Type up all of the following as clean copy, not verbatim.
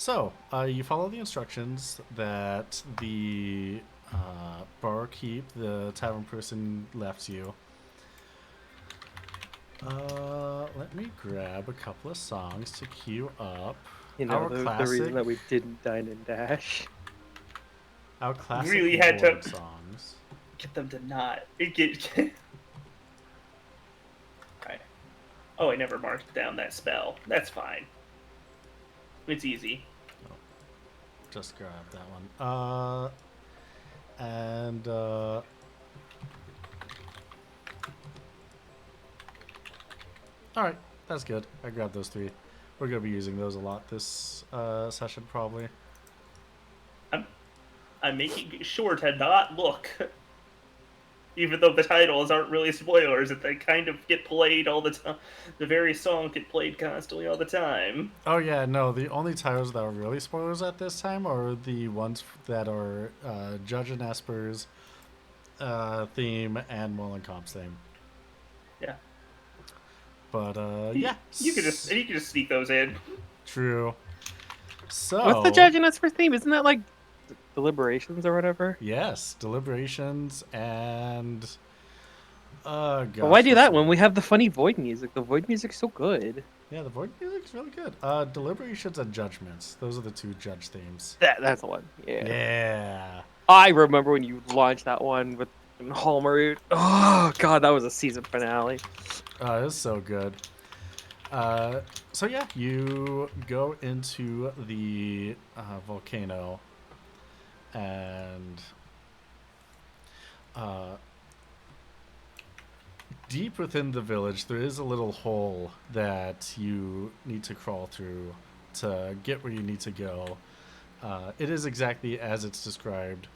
So, you follow the instructions that the barkeep, the tavern person, left you. Let me grab a couple of songs to queue up. You know, Our the reason classic, that we didn't dine and dash. our classic Really had to board songs. get them to not get. Right. Oh, I never marked down that spell. That's fine. It's easy. Oh, just grab that one. And all right, that's good. I grabbed those three. We're gonna be using those a lot this session, probably. I'm I'm making sure to not look, even though the titles aren't really spoilers. That they kind of get played all the time. The various songs get played constantly all the time. Oh yeah, no. The only titles that are really spoilers at this time are the ones that are Judge and Esper's theme and Molenkamp's theme. Yeah. But You, yeah, you could just sneak those in. true. What's the So judge and us for theme? Isn't that like deliberations or whatever? yes, deliberations and But why gosh, do what's that the when we other? have the funny void music? The void music's so good. Yeah, the void music's really good. Deliberations and judgments. Those are the two judge themes. That's the one. Yeah. Yeah. I remember when you launched that one with Hallmark. Oh god, that was a season finale. It's so good. So yeah, you go into the volcano, and uh, deep within the village, there is a little hole that you need to crawl through to get where you need to go. It is exactly as it's described.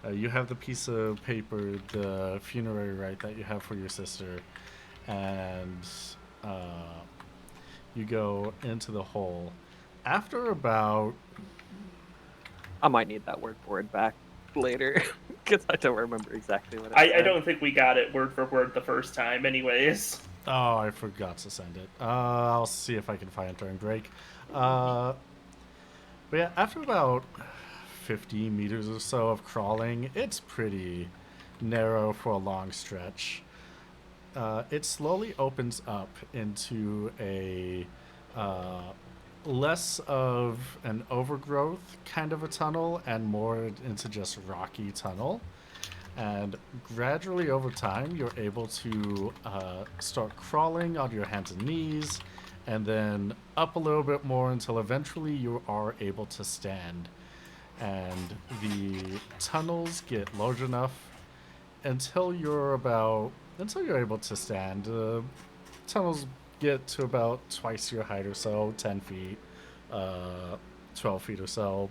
You have the piece of paper, the funerary rite that you have for your sister, and uh, you go into the hole. After about I might need that word board back later because I don't remember exactly what it I said. don't think we got it word for word the first time, anyways. oh, I forgot to send it. I'll see if I can find it during break. Uh, but yeah, after about 50 meters or so of crawling, it's pretty narrow for a long stretch. It slowly opens up into a uh, less of an overgrowth kind of a tunnel and more into just rocky tunnel. And gradually over time, you're able to start crawling on your hands and knees, and then up a little bit more until eventually you are able to stand. And the tunnels get large enough until you're able to stand. Tunnels get to about twice your height or so, 10 feet, uh, 12 feet or so.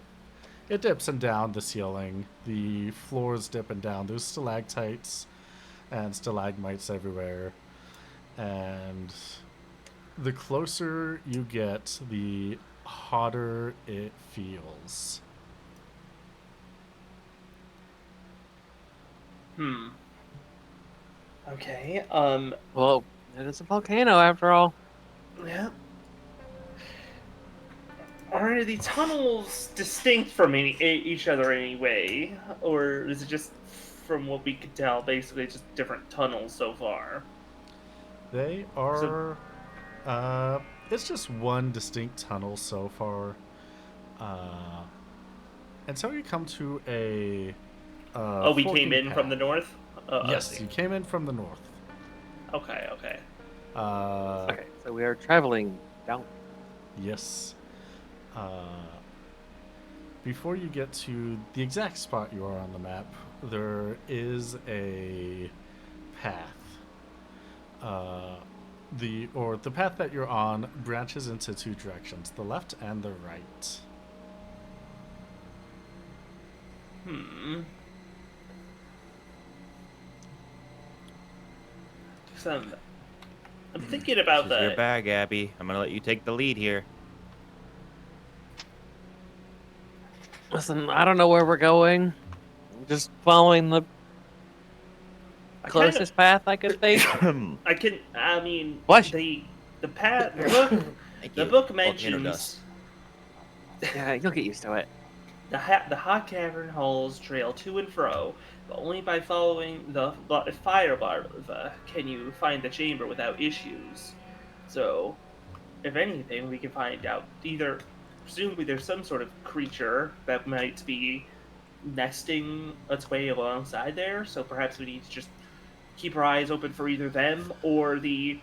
It dips and down the ceiling. The floors dip and down. There's stalactites and stalagmites everywhere. And the closer you get, the hotter it feels. Hmm. Okay. Well, it is a volcano after all. Yeah. Are the tunnels distinct from each other in any way, or is it just, from what we could tell, basically just different tunnels so far? They So, are. Uh, it's just one distinct tunnel so far. Uh, until you come to a oh, we came forking in from path. the north. I Yes, see. you came in from the north. Okay. Okay. Uh, Okay, so we are traveling down. yes. Uh, before you get to the exact spot you are on the map, there is a path. Uh, the path that you're on branches into two directions, the left and the right. Hmm. So I'm thinking This about is your the. bag, Abby. I'm gonna let you take the lead here. Listen, I don't know where we're going. I'm just following the I kind of. closest path I could think. Thank I can. I mean, What? the path. The book. The you. book Volcano mentions dust. Yeah, you'll get used to it. The hot cavern halls trail to and fro, but only by following the fire larva can you find the chamber without issues. So, if anything, we can find out either, presumably, there's some sort of creature that might be nesting its way alongside there. So perhaps we need to just keep our eyes open for either them or the,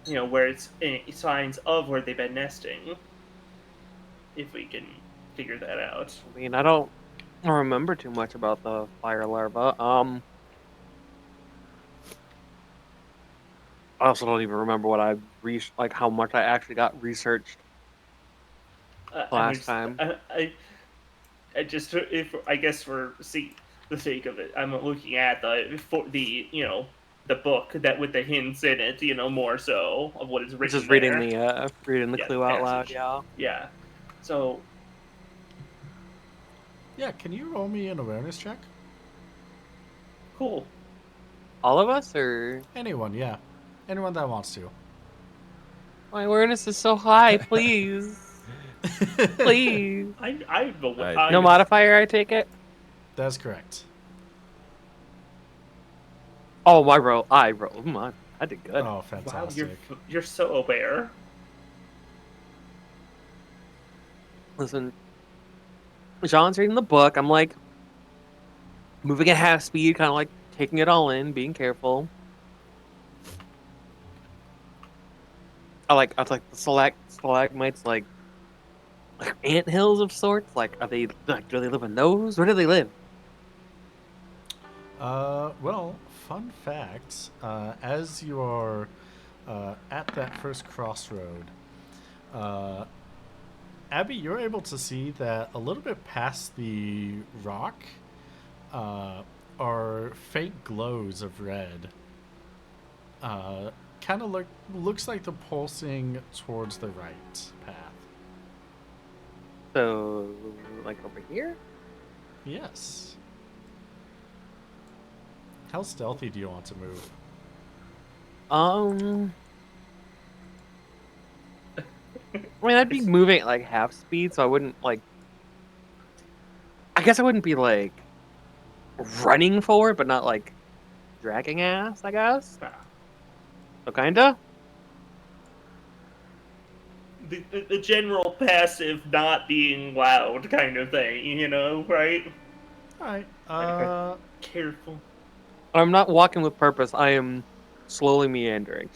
where it's signs of where they've been nesting. If we can figure that out. I mean, I don't remember too much about the fire larva. I also don't even remember what I like how much I actually got researched I mean, last time. I just if I guess for the sake of it, I'm looking at the book that with the hints in it, more so of what is written Just reading there. the Yeah, the clue out loud. passage. Yeah. Yeah. So Yeah, can you roll me an awareness check? cool. All of us, or Anyone, yeah. Anyone that wants to. my awareness is so high. Please, please. No modifier. I take it. That's correct. Oh, I rolled. Come on, I did good. Oh, Wow, fantastic. you're so aware. Listen, John's reading the book. I'm like moving at half speed, kind of like taking it all in, being careful. I like the stalagmites, like ant hills of sorts. Like, are they like? Do they live in those? Where do they live? Well, fun fact, as you are at that first crossroad, Abby, you're able to see that a little bit past the rock are faint glows of red. Kind of looks like they're pulsing towards the right path. So, like over here? Yes. How stealthy do you want to move? I mean, I'd be moving at like half speed, so I wouldn't like. I guess I wouldn't be like running forward, but not like dragging ass. I guess. So kinda. The general passive not being loud kind of thing, right? Alright, Careful. I'm not walking with purpose. I am slowly meandering.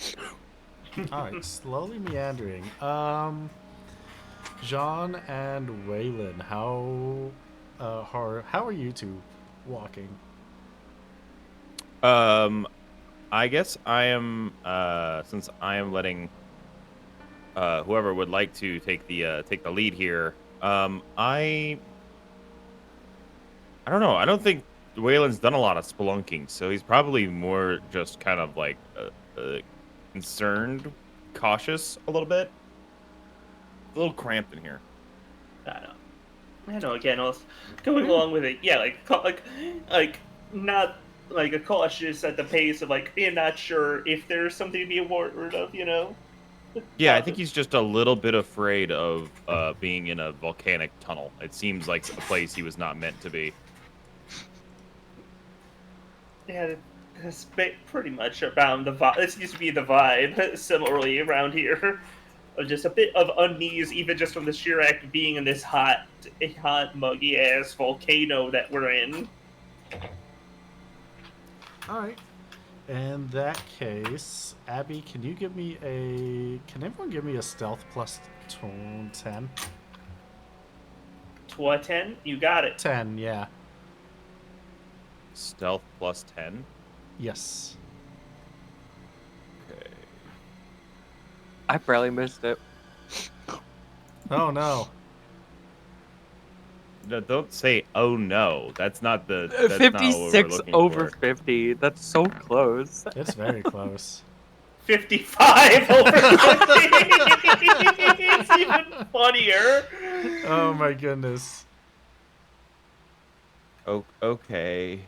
alright, slowly meandering. Jean and Waylon, how are you two walking? I guess I am since I am letting whoever would like to take the lead here. I don't know. I don't think Waylon's done a lot of spelunking, so he's probably more just kind of like concerned, cautious a little bit. A little cramped in here. I know. Again, I was going along with it. Yeah, like not like a cautious at the pace of like you're not sure if there's something to be aware of. Yeah, I think he's just a little bit afraid of being in a volcanic tunnel. It seems like a place he was not meant to be. Yeah, that's pretty much around the vibe. This used to be the vibe similarly around here. Just a bit of unease, even just from the sheer act of being in this hot, muggy ass volcano that we're in. Alright. In that case, Abby, can everyone give me a stealth plus 10? 10? You got it. 10, yeah. Stealth plus 10. Yes. Okay. I barely missed it. Oh no. No, don't say "oh no." That's not the. That's not what we're 56 looking over for. 50. That's so close. It's very close. 55 over 50! It's even funnier. Oh my goodness. Oh, okay.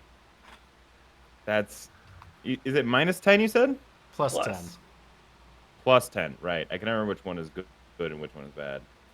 That's. Is it minus 10? You said. Plus 10. Plus. Plus 10. Right. I can remember which one is good and which one is bad.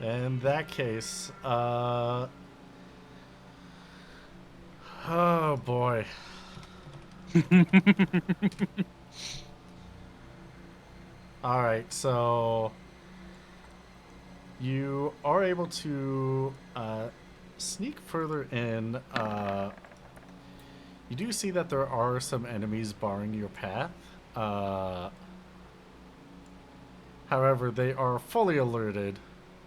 In that case, oh boy. All right, so you are able to sneak further in. You do see that there are some enemies barring your path. However, they are fully alerted.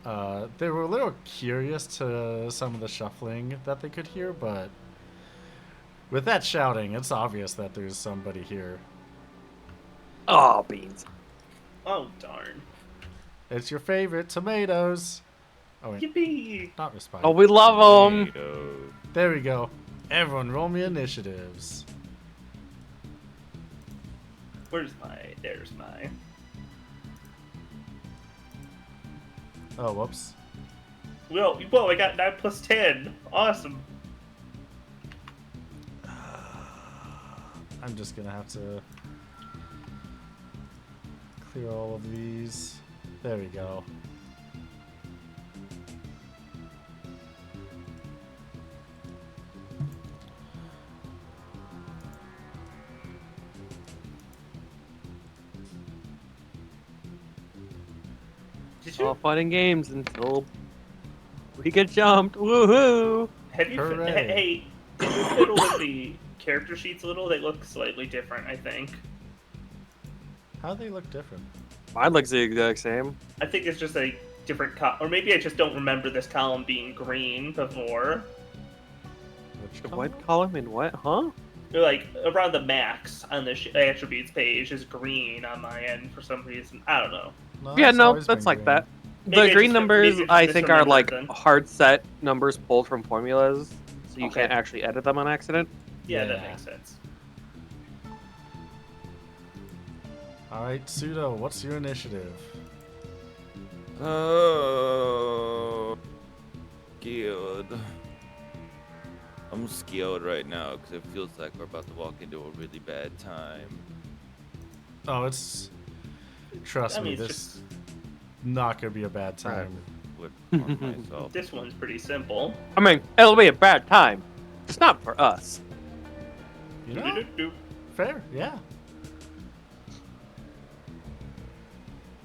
They were a little curious to some of the shuffling that they could hear, but with that shouting, it's obvious that there's somebody here. Oh, beans. Oh, darn. It's your favorite tomatoes. Oh, wait, Yippee! not responding. Oh, we love them. Tomato. There we go. Everyone, roll me initiatives. Where's my... There's my... Oh, whoops. Whoa, I got 9 plus 10. Awesome. I'm just gonna have to clear all of these. There we go. Did you... All fun and games until we get jumped. Woohoo! Have you... Hooray. Hey, did you fiddle with the character sheets a little? They look slightly different, I think. How do they look different? Mine looks the exact same. I think it's just a different or maybe I just don't remember this column being green before. Which The color? what column and what? Huh? Like around the max on the attributes page is green on my end for some reason. I don't know. No, Yeah, it's no, always that's been like green. that. Maybe The I green just- numbers, maybe I just think, are misremembered like then. hard set numbers pulled from formulas, so you Okay. can't actually edit them on accident. Yeah, that Yeah. makes sense. All right, Pseudo, what's your initiative? Oh, scared. I'm scared right now because it feels like we're about to walk into a really bad time. Oh, it's. Trust I me, mean, it's this just not gonna be a bad Trying time. to flip on myself. this one's pretty simple. I mean, it'll be a bad time. It's not for us. You know, Doo-doo-doo-doo. fair, yeah.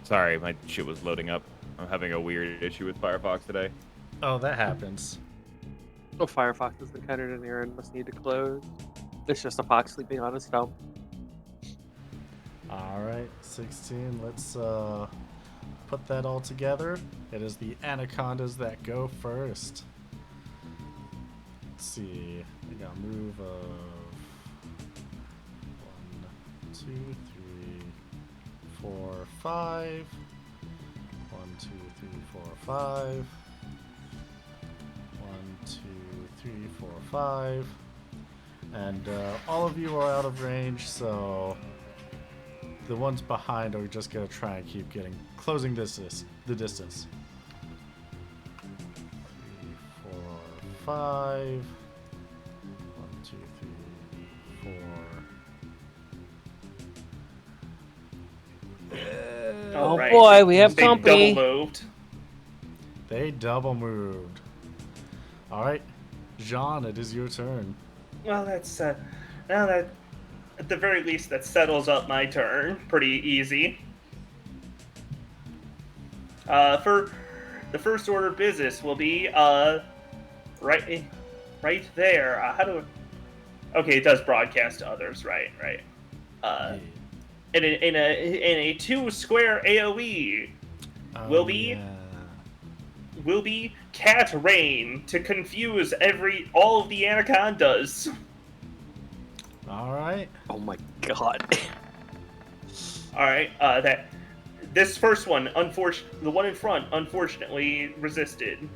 Sorry, my shit was loading up. I'm having a weird issue with Firefox today. Oh, that happens. Oh, Firefox is encountered an error and must need to close. It's just a fox sleeping on his stump. All right, 16. Let's put that all together. It is the anacondas that go first. Let's see. I got a move of 1, 2, 3, 4, 5. 1, 2, 3, 4, 5. 1, 2, 3, 4, 5. And all of you are out of range, so the ones behind are just gonna try and keep closing the distance. 3, 4, 5. 1, 2, 3, 4. Oh Alright, boy, we have they company. double moved. They double moved. All right, Jean, it is your turn. Well, that's now that at the very least that settles up my turn pretty easy. For the first order of business will be right there. How do? Okay, it does broadcast to others, right? Yeah. In a 2 square AOE Oh, will be- yeah. will be cat rain to confuse all of the anacondas. All right. Oh my god. All right, this first one, the one in front, unfortunately resisted.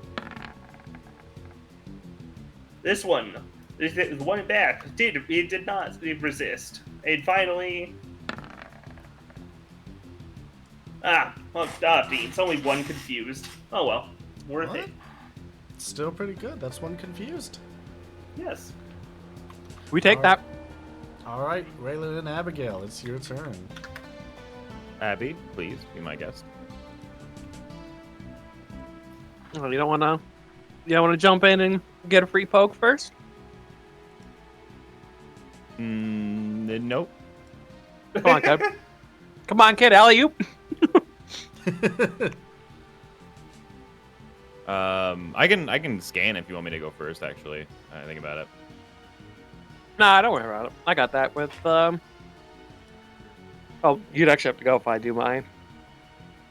This one, the one in back, did not resist. It finally, Beans. Only one confused. Oh well, worth What? it. Still pretty good. That's one confused. Yes. We take that. All right, Raylan and Abigail, it's your turn. Abby, please be my guest. Oh, you don't wanna jump in and get a free poke first? Nope. Come on, kid. Come on, kid. Alley-oop. I can scan if you want me to go first. Actually, I think about it. Nah, don't worry about it. I got that with Oh, you'd actually have to go if I do my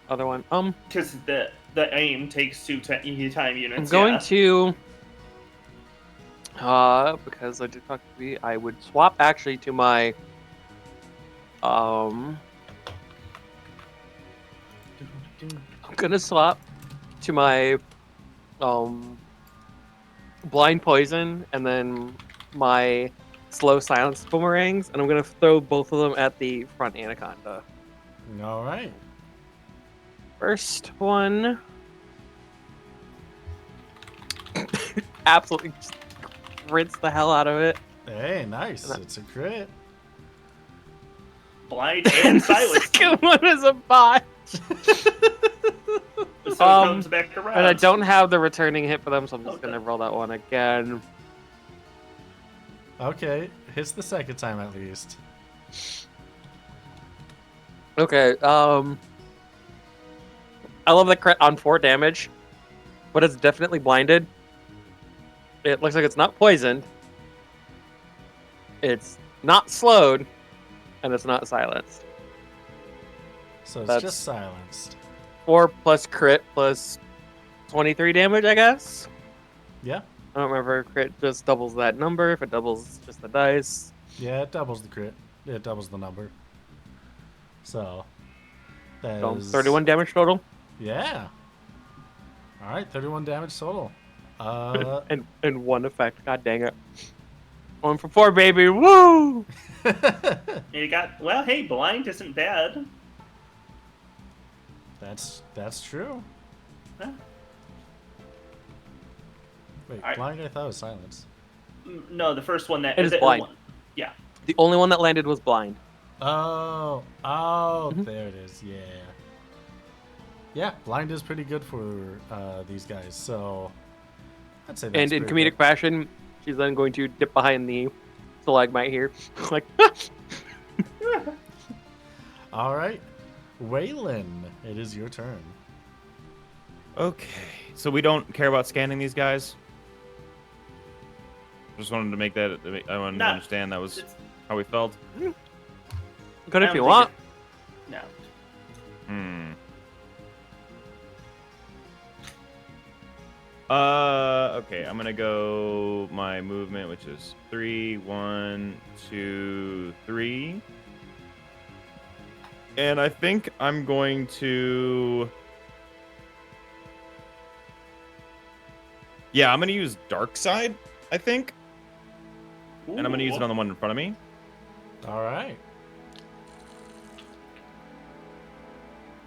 other one. Because the aim takes 2 time units. I'm going to because I did talk to me, I would swap actually to my I'm gonna swap to my blind poison and then my slow silence boomerangs, and I'm gonna throw both of them at the front anaconda. All right. First one absolutely just rinse the hell out of it. Hey, nice. It's a crit. Blind and The silence. second one is a bot. So it comes back around. And I don't have the returning hit for them, so I'm just Okay. gonna roll that one again. Okay, hits the second time at least. Okay, I love the crit on 4 damage, but it's definitely blinded. It looks like it's not poisoned. It's not slowed, and it's not silenced. So it's That's- just silenced. 4 plus crit plus 23 damage, I guess. Yeah. I don't remember. Crit just doubles that number. If it doubles just the dice. Yeah, it doubles the crit. It doubles the number. So that So is 31 damage total. Yeah. All right, 31 damage total. And 1 effect. God dang it. 1 for 4, baby. Woo! You got hey, blind isn't bad. That's true. Huh? Wait, Alright. blind? I thought it was silence. No, the first one that It is the blind. one- Yeah. The only one that landed was blind. Oh, Mhm. there it is. Yeah. Yeah, blind is pretty good for these guys. So I'd say that's And in pretty comedic good. fashion, she's then going to dip behind the stalagmite here. Like, All right, Waylon, it is your turn. Okay, so we don't care about scanning these guys. Just wanted to make that. I wanted to Nah, understand that was it's- how we felt. good I if don't you think want. No. Okay, I'm gonna go my movement, which is 3, 1, 2, 3. And I think I'm going to. Yeah, I'm gonna use Dark Side, I think. And I'm gonna use it on the one in front of me. All right.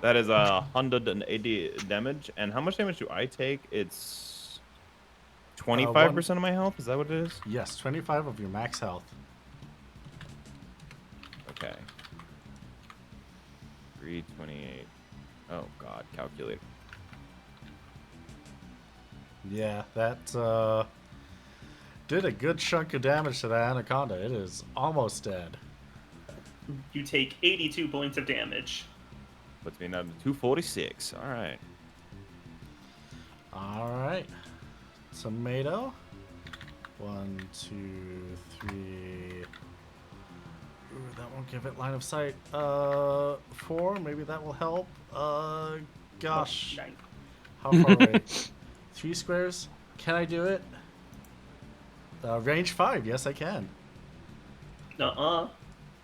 That is 180 damage. And how much damage do I take? It's 25% of my health. Is that what it is? Yes, 25 of your max health. Okay. 328. Oh God, calculate. Yeah, that did a good chunk of damage to that anaconda. It is almost dead. You take 82 points of damage. Puts me down to 246. All right. All right. Tomato. 1, 2, 3. Ooh, that won't give it line of sight. 4. Maybe that will help. Gosh. Nine. How far away? 3 squares. Can I do it? Range 5. Yes, I can.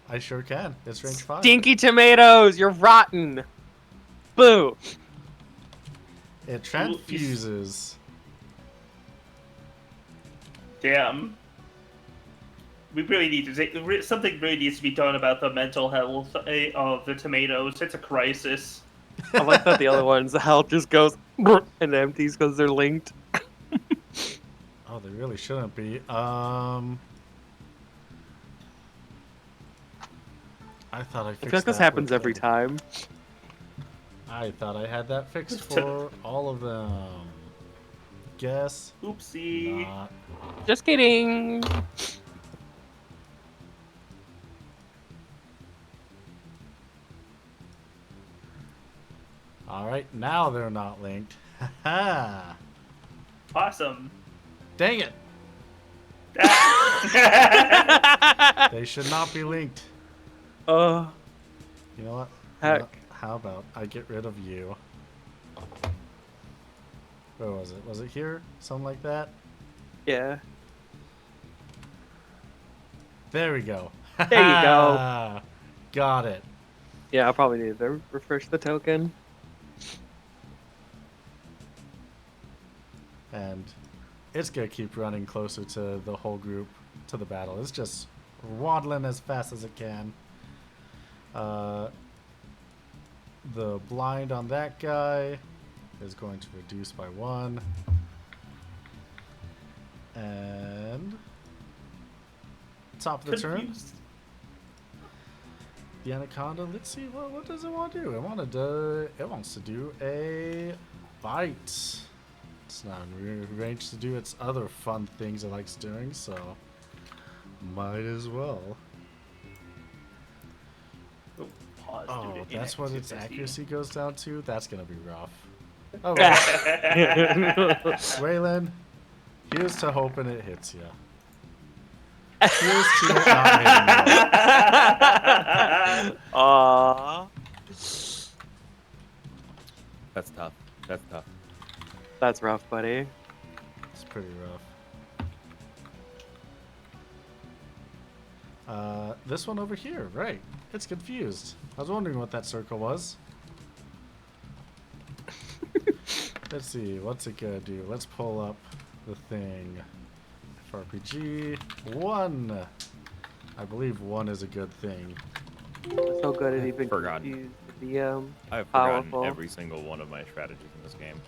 I sure can. It's range 5. Stinky tomatoes, you're rotten. Boo. It transfuses. Damn. We really need to something really needs to be done about the mental health of the tomatoes. It's a crisis. I like that the other ones, the health just goes and empties because they're linked. Oh, they really shouldn't be. I thought I I fixed feel like this that happens with every them. time. I thought I had that fixed for all of them. Guess Oopsie. not. Just kidding. Alright, now they're not linked. Haha. Awesome. Dang it! Ah. They should not be linked. Uh, You know what? Heck. How about I get rid of you? Where was it? Was it here? Something like that? yeah. There we go. There you go. Got it. Yeah, I'll probably need to refresh the token. And it's gonna keep running closer to the whole group, to the battle. It's just waddling as fast as it can. The blind on that guy is going to reduce by 1. And top of the turn, Confused. the anaconda. Let's see what does it want to do. It wants to do a bite. It's not in range to do its other fun things it likes doing, so might as well. Oh, pause Oh, due to that's what its inactivity. accuracy goes down to? That's gonna be rough. Oh, well. Waylon, here's to hoping it hits you. Here's to it not hitting you. Aww. That's tough. That's tough. That's rough, buddy. It's pretty rough. This one over here, right. It's confused. I was wondering what that circle was. Let's see, what's it gonna do? Let's pull up the thing. FRPG 1. I believe 1 is a good thing. So good at even Forgotten. confuse the DM. I've forgotten Powerful. every single one of my strategies in this game.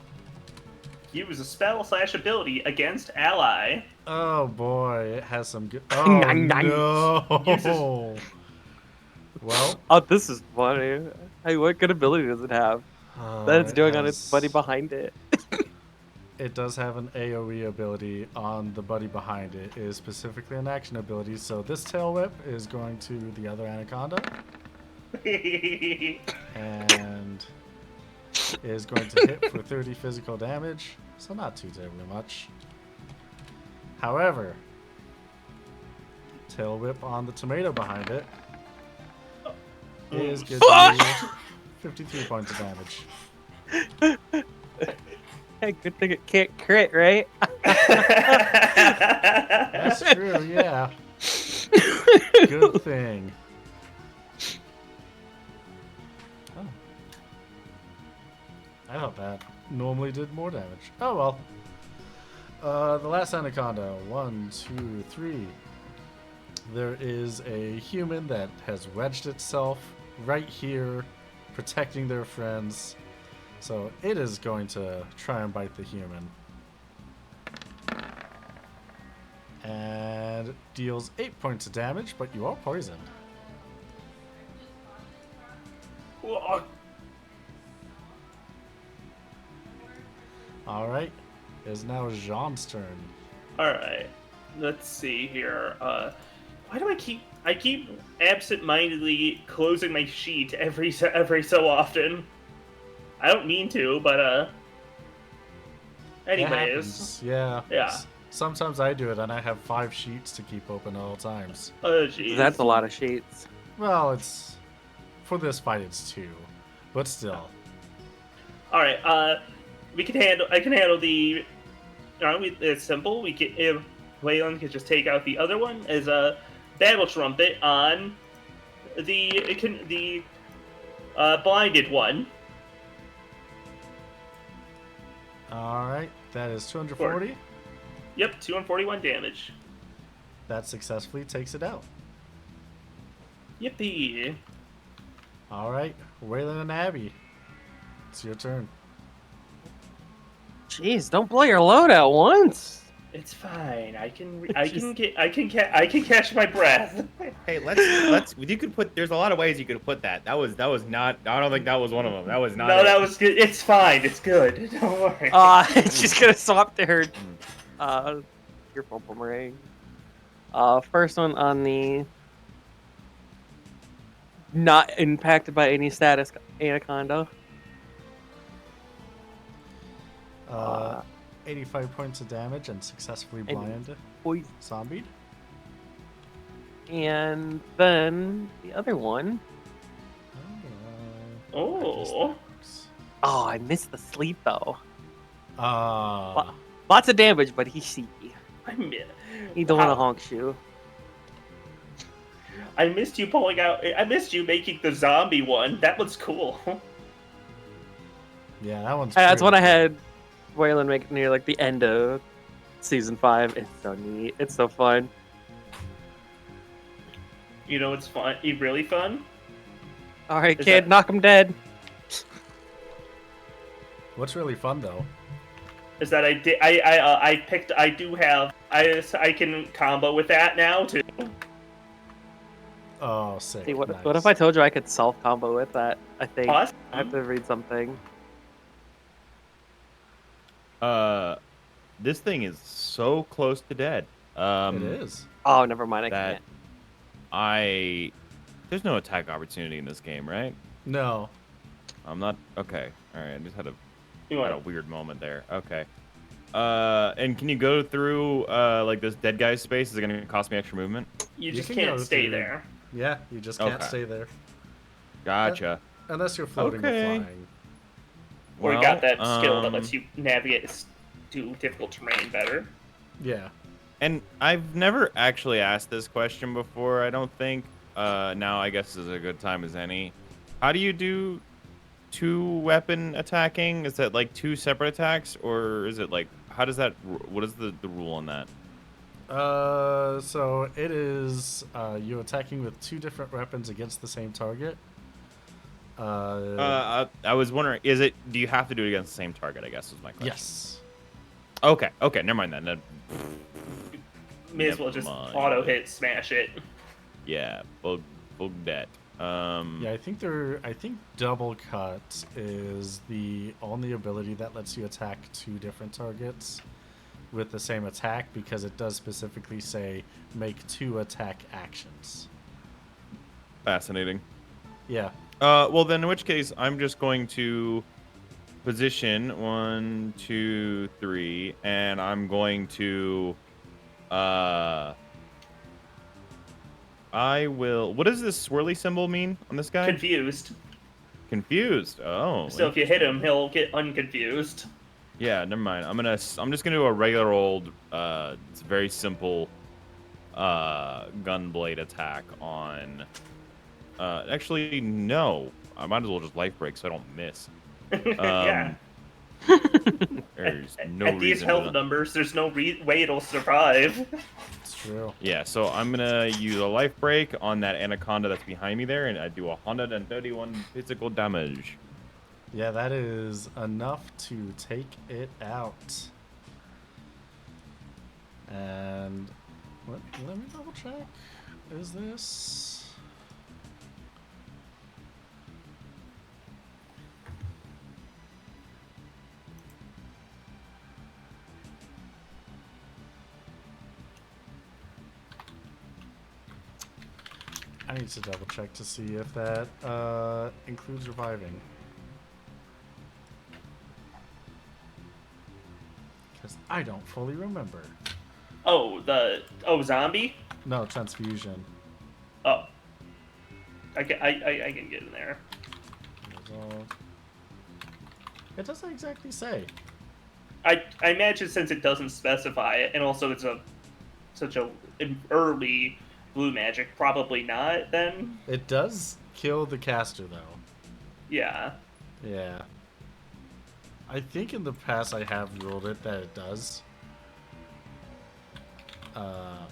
Use a spell/ability against ally. Oh boy, it has some good. Oh no! Uses- Well, Oh, this is funny. Hey, what good ability does it have? That it's it doing on its has- buddy behind it. It does have an AoE ability on the buddy behind it. It is specifically an action ability, so this tail whip is going to the other anaconda and is going to hit for 30 physical damage, so not too terribly much. However, tail whip on the tomato behind it is going to do 53 points of damage. Hey, good thing it can't crit, right? That's true, yeah. Good thing. Oh. I thought that normally did more damage. Oh well. The last anaconda. 1, 2, 3. There is a human that has wedged itself right here, protecting their friends. So it is going to try and bite the human. And deals 8 points of damage, but you are poisoned. Alright. It is now Jean's turn. Alright. Let's see here. Why do I keep absent-mindedly closing my sheet every so often? I don't mean to, but It anyways. happens. Yeah. Yeah. Sometimes I do it and I have 5 sheets to keep open at all times. Oh jeez. That's a lot of sheets. Well, it's for this fight it's 2. But still. Alright, I can handle the it's simple. We can if Waylon can just take out the other one as a battle trumpet on the blinded one. Alright. That is 240. Yep, 241 damage. That successfully takes it out. Yippee. Alright. Waylon and Abby. It's your turn. Jeez, don't blow your load at once. It's fine. I can catch my breath. Hey, let's. You could put. There's a lot of ways you could put that. That was not. I don't think that was one of them. That was not. No, it. that was good. It's fine. It's good. Don't worry. She's gonna swap their your boomerang. First one on the not impacted by any status anaconda. 85 points of damage and successfully blind Poison. zombied. And then the other one. Oh. Oh, I missed the sleep though. Ah. Lots of damage, but he's sleepy. He don't want to honk you. I missed you pulling out. I missed you making the zombie one. That was cool. Yeah, that one's. That's what I pretty had Waylon make near like the end of season 5. It's so neat. It's so fun. You know, it's fun. Really fun. All right, Is kid, that- knock him dead. What's really fun though? Is that I picked. I do have. I can combo with that now too. Oh, sick. See, what nice. if I told you I could self combo with that? I think Awesome. I have to read something. This thing is so close to dead. It is. Oh, never mind. I That can't. there's no attack opportunity in this game, right? No. I'm not. Okay. All right. I just had You a want weird moment there. Okay. And can you go through like this dead guy's space? Is it gonna cost me extra movement? You just can can't go stay through- there. Yeah, you just can't Okay. stay there Gotcha. unless you're floating Okay. or flying. Or you got Well, that skill that lets you navigate to difficult terrain better. Yeah. And I've never actually asked this question before, I don't think. Now I guess is a good time as any. How do you do 2-weapon attacking? Is that like 2 separate attacks, or is it like how does that? What is the rule on that? So it is you attacking with 2 different weapons against the same target. I was wondering, is it? Do you have to do it against the same target? I guess is my question. Yes. Okay. Okay. Never mind then. May as well Never just mind. auto hit smash it. Yeah. Bug that. Yeah, I think double cut is the only ability that lets you attack 2 different targets with the same attack, because it does specifically say make 2 attack actions. Fascinating. Yeah. Well, then in which case, I'm just going to position 1, 2, 3, and I'm going to, I will. What does this swirly symbol mean on this guy? Confused. Confused. Oh. So if you hit him, he'll get unconfused. Yeah, never mind. I'm just gonna do a regular old, it's very simple, gun blade attack on. Actually, no. I might as well just life break so I don't miss. Yeah. There's no At these reason. health to- numbers, there's no way it'll survive. It's true. Yeah, so I'm gonna use a life break on that anaconda that's behind me there, and I do 131 physical damage. Yeah, that is enough to take it out. And let me double check. Is this? I need to double check to see if that includes reviving. Because I don't fully remember. Oh, zombie? No, transfusion. Oh. I can get in there. Resolve. It doesn't exactly say. I imagine since it doesn't specify it, and also it's such an early blue magic, probably not then. It does kill the caster though. Yeah. Yeah. I think in the past I have ruled it that it does. No,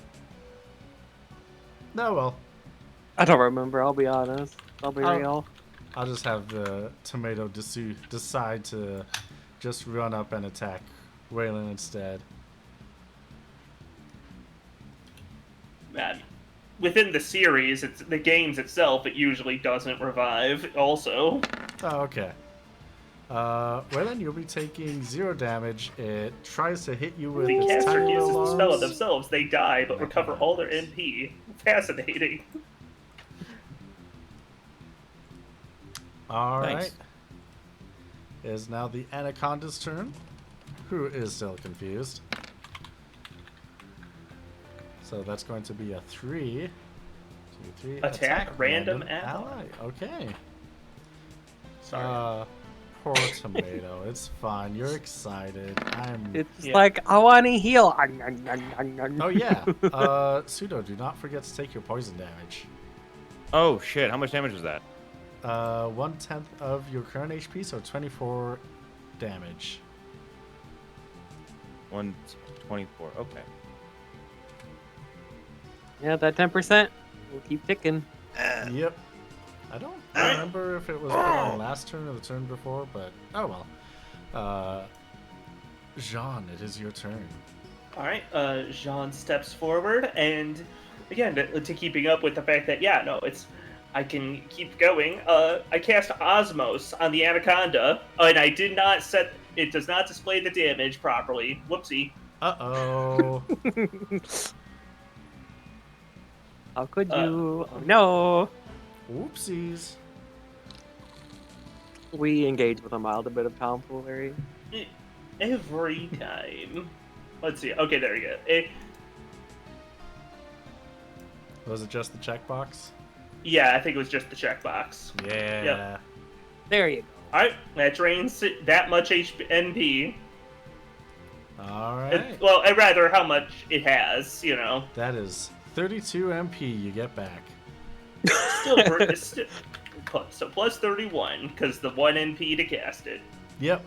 well. I don't remember. I'll be honest. I'll be Oh. real. I'll just have the tomato decide to just run up and attack Waylon instead. Within the series, it's the games itself. It usually doesn't revive. Also, Oh, okay. Waylon, you'll be taking 0 damage. It tries to hit you with the its caster tiny uses little the spell on arms. themselves. They die, but recover all their Nice. MP. Fascinating. All right. Nice. It is now the Anaconda's turn, who is still confused. So that's going to be a 3. 2, 3. Attack random ally. Okay. Sorry. Poor tomato. It's fine. You're excited. It's Yeah. like, I want to heal. Oh yeah. Pseudo, do not forget to take your poison damage. Oh shit! How much damage was that? 1/10 of your current HP, so 24 damage. 124. Okay. Yeah, that 10% will keep ticking. Yep. I don't remember if it was put on last turn or the turn before, but oh well. Jean, it is your turn. All right, Jean steps forward, and again, to keeping up with the fact that I can keep going. I cast Osmos on the Anaconda, and I did not set. It does not display the damage properly. Whoopsie. Uh-oh. How could you? Oh no. Whoopsies. We engage with a mild bit of tomfoolery. Every time. Let's see. Okay, there you go. Was it just the checkbox? Yeah, I think it was just the checkbox. Yeah. Yep. There you go. All right, that drains that much NP. All right. Well, rather how much it has, That is 32 MP you get back. So plus 31, because the 1 NP to cast it. Yep.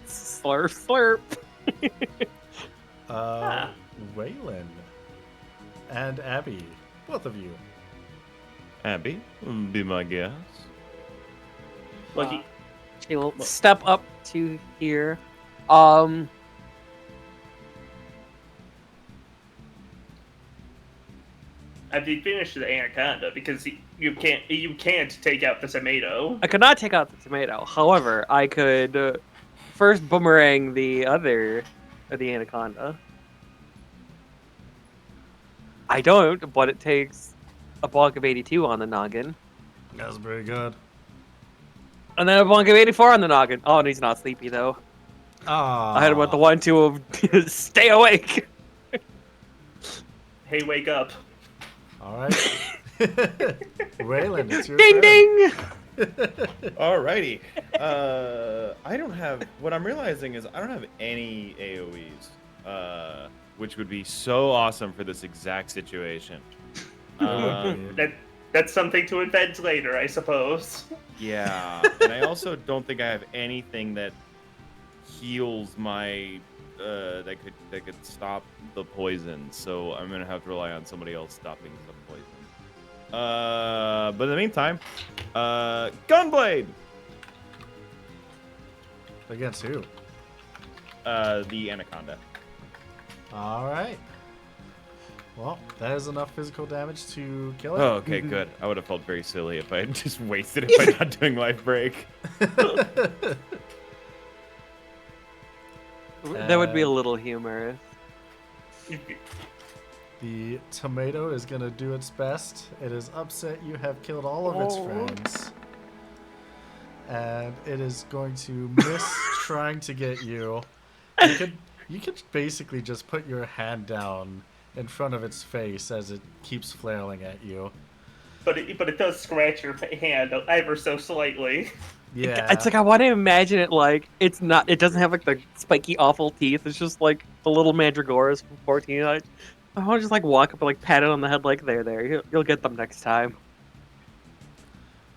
Slurp, slurp. Waylon and Abby, both of you. Abby, be my guest. Well, She will step up to here. I did finish the Anaconda because you can't take out the tomato. I could not take out the tomato. However, I could first boomerang the anaconda. I don't, but it takes a block of 82 on the noggin. That's pretty good. And then a block of 84 on the noggin. Oh, and he's not sleepy, though. Ah. I had him with the 1-2 of stay awake. Hey, wake up. All right. Waylon, it's your Ding, turn. ding! Alrighty. I don't have. What I'm realizing is I don't have any AOE's, which would be so awesome for this exact situation. That's something to invent later, I suppose. Yeah, and I also don't think I have anything that heals my that could stop the poison. So I'm gonna have to rely on somebody else stopping the poison. But in the meantime, Gunblade Against who? the Anaconda. All right. Well, that is enough physical damage to kill it. Oh, okay, good. I would have felt very silly if I had just wasted it by not doing life break. That would be a little humorous. The tomato is going to do its best. It is upset you have killed all of its friends. And it is going to miss trying to get you. You could basically just put your hand down in front of its face as it keeps flailing at you. But it does scratch your hand ever so slightly. Yeah. It's like I want to imagine it like it's not. It doesn't have like the spiky, awful teeth. It's just like the little mandragoras from 14. I want to just like walk up and like pat it on the head like there. You'll get them next time.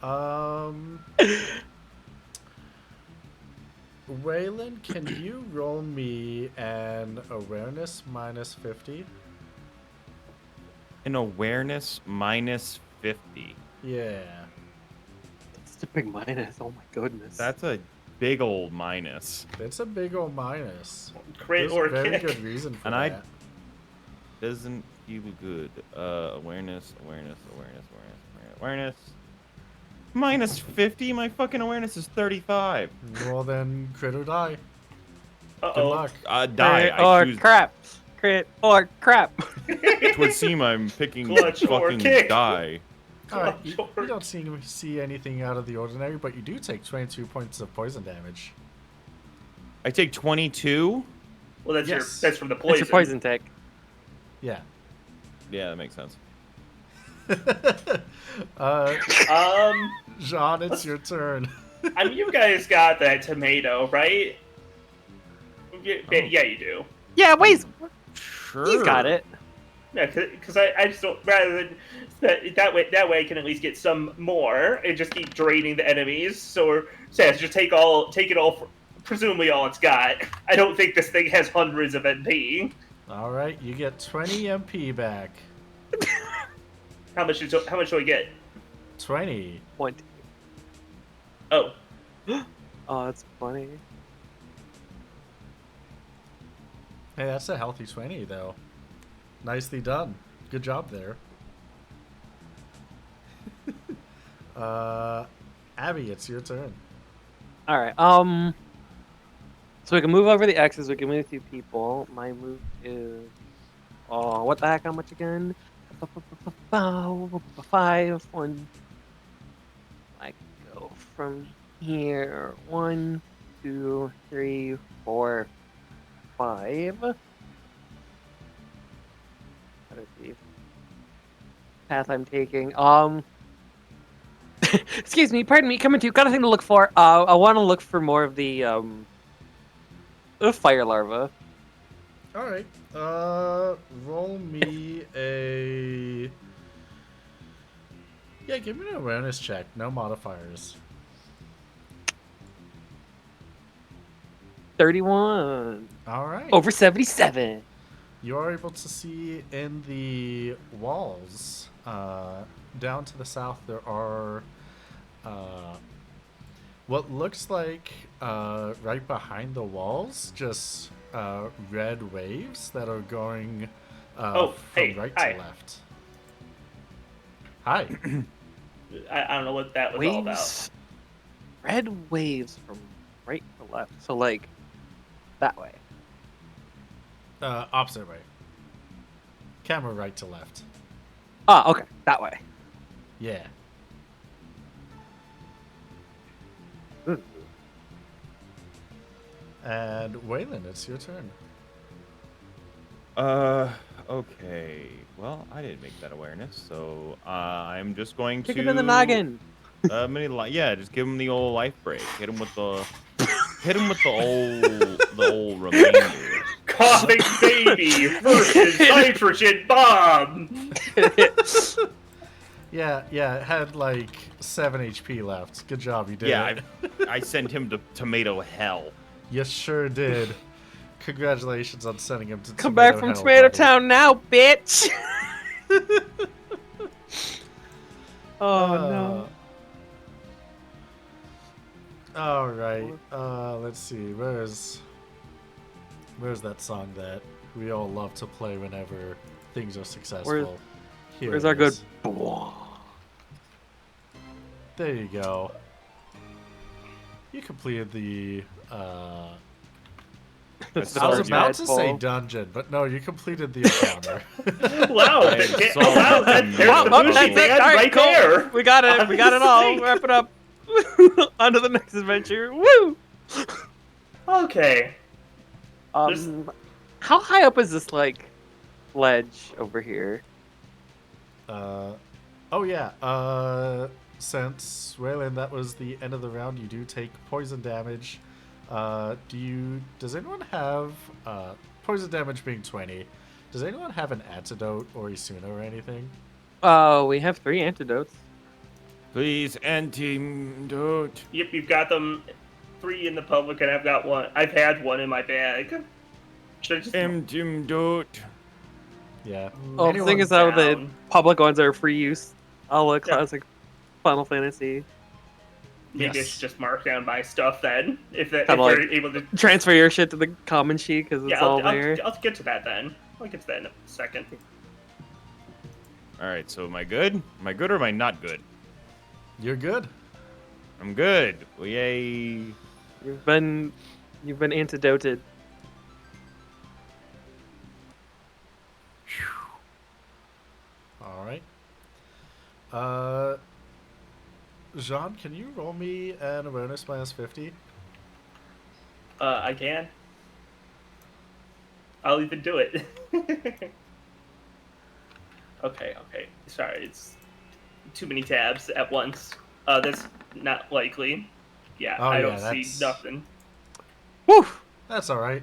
Waylon, can you roll me an awareness minus 50? An awareness minus 50. Yeah. It's a big minus. Oh my goodness. That's a big old minus. It's a big old minus. Crit There's or a very kick. good reason for And I- that. Doesn't feel good. Awareness. Minus 50? My fucking awareness is 35. Well then, crit or die. Good Uh-oh. luck. Die. Crit I or choose. crap. Crit or crap. It would seem I'm picking Clutch or fucking kick. die. Alright, you George. don't see anything out of the ordinary, but you do take 22 points of poison damage. I take 22? Well, that's Yes. that's from the It's poison. your poison tech. Yeah. Yeah, that makes sense. Jean, it's your turn. I mean, you guys got that tomato, right? Yeah, you do. Yeah, wait. Sure. He's got it. Yeah, because I just don't rather than that way I can at least get some more and just keep draining the enemies. So says just take it all, presumably all it's got. I don't think this thing has hundreds of MP. Alright, you get 20 MP back. How much do I get? 20. 20. Oh, Oh, that's funny. Hey, that's a healthy 20, though. Nicely done. Good job there. Abby, it's your turn. All right. So we can move over the X's. We can move through people. My move is. Oh, what the heck? How much again? 5. 1. I go from here. 1, 2, 3, 4, 5. That is the path I'm taking. Excuse me, pardon me, coming to you. Got a thing to look for. I want to look for more of the fire larva. Alright. Roll me a... Yeah, give me an awareness check. No modifiers. 31 Alright. over 77. You are able to see in the walls, down to the south, there are what looks like, right behind the walls, just red waves that are going from hey, right hi. to left. Hi. I don't know what that was all about. Waves. Red waves from right to left. So, like, that way. Opposite way. Camera right to left. Ah, okay. That way. Yeah. And Waylon, it's your turn. Okay. Well, I didn't make that awareness, so I'm just going Kick to him in the noggin. Yeah, just give him the old life break. Hit him with the old remainder. Coughing baby versus hydrogen bomb. Yeah, it had like 7 HP left. Good job, you did Yeah, it. I sent him to tomato hell. You sure did. Congratulations on sending him to Come back from Hell, Tomato buddy. Town now, bitch. Oh no. All right. Let's see. Where's that song that we all love to play whenever things are successful? Where's our good? is. There you go. You completed the. I was about to say dungeon, but no, you completed the encounter. Wow, I there's saw the that. Bushi band All right cool. there. We got it. We got it all. Wrap it up. On to the next adventure. Woo! Okay. How high up is this like ledge over here? Oh yeah. Since Waylon, that was the end of the round. You do take poison damage. Does anyone have poison damage being 20? Does anyone have an antidote or Isuna or anything? We have 3 antidotes. Please, antidote. Yep, you've got them 3 in the public, and I've got one. I've had one in my bag. Should I just Antidote. Yeah. Oh, the Anyone thing is how the down? public ones are free use. All the classic Final Fantasy. Maybe I Yes. should just mark down my stuff then. If Kinda we're like able to transfer your shit to the common sheet because Yeah, it's all there. I'll get to that then. I'll get to that in a second. All right, so am I good? Am I good or am I not good? You're good. I'm good. Well, yay. You've been antidoted. All right. Jean, can you roll me an awareness minus 50? I can. I'll even do it. Okay. Sorry, it's too many tabs at once. That's not likely. Yeah, Oh, I yeah, don't see nothing. Whew! That's all right.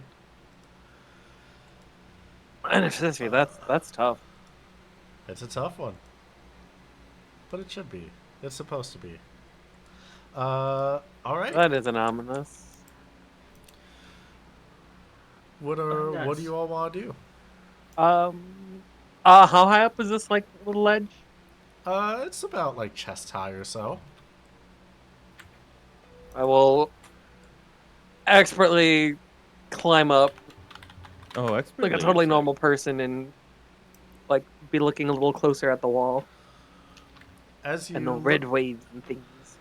NFSP, that's tough. It's a tough one. But it should be. It's supposed to be. All right. That is an ominous. What Nuts. do you all want to do? How high up is this like little ledge? It's about like chest high or so. I will expertly climb up Oh, like expertly. a totally normal person and like be looking a little closer at the wall As you and the look, red waves and things.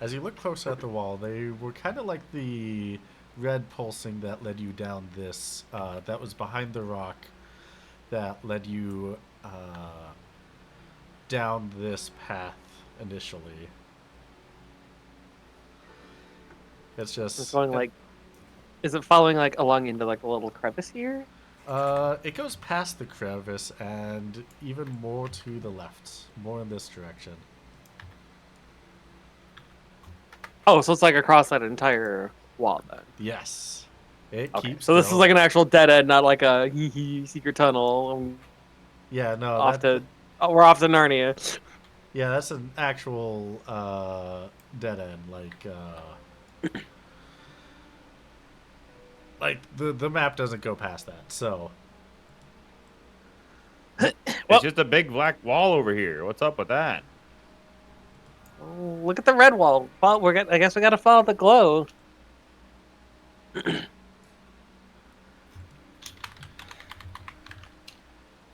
as you look closer at the wall, they were kind of like the red pulsing that led you down this. That was behind the rock that led you down this path initially. It's just It's going like, is it following like along into like a little crevice here? it goes past the crevice and even more to the left, more in this direction. Oh, so it's like across that entire wall then. Yes, it Okay, keeps. so this is going. like an actual dead end, not like a secret tunnel. Yeah, no, Off to we're off to Narnia. yeah, that's an actual dead end. Like the map doesn't go past that. So Well- It's just a big black wall over here. What's up with that? Oh, look at the red wall. I guess we gotta follow the glow.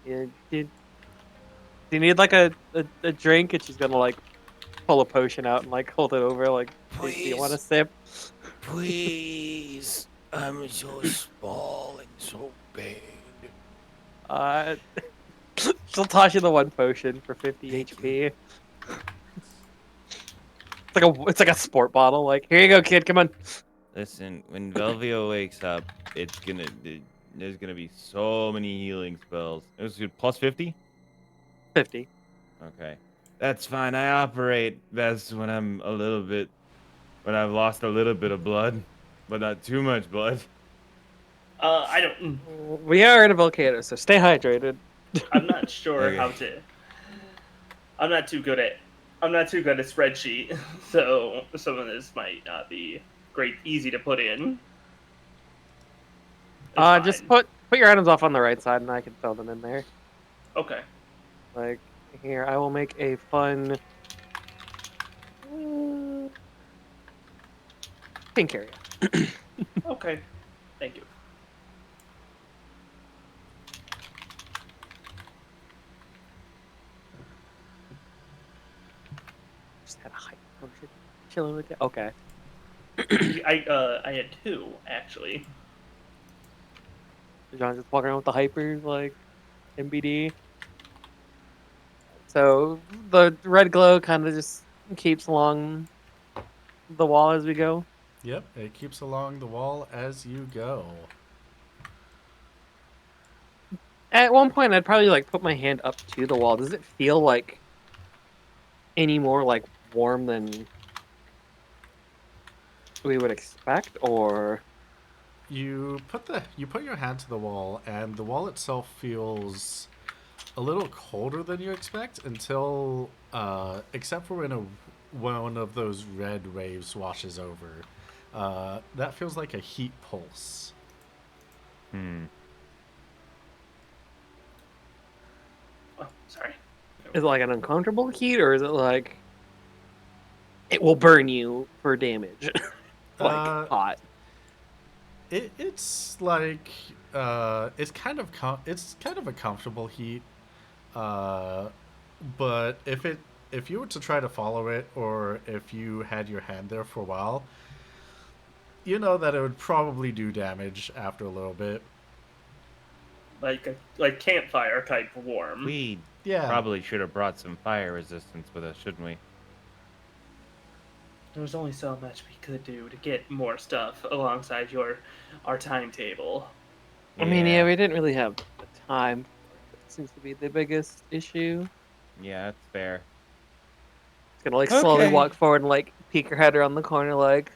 Yeah, do you need like a drink? And she's gonna like pull a potion out and like hold it over. Like, do you want a Please. sip? Please. I'm so small and so big. Uh, she'll toss you the one potion for 50 Thank HP. It's like a sport bottle. Like, here you go, kid. Come on. Listen, when Velvio wakes up, there's gonna be so many healing spells. It was plus 50? 50. Okay. That's fine. I operate best when when I've lost a little bit of blood, but not too much blood. I don't. We are in a volcano, so stay hydrated. I'm not sure Okay. how to. I'm not too good at spreadsheet, so some of this might not be easy to put in. It's Just fine. put your items off on the right side, and I can throw them in there. Okay. Like here, I will make a fun pink area. Okay. Thank you. Just had a hype potion chilling with it. Okay. I had two actually. John's just walking around with the hypers like MBD. So the red glow kind of just keeps along the wall as we go. yep, it keeps along the wall as you go. At one point, I'd probably like put my hand up to the wall. Does it feel like any more like warm than we would expect, or You put your hand to the wall, and the wall itself feels a little colder than you expect until, except for when one of those red waves washes over. That feels like a heat pulse. Hmm. Oh, sorry. is it like an uncomfortable heat, or is it like it will burn you for damage. Like Uh, hot. it's like it's kind of it's kind of a comfortable heat. Uh, but if you were to try to follow it, or if you had your hand there for a while, you know that it would probably do damage after a little bit. Like campfire type warm. We Yeah. probably should have brought some fire resistance with us, shouldn't we? There was only so much we could do to get more stuff alongside our timetable. I mean, yeah, we didn't really have the time. That seems to be the biggest issue. Yeah, that's fair. It's gonna like slowly Okay. walk forward and like peek her head around the corner, like,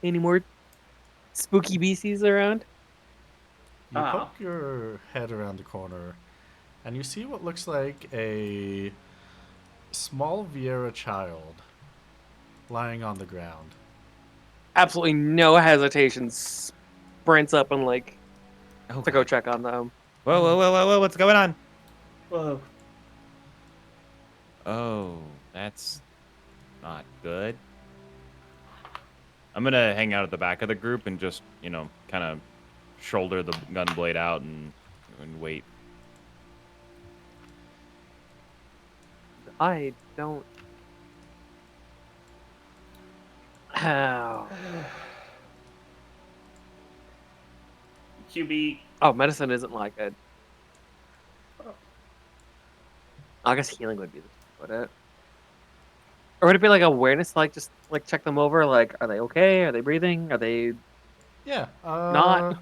any more spooky beasties around? You Ah. poke your head around the corner, and you see what looks like a small Vieira child lying on the ground. Absolutely no hesitation. Sprints up and like Oh, to go check on them. Whoa, whoa, whoa, whoa, whoa! What's going on? Whoa. Oh, that's not good. I'm gonna hang out at the back of the group and just, kind of shoulder the gun blade out and wait. I don't. How? QB. Oh, medicine isn't like it. I guess healing would be would it? Or would it be like awareness, like just like check them over, like are they okay? Are they breathing? Are they Yeah. Not.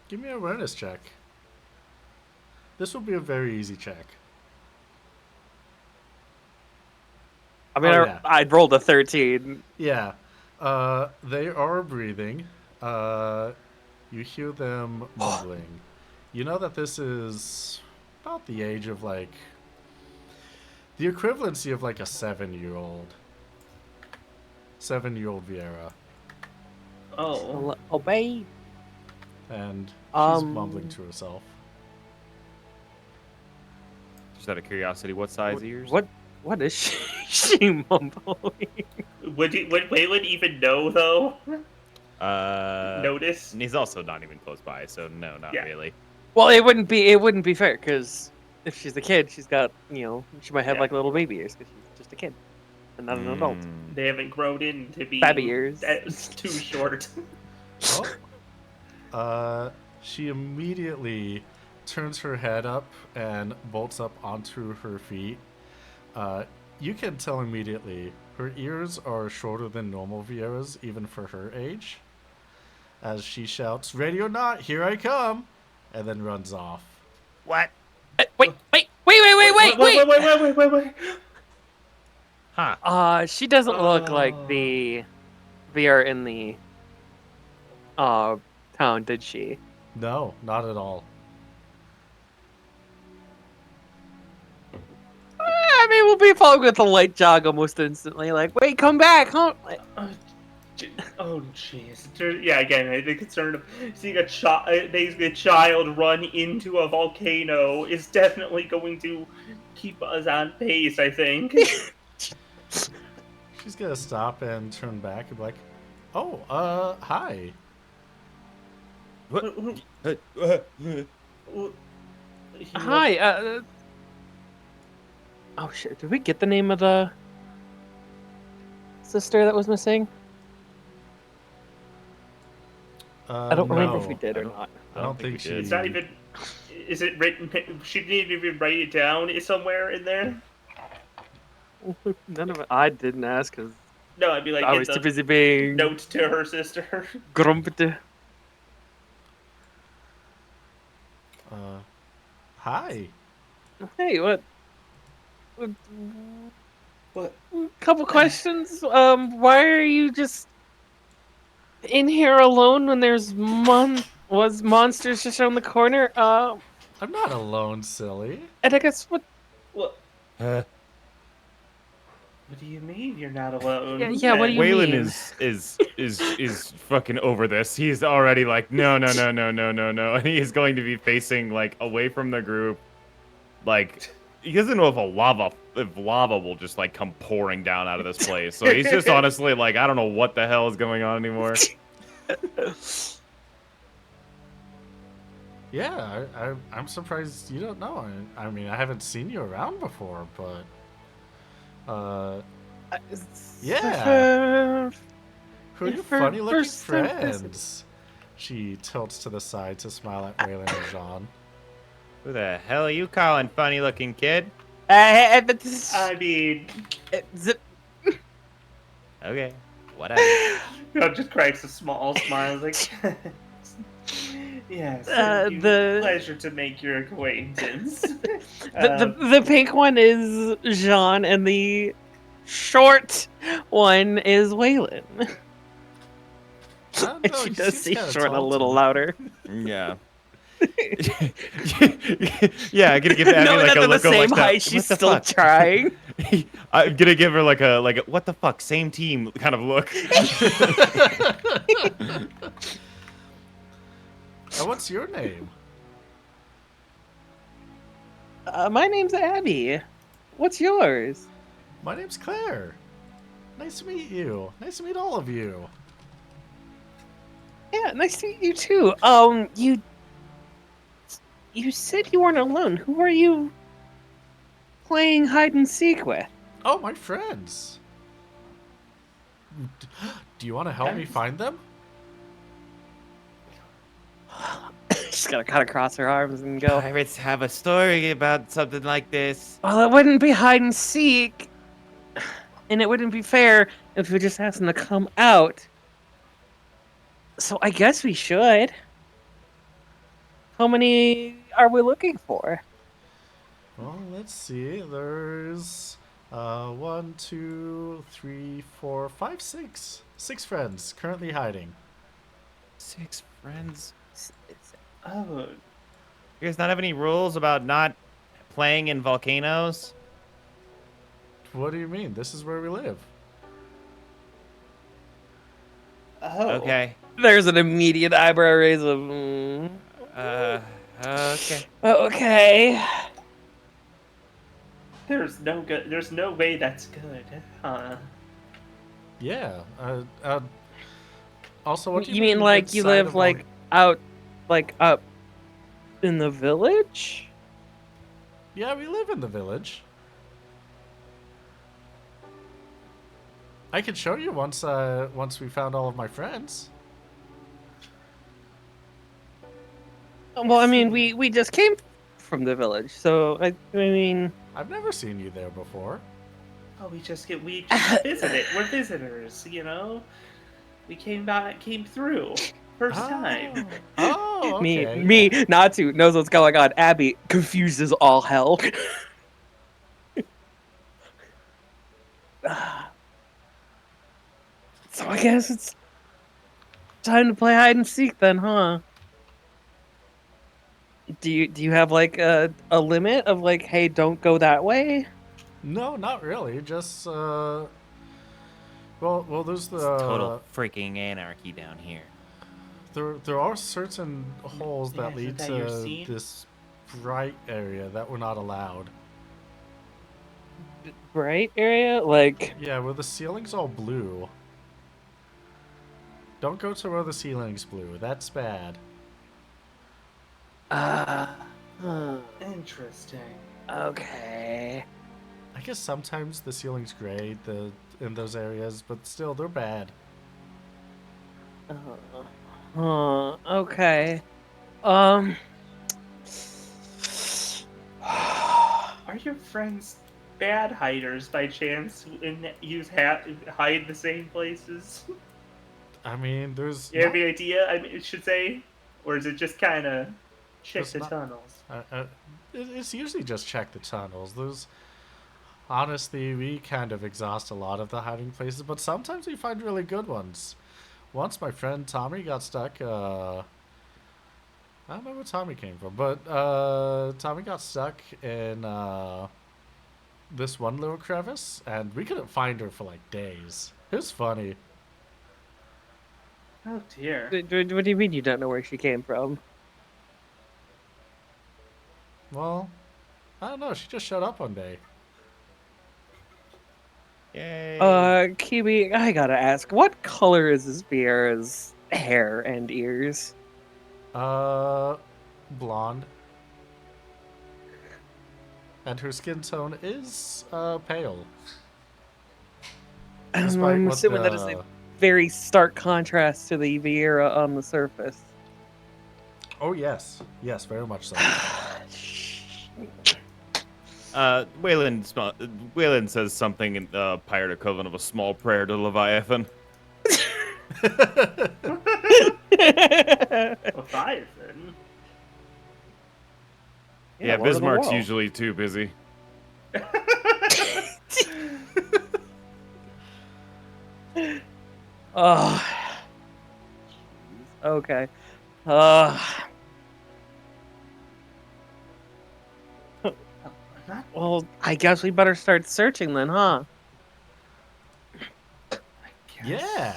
Give me an awareness check. This will be a very easy check. I mean, Oh, yeah. I'd rolled a 13. Yeah. They are breathing. You hear them mumbling. You know that this is about the age of like the equivalency of like a 7-year-old. 7-year-old Vieira. Oh. Obey. And she's Um, mumbling to herself. Just out of curiosity, what size ears? What is she mumbling? Would Waylon even know though? Notice? And he's also not even close by, so no, not Yeah. really. Well, it wouldn't be fair because if she's a kid, she's got she might have Yeah. like little baby ears because she's just a kid and not an adult. Mm. They haven't grown into be Baby ears. That's too short. She immediately turns her head up and bolts up onto her feet. You can tell immediately her ears are shorter than normal Vieiras, even for her age. As she shouts, "Ready or not, here I come!" and then runs off. What? Wait! Huh. She doesn't look like the VR in the town, did she? No, not at all. I mean, we'll be following with a light jog almost instantly. Like, wait, come back! Huh? Oh jeez. Yeah, again, the concern of seeing a child run into a volcano is definitely going to keep us on pace, I think. She's gonna stop and turn back and be like, "Oh, hi." Hi. Oh shit! Did we get the name of the sister that was missing? I don't remember if we no, did I or don't- not. I don't think we she. did. It's not even. Is it written? She didn't even write it down. It's somewhere in there. None of it. I didn't ask because No, I'd be like, I get was too the busy being note to her sister. grumpy. Hi. Hey, what? What? Couple questions. Why are you just in here alone when there's monsters just around the corner? I'm not alone, silly. And I guess what? What? What do you mean you're not alone? Yeah, what do you Waylon mean? is fucking over this. He's already like, no, and he is going to be facing like away from the group, like he doesn't know if lava will just like come pouring down out of this place. So he's just honestly like, I don't know what the hell is going on anymore. Yeah, I'm surprised you don't know. I mean, I haven't seen you around before, but yeah. Who are your funny-looking friends? She tilts to the side to smile at Waylon and Jean. Who the hell are you calling funny looking kid? I mean, Okay, whatever. just cracks a small smile. Like, yes, pleasure to make your acquaintance. The pink one is Jean, and the short one is Waylon. I don't And know, she he does seems say kinda short a tall to little me. louder. Yeah. Yeah, I'm gonna give Abby Knowing like that a they're the look of same like height, that. she's What the still fuck? trying. I'm gonna give her like a what the fuck, same team kind of look. What's your name? My name's Abby. What's yours? My name's Claire. Nice to meet you. Nice to meet all of you. Yeah, nice to meet you too. You said you weren't alone. Who are you playing hide and seek with? Oh, my friends. Do you want to help me find them? She's gonna cut across her arms and go. Pirates have a story about something like this. Well, it wouldn't be hide and seek, and it wouldn't be fair if we just asked them to come out. So I guess we should. How many are we looking for? Well, let's see. There's 1, 2, 3, 4, 5, 6. 6 friends currently hiding. 6 friends. Oh, You guys not have any rules about not playing in volcanoes? What do you mean? This is where we live. oh. Okay. There's an immediate eyebrow raise of. Okay. Okay. There's no way that's good, huh? Yeah. Also, what do You mean like you inside live of like out, like up in the village? Yeah, we live in the village. I could show you once we found all of my friends. Well, I mean, we just came from the village, so I mean, I've never seen you there before. Oh, we just visited. We're visitors, you know. We came through first time. Oh, okay. me, Natsu knows what's going on. Abby confuses all hell. So I guess it's time to play hide and seek then, huh? Do you have like a limit of like, hey, don't go that way? No, not really. Just well, there's the Total freaking anarchy down here. there are certain holes Yeah, that isn't lead that your to scene? this bright area that we're not allowed. Bright area, like Yeah, where the ceiling's all blue. Don't go to where the ceiling's blue. That's bad. Interesting. okay. I guess sometimes the ceiling's gray in those areas, but still they're bad. Okay. Are your friends bad hiders by chance and hide the same places? I mean, there's You have any idea? I mean, it should say, or is it just kind of check Just the not- tunnels? it's usually just check the tunnels. There's honestly, we kind of exhaust a lot of the hiding places, but sometimes we find really good ones. Once my friend Tommy got stuck. I don't know where Tommy came from, but Tommy got stuck in this one little crevice, and we couldn't find her for like days. It was funny. Oh dear. What do you mean you don't know where she came from? Well, I don't know. She just showed up one day. Yay. Kiwi, I gotta ask, what color is this Vieira's hair and ears? Blonde. And her skin tone is pale. Despite I'm what assuming that is a very stark contrast to the Vieira on the surface. Oh yes, yes, very much so. Waylon says something in the pirate equivalent of a small prayer to Leviathan. Leviathan. Yeah, Lord of the Bismarck's World. usually too busy. Oh. Okay. Well, I guess we better start searching then, huh? Yeah.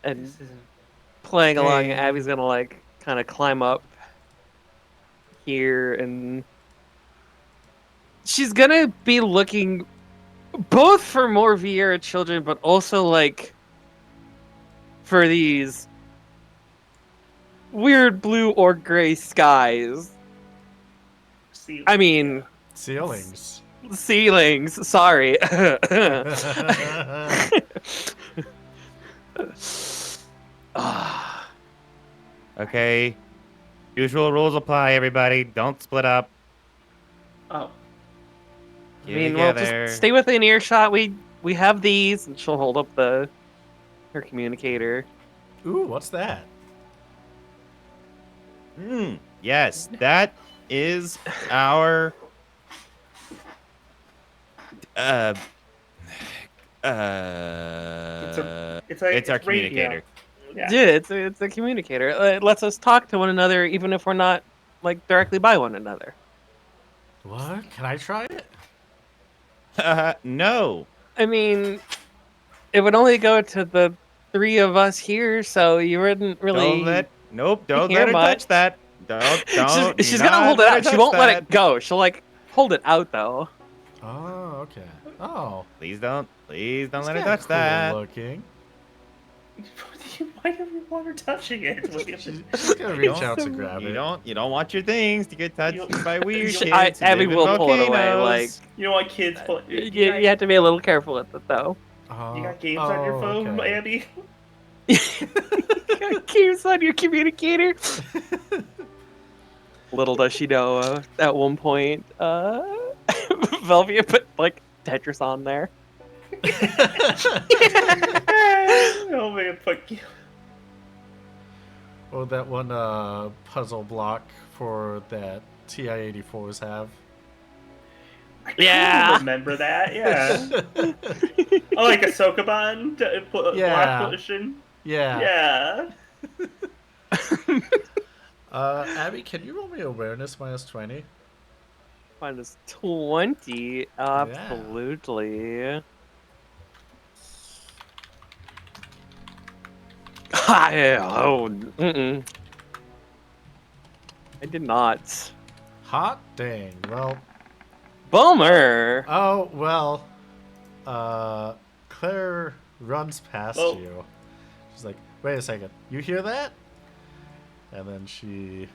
And This isn't. playing along, Dang. Abby's gonna like kind of climb up here, and she's gonna be looking both for more Vieira children, but also like for these weird blue or gray skies. See, I mean, Ceilings. ceilings. Sorry. Ah. Okay. Usual rules apply, everybody. Don't split up. oh, I Get mean, well, together. just stay within earshot. We have these, and she'll hold up her communicator. Ooh, what's that? Yes, that is our it's it's our radio. communicator. Yeah. Yeah, it's a communicator. It lets us talk to one another, even if we're not like directly by one another. What? Can I try it? No. I mean, it would only go to the three of us here, so you wouldn't really. Don't hear let her much. touch that. Don't. She's gonna hold it out. She won't let it go. She'll like hold it out though. Oh, okay. Oh, Please don't it's let her kinda touch cool that. looking. Why do you want her touching it? She's gonna reach Don't- out to grab You it. don't want your things to get touched You- by weird you- kids. who Abby live in will pull it away. volcanoes. Like You know what kids play? you have to be a little careful with it though. You got games on your phone, okay. Abby? Keeps on your communicator. Little does she know, at one point, Velvia put like Tetris on there. Oh man, fuck you. Oh, that one puzzle block for that TI-84s have. I Yeah. remember that. Yeah. Oh, like a Sokoban Yeah. block cushion. Yeah. Yeah. Abby, can you roll me awareness -20? Minus 20. Absolutely. I did not. Hot dang. Well, Bummer. oh, well. Claire runs past Oh. you. She's like, wait a second. You hear that? And then she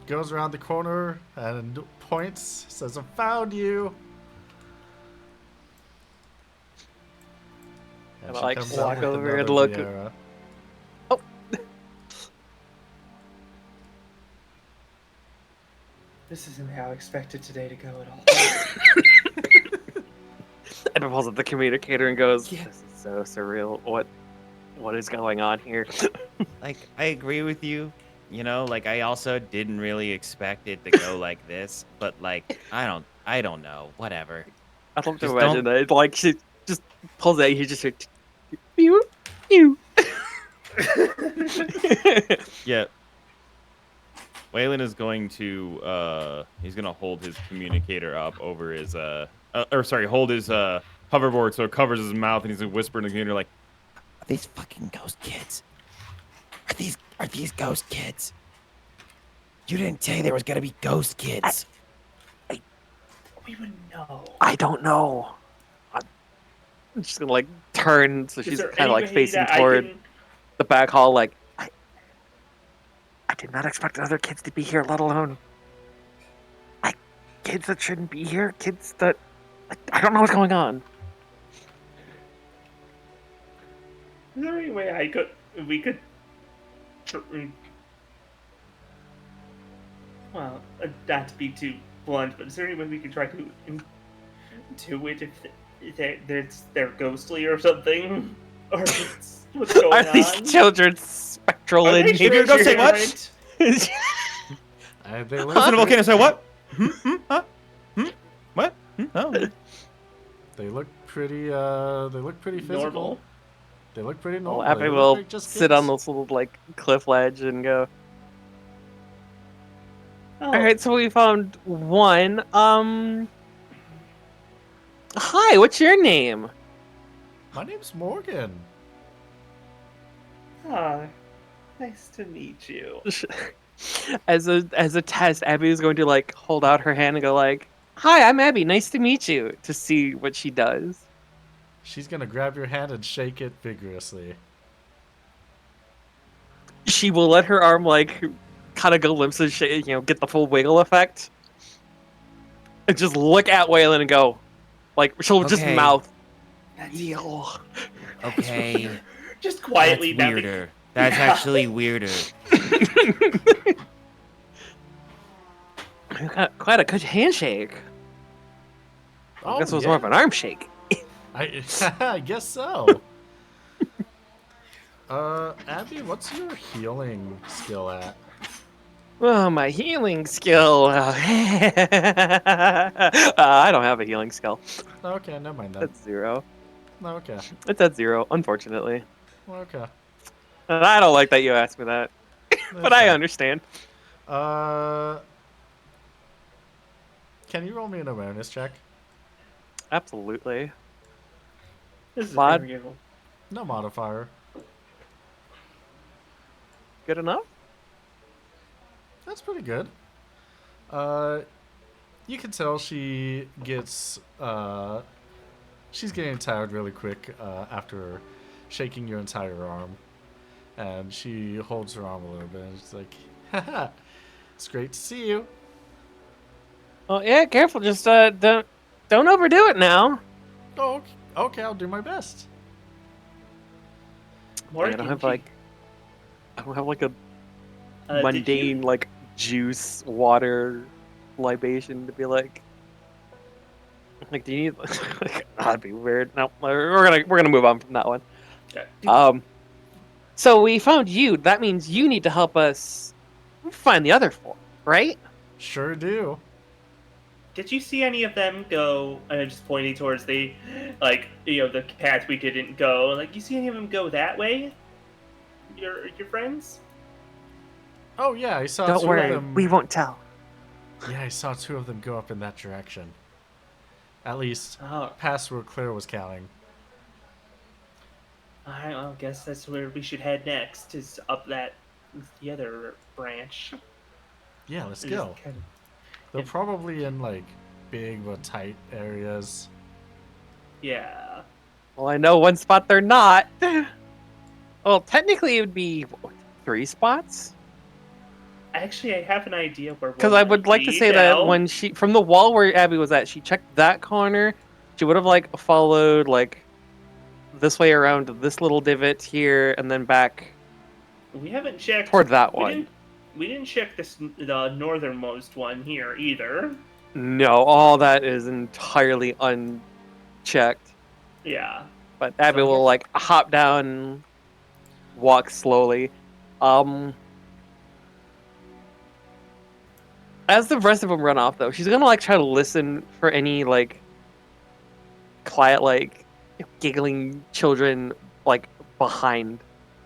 goes around the corner and points, says, I found you. And I, she like, comes walk out with over and another look. Vieira. This isn't how I expected today to go at all. And pulls up the communicator and goes, Yeah. "This is so surreal. What is going on here?" Like, I agree with you. You know, like I also didn't really expect it to go like this, but like I don't know. Whatever. I'd love to Just imagine don't- that. Like she just pulls out. You just hear, pew, pew. Yeah. Waylon is going to he's gonna hold his communicator up over his hold his hoverboard so it covers his mouth, and he's gonna whisper in the computer like, "Are these fucking ghost kids? Are these ghost kids? You didn't say there was gonna be ghost kids. We wouldn't know. I don't know. I'm just gonna like turn so Is she's there kind of any like way facing that I toward can? the back hall. Like, I did not expect other kids to be here, let alone like kids that shouldn't be here. Kids that like, I don't know what's going on. Is there any way we could? Well, not to be too blunt, but is there any way we could try to intuit if they're ghostly or something, or what's going Are these on? children spectral Are in they nature? Go say what? transparent? They look Listen to pretty- volcano say what? Huh? What? Oh. They look pretty. They look pretty physical. Normal. They look pretty normal. Well, Abby They look will like just sit on kids. this little like cliff ledge and go. Oh, All right, so we found one. Hi, what's your name? My name's Morgan. ah, nice to meet you. As a test, Abby is going to like hold out her hand and go like, "Hi, I'm Abby. Nice to meet you." To see what she does. She's gonna grab your hand and shake it vigorously. She will let her arm like kind of go limp, so she, get the full wiggle effect, and just look at Waylon and go, like she'll just Okay. mouth. That's Heal. Okay. just quietly. That's weirder. That's actually weirder. You got quite a good handshake. I guess it was more of an arm shake. I guess so. Abby, what's your healing skill at? Oh, my healing skill. I don't have a healing skill. Okay, never mind that. That's 0. Okay, It's at 0, unfortunately. okay. And I don't like that you asked me that, but I understand. Can you roll me an awareness check? Absolutely. This is Mod. very good. No modifier. Good enough? That's pretty good. You can tell she gets she's getting tired really quick after shaking your entire arm, and she holds her arm a little bit. And she's like, "Haha, it's great to see you." Oh, yeah, careful. Just don't overdo it now. Oh, okay, I'll do my best. Morgan, I don't have like a did mundane you- like juice water libation to be like do you need like, that'd be weird. No, we're gonna move on from that one. Okay. So we found you. That means you need to help us find the other 4, right? Sure do. Did you see any of them go? And I'm just pointing towards the the path we didn't go. Like, you see any of them go that way? Your friends? Oh yeah, I saw Don't two worry, of them. we won't tell. Yeah, I saw 2 of them go up in that direction. At least Oh, past where Claire was counting. alright, well, I guess that's where we should head next, is up the other branch. Yeah, let's Just go. kind of- They're probably in like big but tight areas. yeah. Well, I know one spot they're not. Well, technically it would be 3 spots. Actually, I have an idea where. Because one I would might like to be say now. that when she, from the wall where Abby was at, she checked that corner. She would have like followed like this way around this little divot here, and then back We haven't checked toward that we one. didn't check the northernmost one here either. No, all that is entirely unchecked. Yeah. But Abby So, will yeah. like hop down and walk slowly. As the rest of them run off, though, she's gonna like try to listen for any like quiet, like giggling children like behind,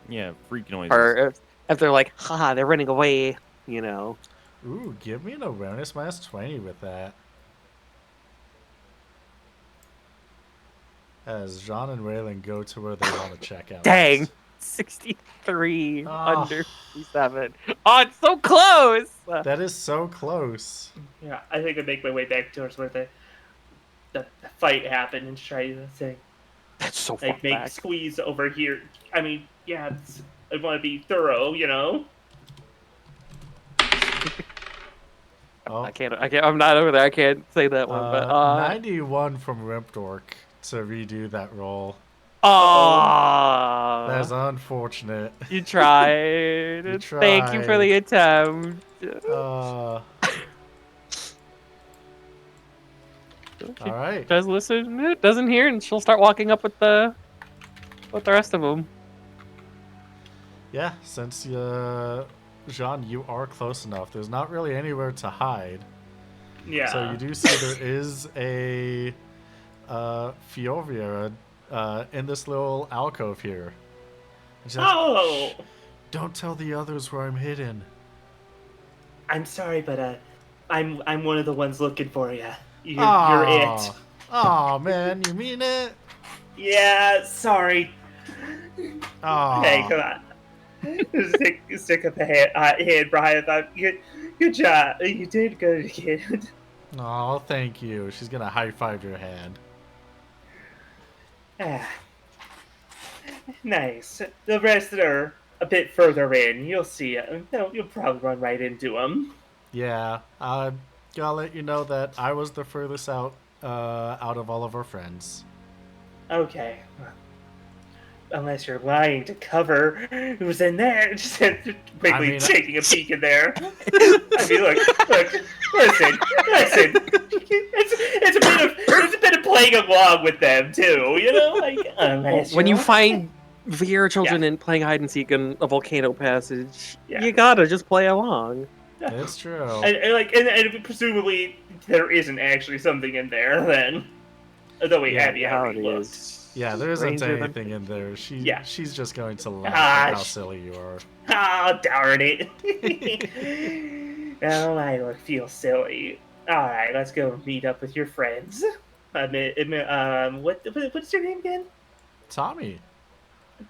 Yeah, freak noises. or if they're like, haha, they're running away, you know. Ooh, give me an awareness minus 20 with that. As Jean and Waylon go to where they want to check out. Dang. 63 Ah. under 57. Oh, it's so close. That is so close. Yeah, I think I'd make my way back towards where the fight happened and try to say, That's so far like, make back. squeeze over here. I mean, yeah, I want to be thorough, you know? Oh, I can't. I'm not over there. I can't say that one. But 91 from Rimpdork to redo that roll. That is unfortunate. you tried. You Thank you for the attempt. All right. Does listen, doesn't hear, and she'll start walking up with the rest of them. Yeah, since Jean, you are close enough. There's not really anywhere to hide. Yeah. So you do see there is a Fioria in this little alcove here. And she's like, Oh! "Shh, don't tell the others where I'm hidden." I'm sorry, but I'm one of the ones looking for you. You're it. Oh man, you mean it? Yeah, sorry. Oh. Hey, come on. Stick up a hand, Brian. Good job. You did good, kid. Oh, thank you. She's gonna high five your hand. Ah, nice. The rest are a bit further in. You'll see. You'll probably run right into them. Yeah, gotta let you know that I was the furthest out of all of our friends. Okay. Unless you're lying to cover who's in there. Just quickly taking a peek in there. I mean, look, listen. It's a bit of playing along with them too, you know. Like When you find VR children and playing hide and seek in a volcano passage, you gotta just play along. It's true. And presumably there isn't actually something in there then. Although we had looked. Yeah, there isn't anything in there. She's just going to laugh at how silly you are. Oh, darn it. Oh, I feel silly. Alright, let's go meet up with your friends. What's your name again? Tommy.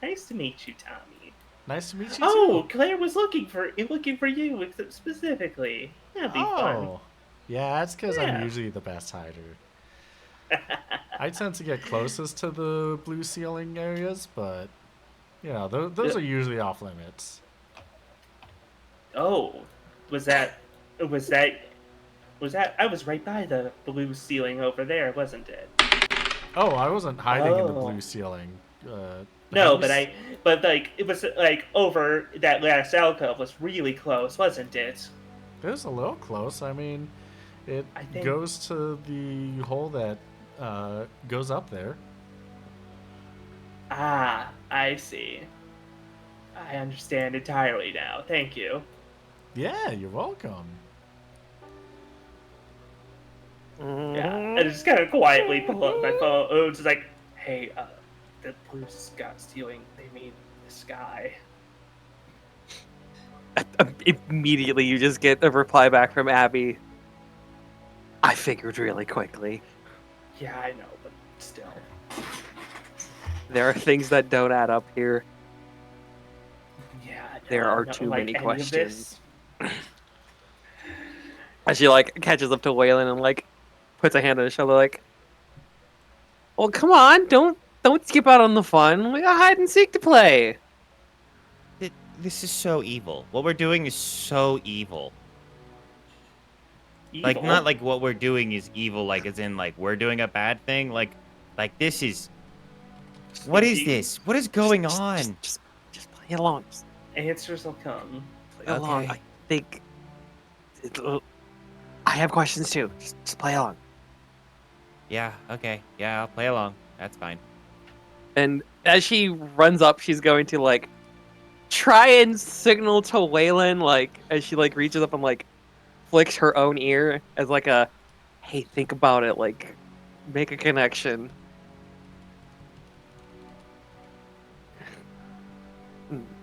Nice to meet you, Tommy. Nice to meet you Oh, too. Claire was looking for you specifically. That'd be fun. Yeah, that's because I'm usually the best hider. I tend to get closest to the blue ceiling areas, but you know, those are usually off limits. Oh, was that? I was right by the blue ceiling over there, wasn't it? Oh, I wasn't hiding in the blue ceiling. No, but it was like over that last alcove was really close, wasn't it? It was a little close. I mean, it goes to the hole that goes up there. Ah, I see. I understand entirely now. Thank you. Yeah, you're welcome. Yeah, I just kind of quietly pull up my phone. Oh, just like, hey, the blue ceiling, they mean the sky. Immediately, you just get a reply back from Abby. I figured really quickly. Yeah, I know, but still. There are things that don't add up here. Yeah, there are too many questions. This. And she catches up to Waylon and puts a hand on his shoulder well, come on, don't skip out on the fun. We got hide and seek to play. This is so evil. What we're doing is so evil. Evil? Not like what we're doing is evil, as in we're doing a bad thing. Like this is. What is this? What is going on? Just play along. Answers will come. Play along. I think. I have questions too. Just play along. Yeah. Okay. Yeah, I'll play along. That's fine. And as she runs up, she's going to try and signal to Waylon, as she reaches up and flicks her own ear as a, hey, think about it, make a connection.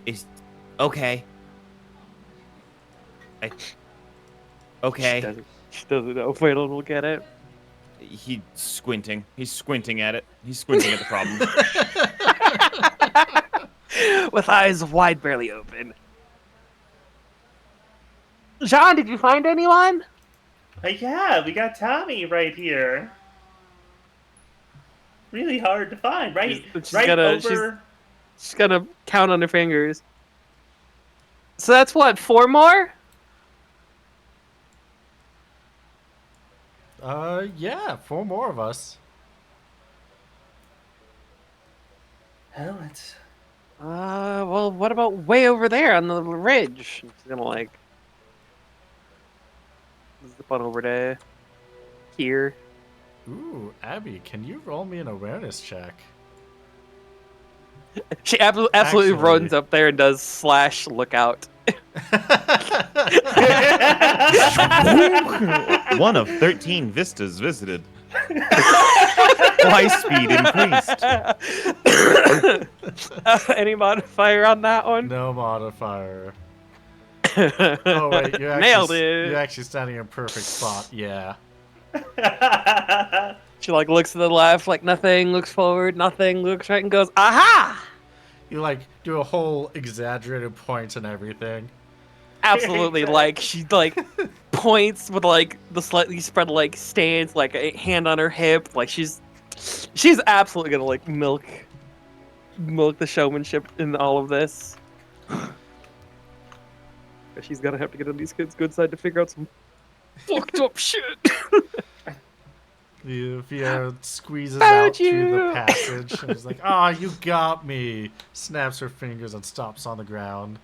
Is okay. Okay. She doesn't know if Waylon will get it. He's squinting. He's squinting at it. He's squinting at the problem. with eyes wide, barely open. John, did you find anyone? Yeah, we got Tommy right here. Really hard to find. She's Right gonna over. she's gonna count on her fingers. So that's what, 4 more? Yeah, 4 more of us. Oh, it's. Well, what about way over there on the ridge? She's gonna like zip on over to here. Ooh, Abby, can you roll me an awareness check? She absolutely Actually- runs up there and does / lookout. 1 of 13 vistas visited. Fly speed increased. Any modifier on that one? No modifier. Oh wait, you're Nailed actually it. you're actually standing in perfect spot. Yeah. She like looks to the left, like nothing. Looks forward, nothing. Looks right and goes, "Aha!" You like do a whole exaggerated point and everything. Absolutely. Like she like points with like the slightly spread like stance, like a hand on her hip. Like she's absolutely gonna like milk the showmanship in all of this. She's gonna have to get on these kids' good side to figure out some fucked up shit. Via squeezes Found out through the you. passage and is like, "Ah, you got me!" Snaps her fingers and stomps on the ground.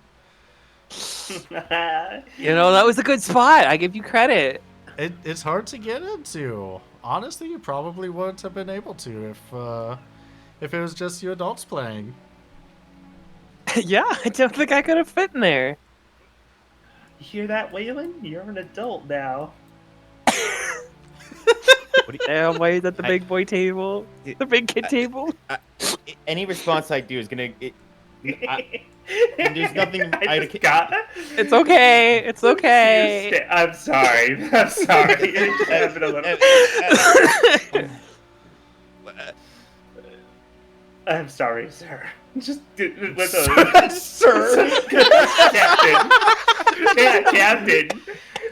You know, that was a good spot. I give you credit. It's hard to get into. Honestly, you probably wouldn't have been able to if it was just you adults playing. Yeah, I don't think I could have fit in there. You hear that, Waylon? You're an adult now. Damn, why is at the big boy table? The big kid table? Any response I do is gonna. There's nothing I just got. It's okay. It's okay. I'm sorry. I'm sorry. It's happened a little. I'm sorry, sir. Just with a Sir. captain. Yeah, captain.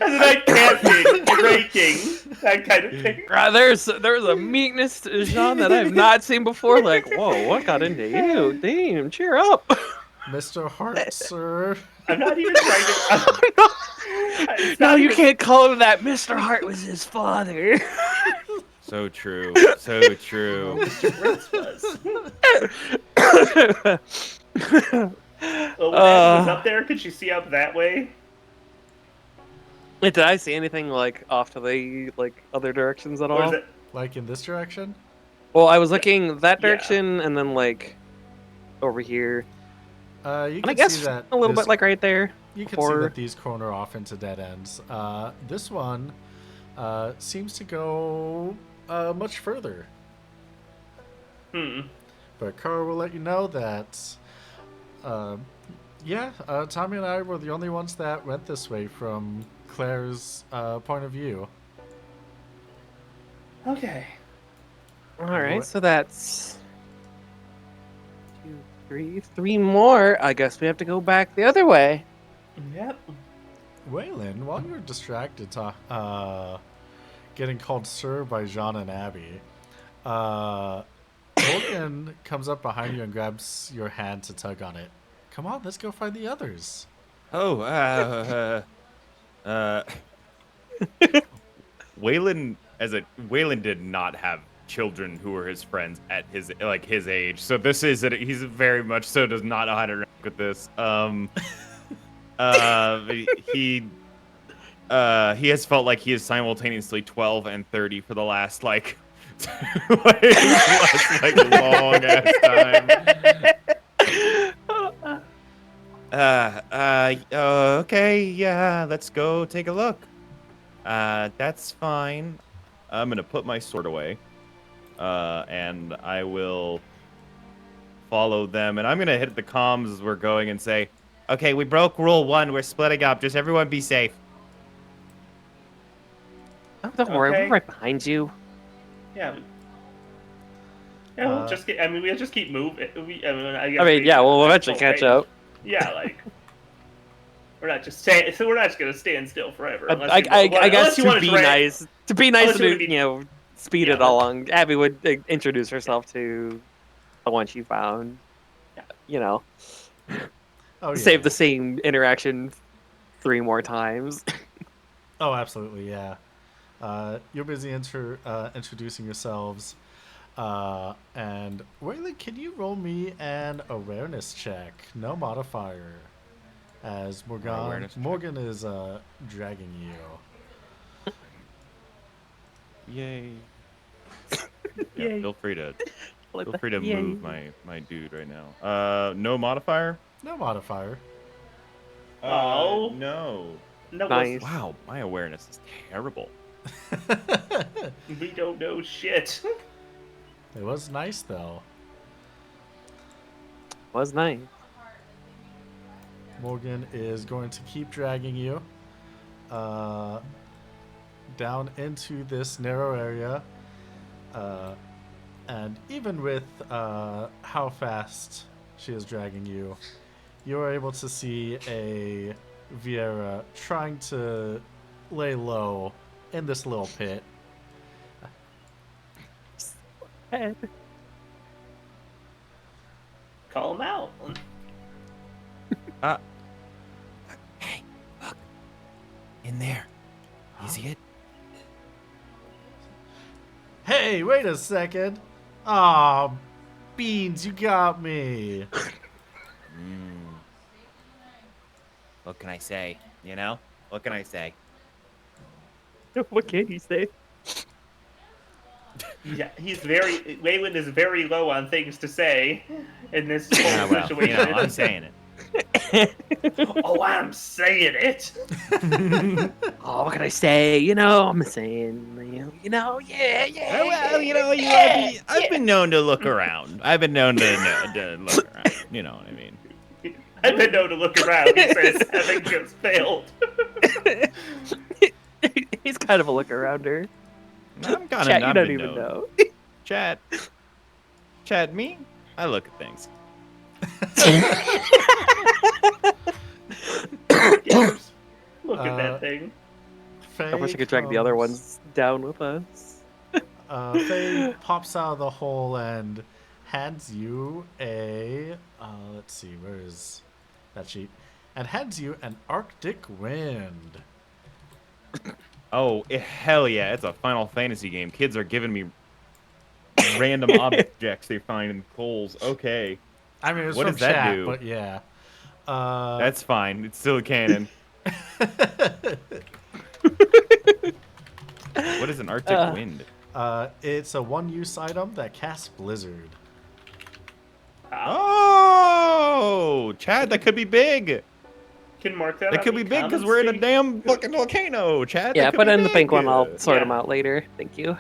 As a night captain, breaking that kind of thing. There's a meekness to Jean that I've not seen before. Like, whoa, what got into you? Damn, cheer up. Mr. Hart, sir. I'm not even trying to. It's No, not you even- can't call him that. Mr. Hart was his father. So true. So true. Mr. Prince was. Well, when Abby was up there, could you see up that way? Wait, did I see anything like off to the like other directions at Or all? is it? Like in this direction? Well, I was looking that Yeah. direction and then like over here. You And I can guess see that a little this- bit like right there. You can see before- that these corner off into dead ends. This one seems to go much further. But Kara will let you know that, Tommy and I were the only ones that went this way from Claire's point of view. Okay. All right, What- so that's 2, 3 more. I guess we have to go back the other way. Yep. Waylon, while you're distracted getting called sir by Jean and Abby, Logan comes up behind you and grabs your hand to tug on it. Come on, let's go find the others. Oh, Waylon did not have children who were his friends at his age. So this is he's very much so does not know how to interact with this. He has felt like he is simultaneously 12 and 30 for the last long ass time. Okay, yeah, let's go take a look. That's fine. I'm gonna put my sword away, and I will follow them. And I'm gonna hit the comms as we're going and say, "Okay, we broke rule 1. We're splitting up. Just everyone be safe." Oh, don't worry, Okay. we're right behind you. Yeah. Yeah, we'll just get. I mean, we'll just keep moving. I guess I mean, yeah, we'll eventually full catch range. up. Yeah, like we're not just saying. So we're not just gonna stand still forever. Unless I guess you to want be to nice, unless you and wanna be- speed yeah, it along. Abby would introduce herself to the one she found. Yeah. You know, Oh yeah. save the same interaction 3 more times. Oh, absolutely, yeah. You're busy introducing yourselves. And Waylon, can you roll me an awareness check? No modifier. As awareness check? Morgan is dragging you. Yay. Yeah, Yay. feel free to Yay. move my dude right now. No modifier? No modifier. Oh. No. No, Nice. Wow, my awareness is terrible. we don't know shit. It was nice though. Was nice. Morgan is going to keep dragging you down into this narrow area. And even with how fast she is dragging you, you are able to see a Vieira trying to lay low in this little pit. Head. Call him out. Hey, look. In there. You see it? Hey, wait a second. Aw, Beans, you got me. What can I say? You know? What can I say? What can you say? Yeah, Waylon is very low on things to say in this whole Ah, well, situation. I'm saying it. Oh, I'm saying it. Oh, what can I say? I'm saying, yeah. Oh, well, I've been known to look around. I've been known to look around. You know what I mean? I've been known to look around. He says, having just failed. He's kind of a look arounder. I'm kind Chat, of you don't even know. Chat, me? I look at things. Gamers. Look at that thing. Faye I wish I could drag the other comes- ones down with us. Faye pops out of the hole and hands you a. Let's see, where is that sheet? And hands you an Arctic Wind. Oh, hell yeah! It's a Final Fantasy game. Kids are giving me random objects they find in holes. Okay, I mean, it was What from does that chat, do? but yeah. that's fine. It's still canon. What is an Arctic wind? It's a one-use item that casts Blizzard. Oh, Chad, that could be big. Can mark that. That on could the be big because comments we're in a thing? damn fucking volcano, Chad. Yeah, that could put be in the pink big. one. I'll sort Yeah. them out later. Thank you.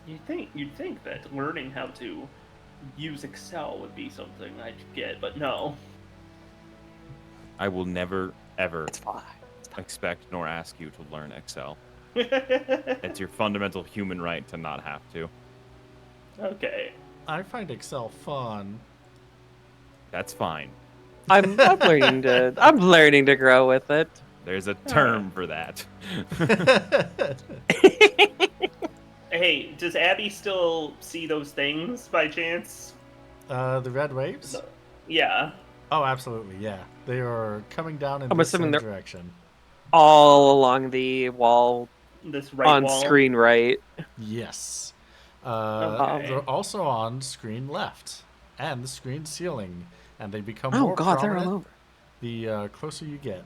You'd think that learning how to use Excel would be something I'd get, but no. I will never, ever It's fine. expect nor ask you to learn Excel. It's your fundamental human right to not have to. Okay. I find Excel fun. That's fine. I'm learning to grow with it. There's a term for that. Hey, does Abby still see those things by chance? The red waves? Yeah. Oh, absolutely, yeah. They are coming down in I'm the assuming same they're- direction. All along the wall This right on wall. screen right. Yes. Okay. They're also on screen left and the screen ceiling, and they become Oh more god, they're prominent all over. the closer you get.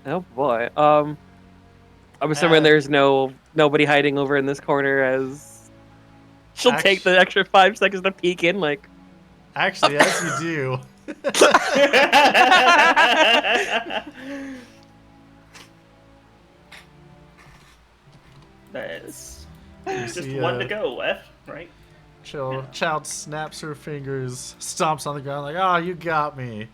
Oh boy. I'm assuming there's nobody hiding over in this corner as she'll take the extra 5 seconds to peek in like Actually, as you do, That's you just see, one to go left, right? Child snaps her fingers, stomps on the ground like, "Oh, you got me."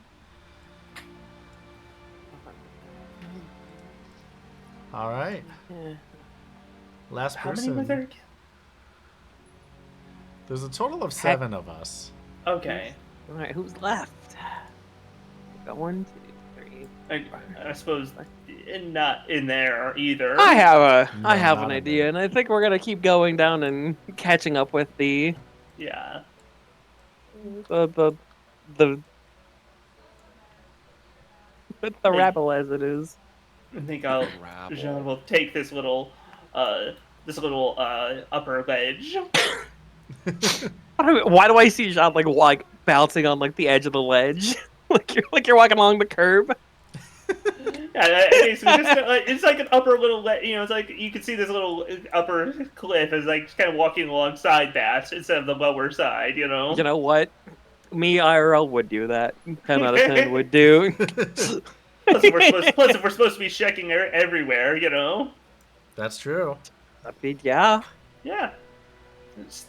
All right. eh. Last How many person. were there again? There's a total of 7 of us. Okay. All right, who's left? We got 1, 2, 3. I suppose not in there either. I have No, an not in idea, there. and I think we're gonna keep going down and catching up with the Yeah. the the with the Hey. rabble as it is. I think I'll Rabble. Jean will take this little upper ledge. Why do I see Jean like bouncing on like the edge of the ledge, like you're walking along the curb? Yeah, basically just it's like an upper little it's like you can see this little upper cliff is like kind of walking alongside that instead of the lower side, you know. You know what? Me IRL would do that. 10 out of 10 would do. Plus, if we're supposed to be checking everywhere, you know. That's true. I mean, yeah. Yeah. It's...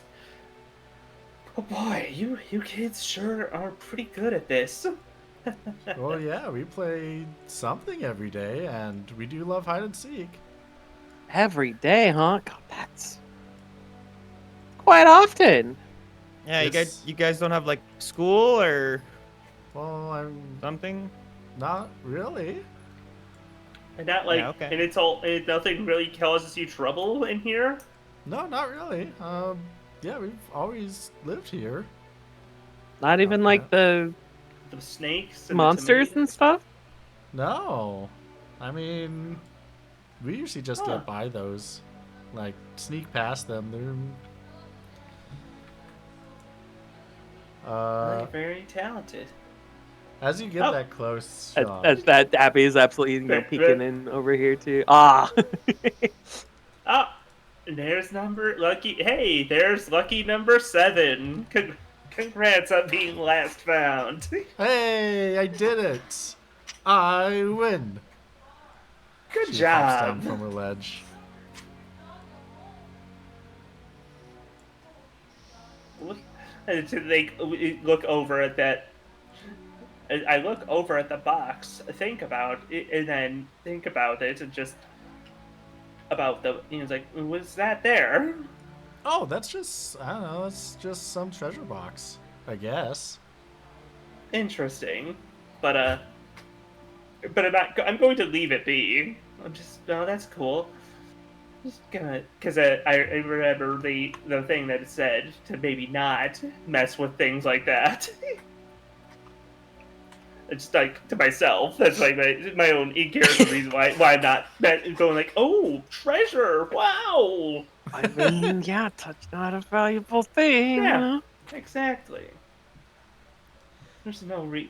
Oh boy, you kids sure are pretty good at this. Well, yeah, we play something every day, and we do love hide and seek. Every day, huh? God, that's quite often. Yeah, It's- you guys don't have like school or Well, I'm something? not really. And not like, Yeah, okay. and nothing really causes you trouble in here. No, not really. Yeah, we've always lived here. Not even like the The snakes, and monsters the and stuff. No. I mean, we usually just Huh. get by those. Like, sneak past them. You're very talented. As you get Oh. that close, That, Sean, that Abby is absolutely peeking in over here too. Ah, Ah, there's lucky. Hey, there's lucky number 7. Congrats on being last found. hey, I did it! I win! Good She hops down job. from her ledge. And to look over at that. I look over at the box, think about it, and then think about it, and just about the. It's like, was that there? Oh, that's just, I don't know, that's just some treasure box, I guess. Interesting, but I'm not. I'm going to leave it be. I'm just. Oh, that's cool. Just gonna, because I remember the thing that it said to maybe not mess with things like that. It's like to myself. That's like my own in-character reason why I'm not going like, oh, treasure, wow. I mean, yeah, touch not a valuable thing. Yeah. Exactly. There's no we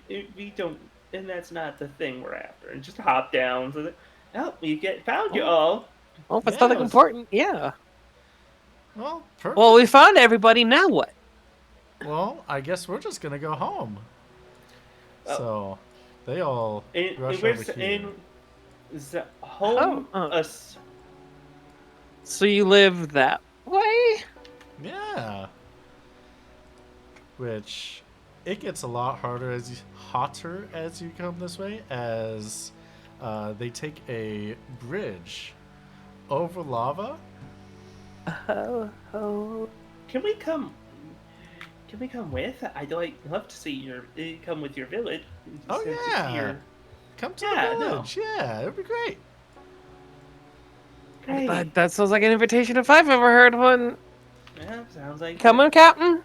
don't, and that's not the thing we're after. And just hop down. So that, oh, found you all. Well, if it's Yeah, nothing it was- important, yeah. Well, perfect. Well, we found everybody. Now what? Well, I guess we're just gonna go home. Oh. So, they all rush Where's over here. in the home? Oh, oh. Us. So you live that way? Yeah. Which, it gets a lot hotter as you come this way, as they take a bridge over lava. Oh. Can we come? Can we come with? I'd love to see your come with your village. Oh, To see yeah. Come to Yeah, the no. village. Yeah, it'd be great. Great. That sounds like an invitation if I've ever heard one. Yeah, sounds like Come on, Captain.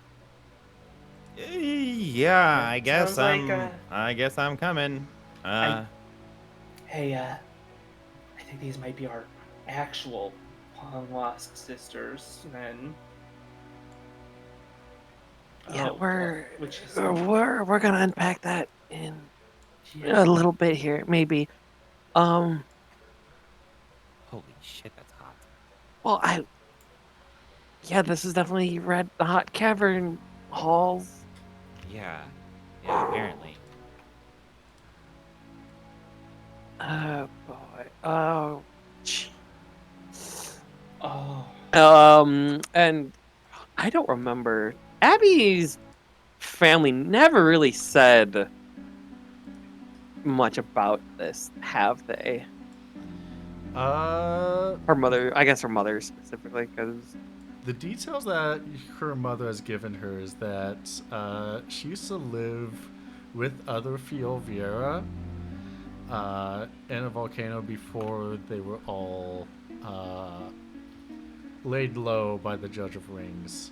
Yeah, I guess Sounds like, I guess I'm coming. Hey, I think these might be our actual long lost sisters. Then. Yeah, which is we're gonna unpack that in yeah. a little bit here, maybe. Holy shit, that's hot. Well, yeah, this is definitely the hot cavern halls. Yeah. Yeah, apparently. Oh boy. Oh. Gee. Oh. And I don't remember. Abby's family never really said much about this, have they? Uh, Her mother, I guess her mother specifically, because the details that her mother has given her is that she used to live with other Fielviera in a volcano before they were all laid low by the Judge of Rings,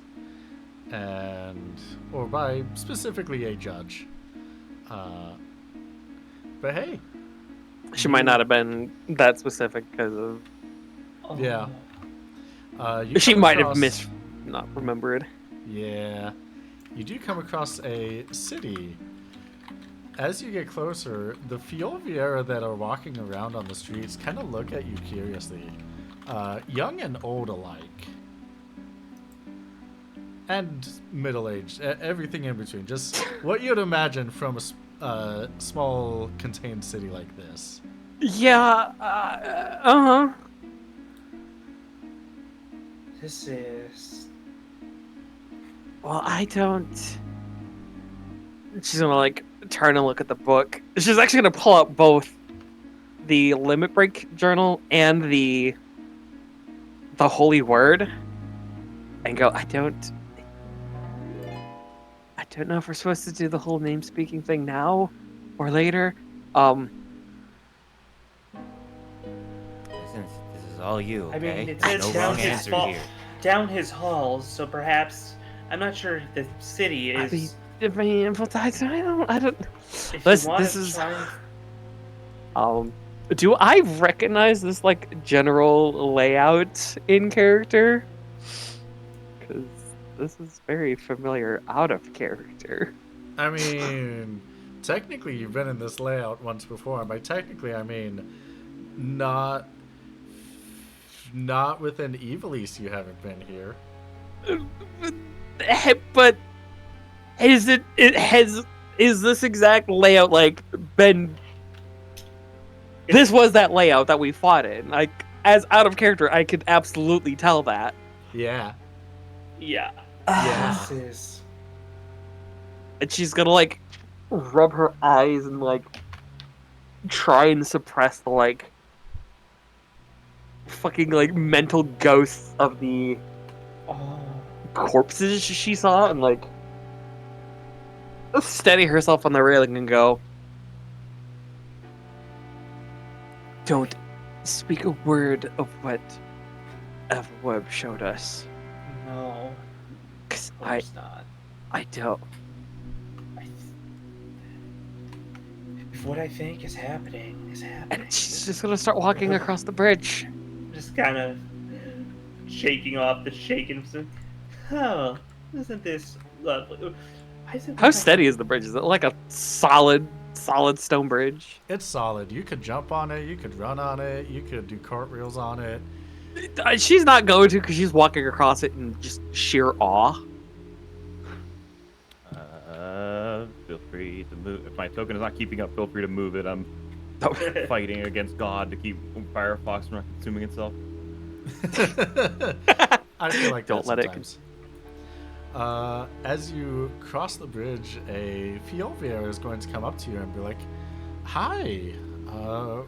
or by specifically a judge. But hey, She might not have been that specific because of. yeah. Oh. You She come might have across- not remembered. Yeah. You do come across a city. As you get closer, the Fiolviera that are walking around on the streets kind of look at you curiously. Young and old alike. And middle-aged. Everything in between. Just what you'd imagine from a small, contained city like this. Yeah. Uh huh. This is. Well, I don't. She's gonna like turn and look at the book. She's actually gonna pull out both the Limit Break journal and the Holy Word, and go. I don't know if we're supposed to do the whole name speaking thing now or later. Listen, this is all you, I okay? mean, it There's says no down wrong his answer fault. here. Down his halls, so perhaps I'm not sure if the city is. I mean, but I don't. If This you want this to is. try, Do I recognize this like general layout in character? Because this is very familiar out of character. I mean, technically you've been in this layout once before. And by technically, I mean not within Evilise you haven't been here. But is this exact layout like been? This was that layout that we fought in. Like as out of character, I could absolutely tell that. Yeah. yeah. Yeah. This is. And she's gonna like rub her eyes and like try and suppress the like fucking like mental ghosts of the Oh. corpses she saw and like steady herself on the railing and go, don't speak a word of what Everweb showed us. No. 'Cause Of course not. I don't. If what I think is happening is happening. And she's just gonna start walking across the bridge. Just kind of shaking off the shaking. Oh, isn't this lovely? Why is it How steady is the bridge? Is it like a solid stone bridge? It's solid. You could jump on it, you could run on it, you could do cartwheels on it. She's not going to because she's walking across it in just sheer awe. Feel free to move. If my token is not keeping up, feel free to move it. I'm fighting against God to keep Firefox from not consuming itself. I feel like Don't that let it sometimes. As you cross the bridge, a Fiolvier is going to come up to you and be like, "Hi,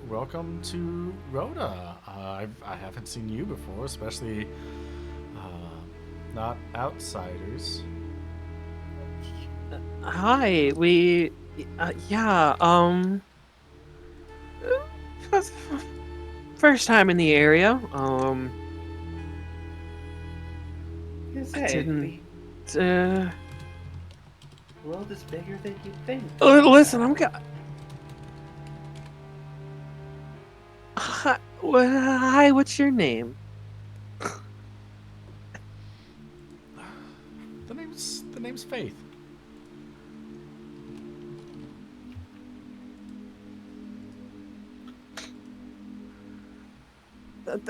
welcome to Rhoda. I haven't seen you before, especially not outsiders." Hi, first time in the area. I didn't. The world is bigger than you think. Listen, Hi, what's your name? The name's Faith.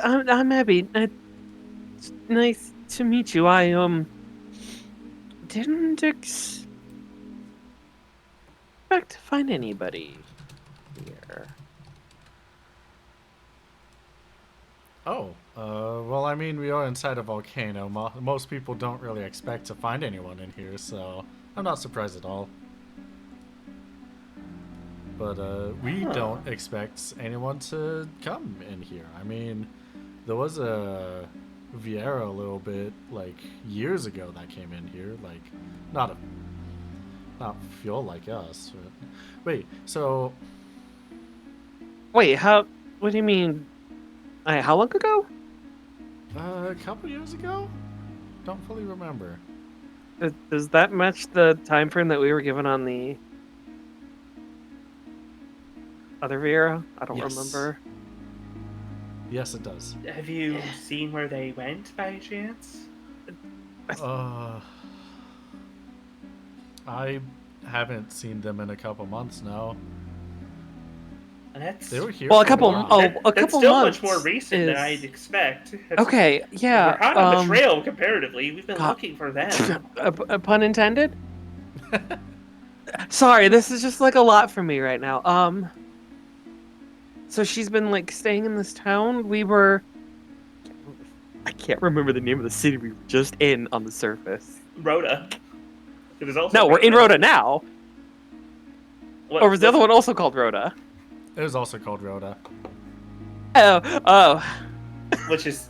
I'm Abby. It's nice to meet you. I didn't expect to find anybody here. Oh, well, I mean, we are inside a volcano. Most people don't really expect to find anyone in here, so I'm not surprised at all. But we don't expect anyone to come in here. I mean, there was a Vieira a little bit, like years ago that came in here. Like, not a, not feel like us. But, wait, so Wait, what do you mean? How long ago? a couple years ago? Don't fully remember. Does that match the time frame that we were given on the other Vera? I don't Yes. remember. Yes, it does. Have you seen where they went by chance? Uh, I haven't seen them in a couple months now. And that's They were here. Well, a for couple. while. Oh, a that's couple still months. much more recent than is- I'd expect. Okay, yeah. We're hot on the trail comparatively. We've been God. looking for them. A pun intended. Sorry, this is just like a lot for me right now. So she's been like staying in this town. I can't remember the name of the city we were just in on the surface. Rhoda. It was also No, we're in Rhoda now. What- Or was the other one also called Rhoda? It was also called Rhoda. Oh. Which is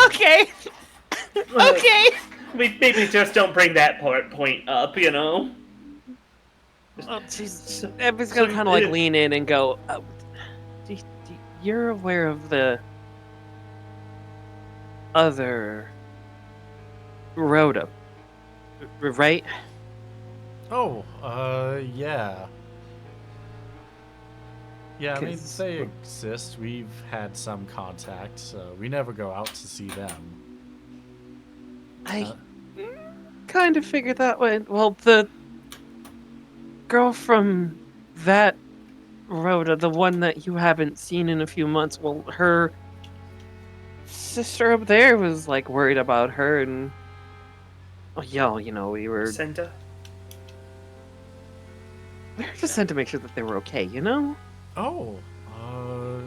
Okay. Okay. maybe just don't bring that point up. You know. Well, she's Evan's gonna kind of like lean in and go. You're aware of the other Rhoda, right? Oh, yeah. Yeah, I mean, 'Cause- they exist. We've had some contact, so we never go out to see them. I kind of figured that way. Well, the girl from that Rhoda, the one that you haven't seen in a few months, well, her sister up there was like worried about her, and we were Senta. just sent to make sure that they were okay, you know? Oh,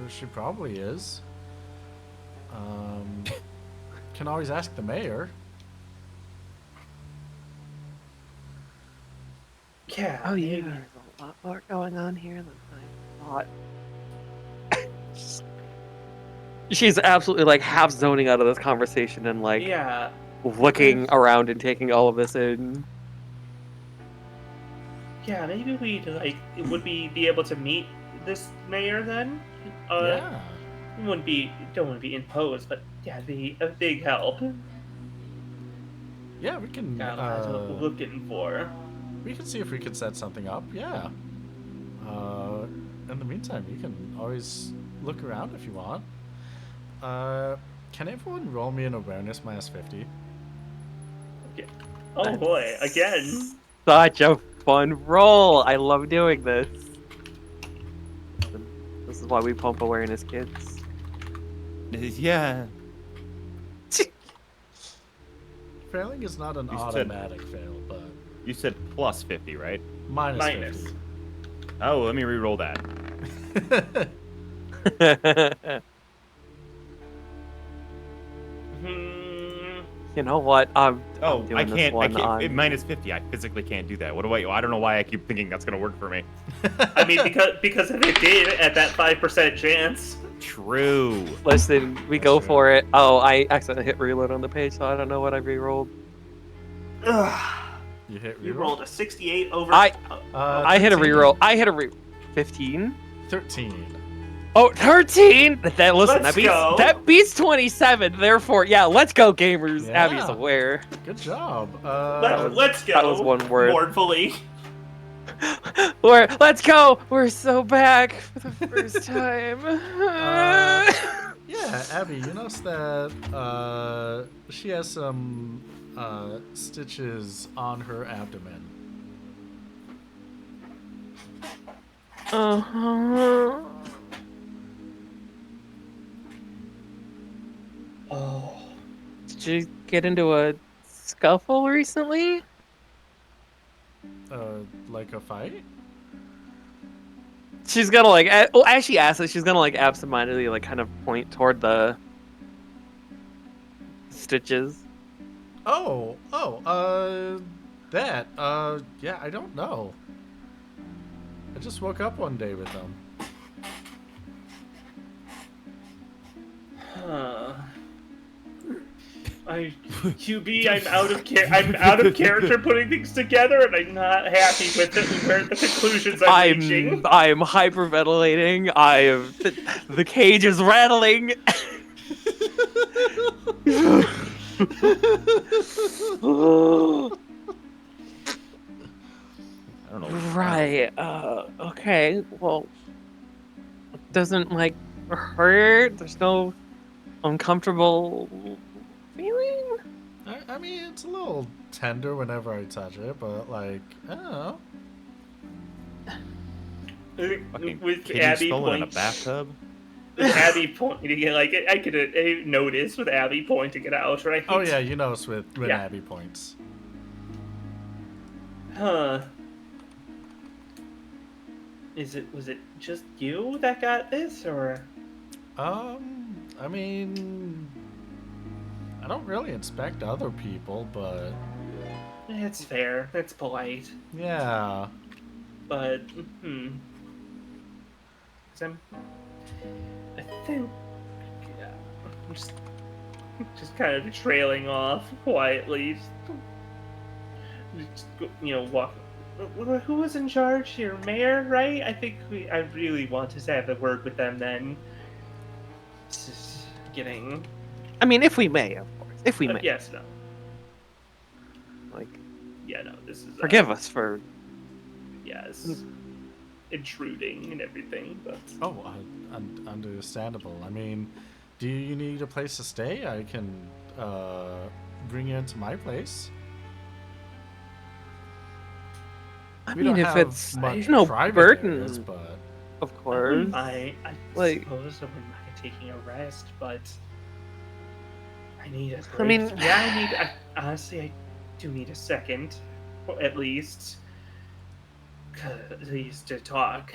she probably is. Can always ask the mayor. Yeah. Oh yeah, maybe. there's a lot more going on here than I thought. She's absolutely like half zoning out of this conversation and like Yeah. looking around and taking all of this in. Yeah. Maybe would we be able to meet this mayor then? Yeah. Don't want to be imposed, but yeah, it'd be a big help. Yeah, we can. That's what we're looking for. We can see if we can set something up. Yeah. In the meantime, you can always look around if you want. Can everyone roll me an awareness -50? Oh boy, again. Such a fun roll. I love doing this. This is why we pump awareness, kids. Yeah. Failing is not an You said- automatic fail, but You said plus 50, right? Minus. 50. Oh, let me re-roll that. You know what? I'm Oh, doing I this can't. I one can't. on. Minus 50. I physically can't do that. What do I don't know why I keep thinking that's gonna work for me. I mean, because if it did at that 5% chance. True. Listen, we go for it. Oh, I accidentally hit reload on the page, so I don't know what I re-rolled. Ugh. You hit You reroll? rolled a 68 over. I hit a 13. reroll. I hit a 15. 13. Oh, 13! Listen, Let's go. that beats 27. Therefore, yeah, let's go, gamers. Yeah. Abby's aware. Good job. Let's go. that was one word. Mournfully. Let's go. We're so back for the first time. Yeah, Abby, you notice that she has some stitches on her abdomen. Uh-huh. Oh. Did you get into a scuffle recently? Like a fight? She's gonna like, as she asks it, she's gonna like absentmindedly like kind of point toward the stitches. That. Yeah, I don't know. I just woke up one day with them. Huh. QB, I'm out of character putting things together, and I'm not happy with where the conclusions I'm reaching. I'm hyperventilating. The cage is rattling. I don't know. Right. Okay. Well, it doesn't like hurt. There's no uncomfortable feeling. I mean, it's a little tender whenever I touch it, but like, I don't know. Fucking With kidney Abby stolen in a pointing, bathtub. with Abby pointing it, like I could notice with Abby pointing it out, right? Oh yeah, you notice when Yeah. Abby points. Huh. Was it just you that got this, or? I mean, I don't really inspect other people, but It's fair. That's polite. yeah. But, 'Cause I think, yeah, I'm just kind of trailing off quietly. Just, walk. Who was in charge here? Mayor, right? I think I really want to have a word with them then. It's just getting. I mean, if we may, of course. If we may. Yes, no. Like, Yeah, no, this is. forgive us for. Yes. Intruding and everything, but. Oh, understandable. I mean, do you need a place to stay? I can bring you into my place. I We mean, don't if have it's much no private burden, areas, but of course. I Like- suppose I wouldn't mind taking a rest, but I need a break. I mean- honestly, I do need a second, or at least to talk.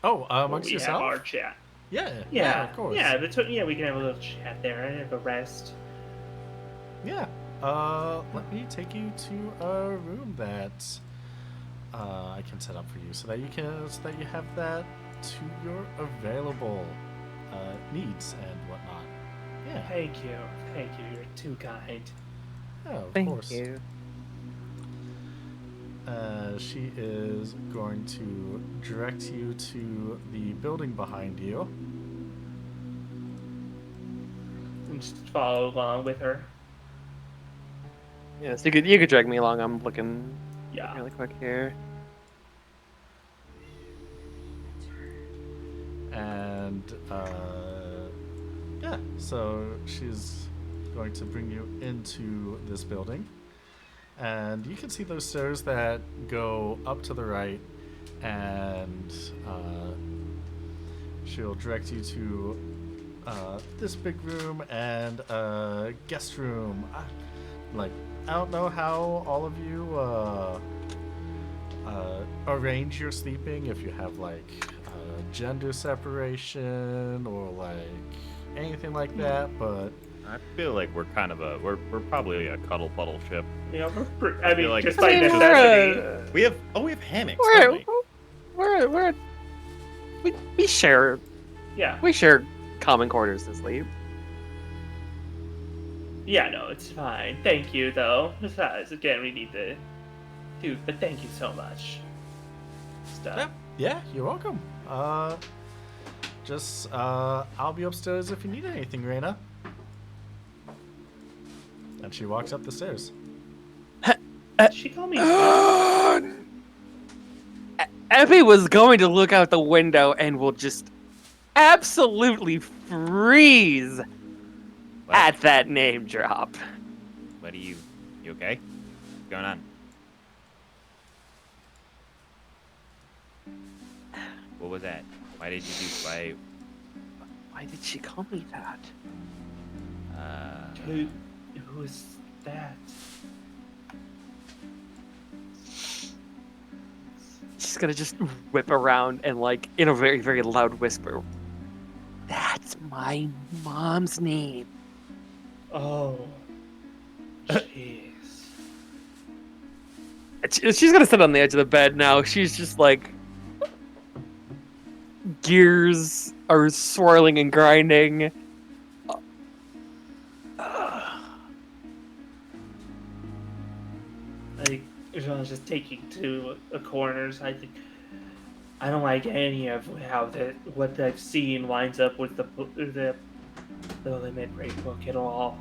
oh, when amongst we yourself? have our chat. Yeah, of course. Yeah, but we can have a little chat there. I have a rest. Yeah. Let me take you to a room that I can set up for you, so that you have that to your available needs and whatnot. Yeah. Thank you. You're too kind. Yeah, of Thank course. you. She is going to direct you to the building behind you. And just follow along with her. Yes, you could drag me along. I'm looking Yeah. really quick here. And yeah, so she's going to bring you into this building, and you can see those stairs that go up to the right, and she'll direct you to this big room and a guest room. I don't know how all of you arrange your sleeping, if you have like gender separation or like anything like that, but I feel like we're kind of we're probably a cuddle puddle ship. Yeah, I I feel mean, like just it's by like just- necessity. We have hammocks, don't we? We share Yeah. common quarters to sleep. Yeah, no, it's fine. Thank you, though. Besides, again, we need to do, but thank you so much. Stuff. yeah, you're welcome. I'll be upstairs if you need anything, Raina. And she walks up the stairs. Did she call me? Abby was going to look out the window and will just absolutely freeze What? at that name drop. What are you okay? What's going on? What was that? Why did you do? Why did she call me that? Who is that? She's gonna just whip around and, like, in a very, very loud whisper, "That's my mom's name." Oh. Jeez. She's gonna sit on the edge of the bed now. She's just like, gears are swirling and grinding. was just taking to a corners. I don't like any of how what I've seen lines up with the limit break book at all.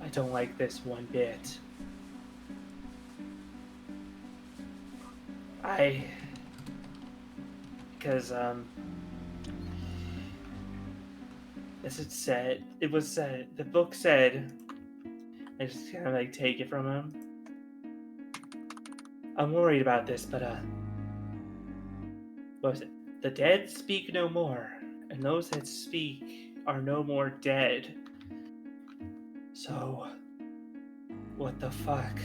I don't like this one bit. Because as it was said, the book said, I just kind of like take it from him. I'm worried about this, but what was it? The dead speak no more, and those that speak are no more dead. So, what the fuck?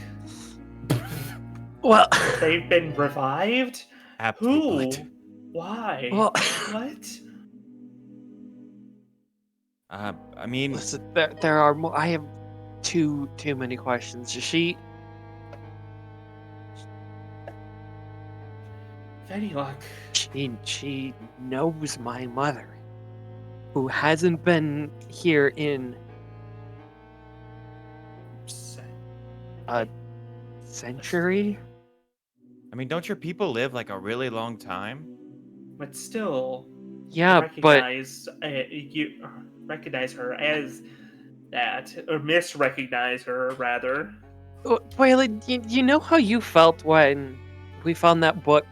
Well, They've been revived? Absolute. Who? Why? well, What? I mean, listen, there are more. I have too many questions. She, If any luck. she knows my mother, who hasn't been here in a century. I mean, don't your people live like a really long time? But still, Yeah, but you recognize her as that, or misrecognize her rather. Waylon, you know how you felt when we found that book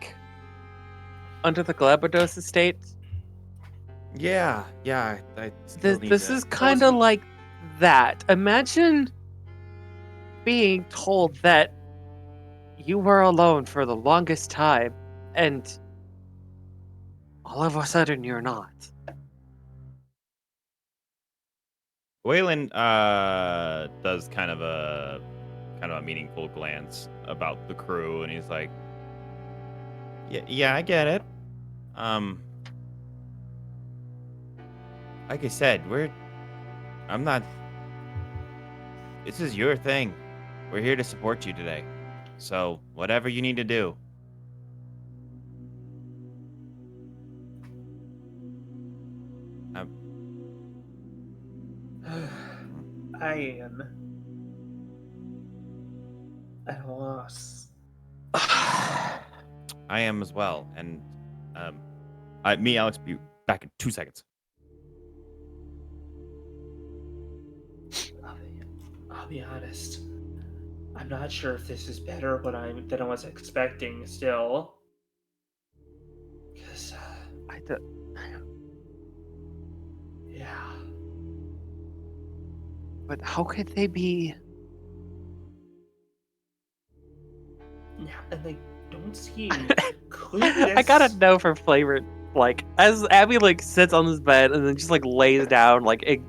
under the Glabados estate? Yeah. I still need This to. is kind of like that. Imagine being told that you were alone for the longest time, and all of a sudden you're not. Waylon does kind of a meaningful glance about the crew, and he's like, "Yeah, I get it. Like I said, I'm not. This is your thing. We're here to support you today. So whatever you need to do." I am at a loss. I am as well, and Alex, be back in 2 seconds. I'll be honest. I'm not sure if this is better than I was expecting. Still, because yeah. But how could they be? Yeah, and they don't seem clueless. I gotta know for flavor. Like, as Abby like sits on this bed and then just like lays down, like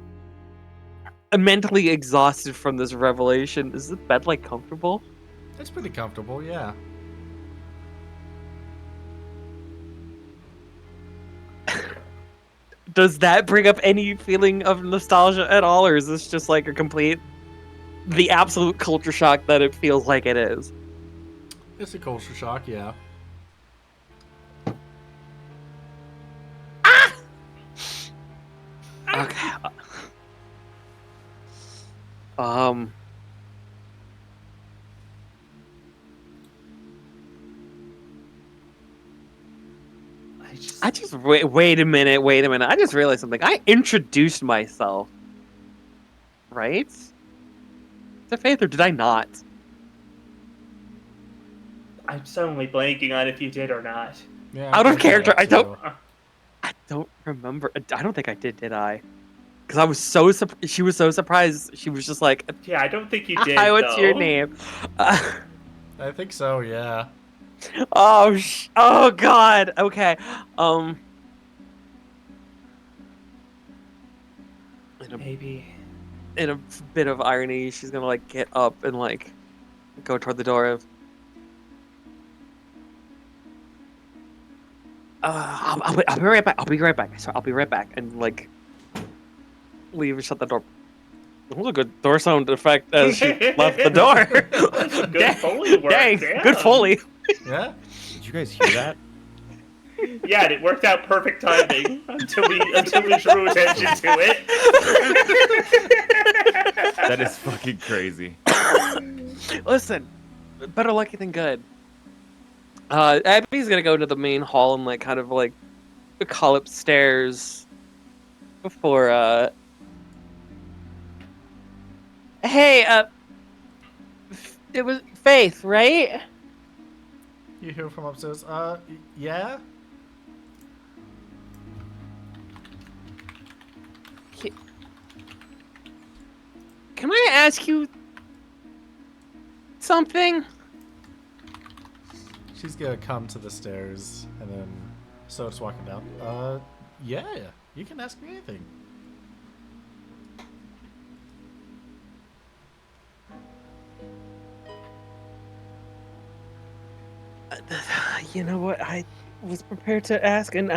mentally exhausted from this revelation. Is the bed like comfortable? It's pretty comfortable, yeah. Does that bring up any feeling of nostalgia at all, or is this just like the absolute culture shock that it feels like it is? It's a culture shock, yeah. Okay. I just wait a minute. I just realized something. I introduced myself, right? To Faith, or did I not? I'm suddenly blanking on if you did or not. Yeah, Out I'm of pretty character, sure I don't remember. I don't think I did I? Because I was she was so surprised. She was just like, Yeah, I don't think you did. "Hi, what's your though. name?" I think so, yeah. Oh God. Okay. Maybe. In a bit of irony, she's gonna like get up and like go toward the door. I'll be right back. I'll be right back. Sorry, I'll be right back. And like leave and shut the door. That was a good door sound effect as she left the door. Good Foley work. Dang, damn. good Foley. Yeah? Did you guys hear that? Yeah, and it worked out perfect timing until we drew attention to it. That is fucking crazy. Listen, better lucky than good. Abby's gonna go to the main hall and like kind of like call upstairs for hey, it was Faith, right? You hear from upstairs. Yeah? Can I ask you something? She's gonna come to the stairs and then starts walking down. Yeah, you can ask me anything. You know what? I was prepared to ask, and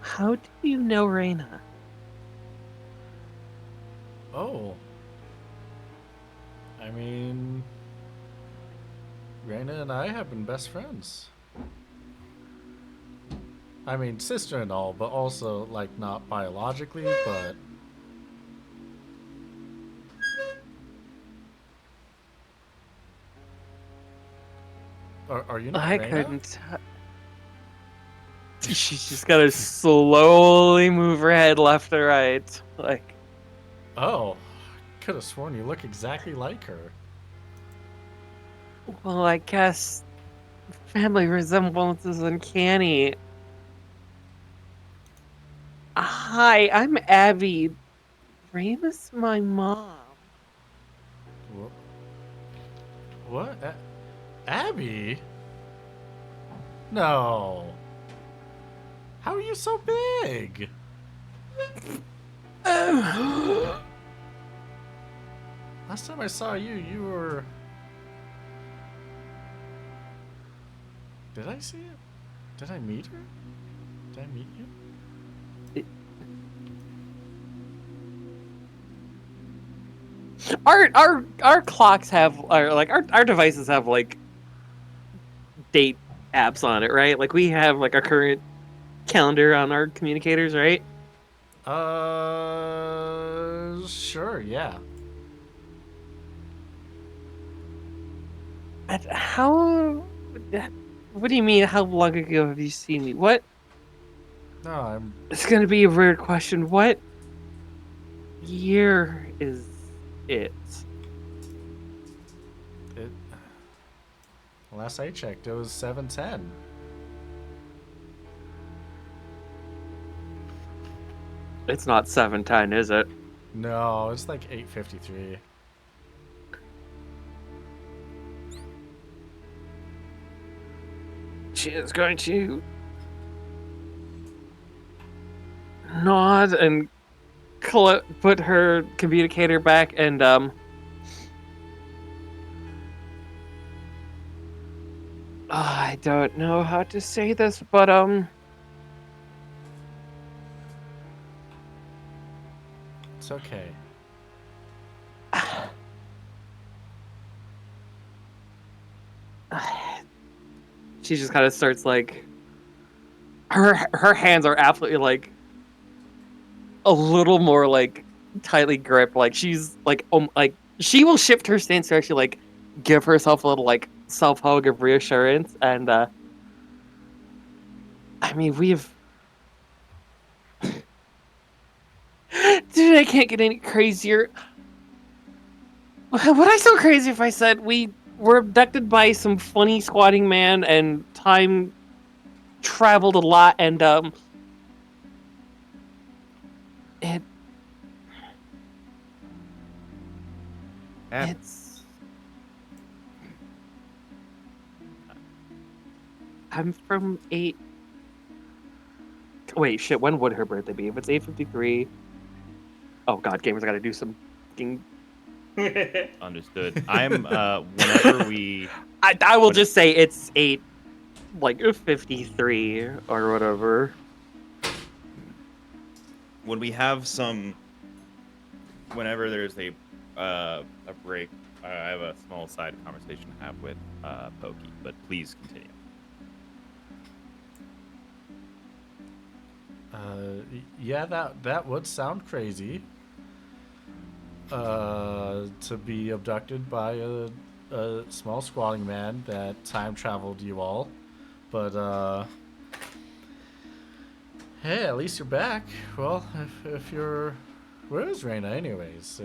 how do you know Reina? Oh. I mean, Raina and I have been best friends. I mean, sister and all, but also, like, not biologically, but... Are you not I Raina? couldn't. She's just gotta slowly move her head left to right, like. Oh, could have sworn you look exactly like her. Well, I guess family resemblance is uncanny. Hi, I'm Abby. Raina's my mom. What? Abby? No. How are you so big? Last time I saw you, you were... Did I see it? Did I meet her? Did I meet you? Our clocks have our devices have like date apps on it, right? Like we have like our current calendar on our communicators, right? Sure, yeah. And how? What do you mean? How long ago have you seen me? What? No, I'm... It's gonna be a weird question. What year is it? It... Last I checked, it was 7:10. It's not 7:10, is it? No, it's like 8:53. She is going to nod and put her communicator back and I don't know how to say this, but It's okay. she just kind of starts like her hands are absolutely like a little more like tightly gripped, like she's like she will shift her stance to actually like give herself a little like self hug of reassurance, and I mean we've dude, I can't get any crazier. Would I sound crazy if I said we were abducted by some funny squatting man and time traveled a lot, and it Ab- it's I'm from 8. Wait, shit, when would her birthday be? If it's 8:53. Oh god, gamers, I gotta do some fucking Understood. I'm whenever we I will when- just say it's 53 or whatever. when we have some whenever there's a break, I have a small side conversation to have with Pokey, but please continue. Yeah, that would sound crazy. To be abducted by a a small squatting man that time traveled you all. But, hey, at least you're back. Well, if you're... Where is Reina, anyways?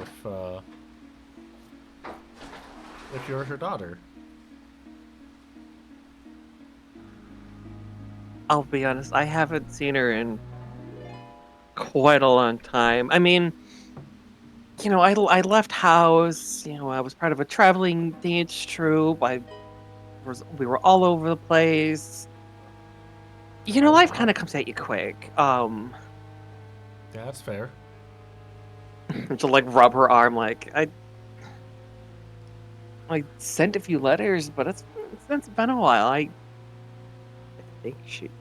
If you're her daughter. I'll be honest, I haven't seen her in quite a long time. I mean, I left house. I was part of a traveling dance troupe. We were all over the place. Oh, Life wow. kind of comes at you quick. Yeah, that's fair. To like rub her arm, like I sent a few letters, but it's been a while. I think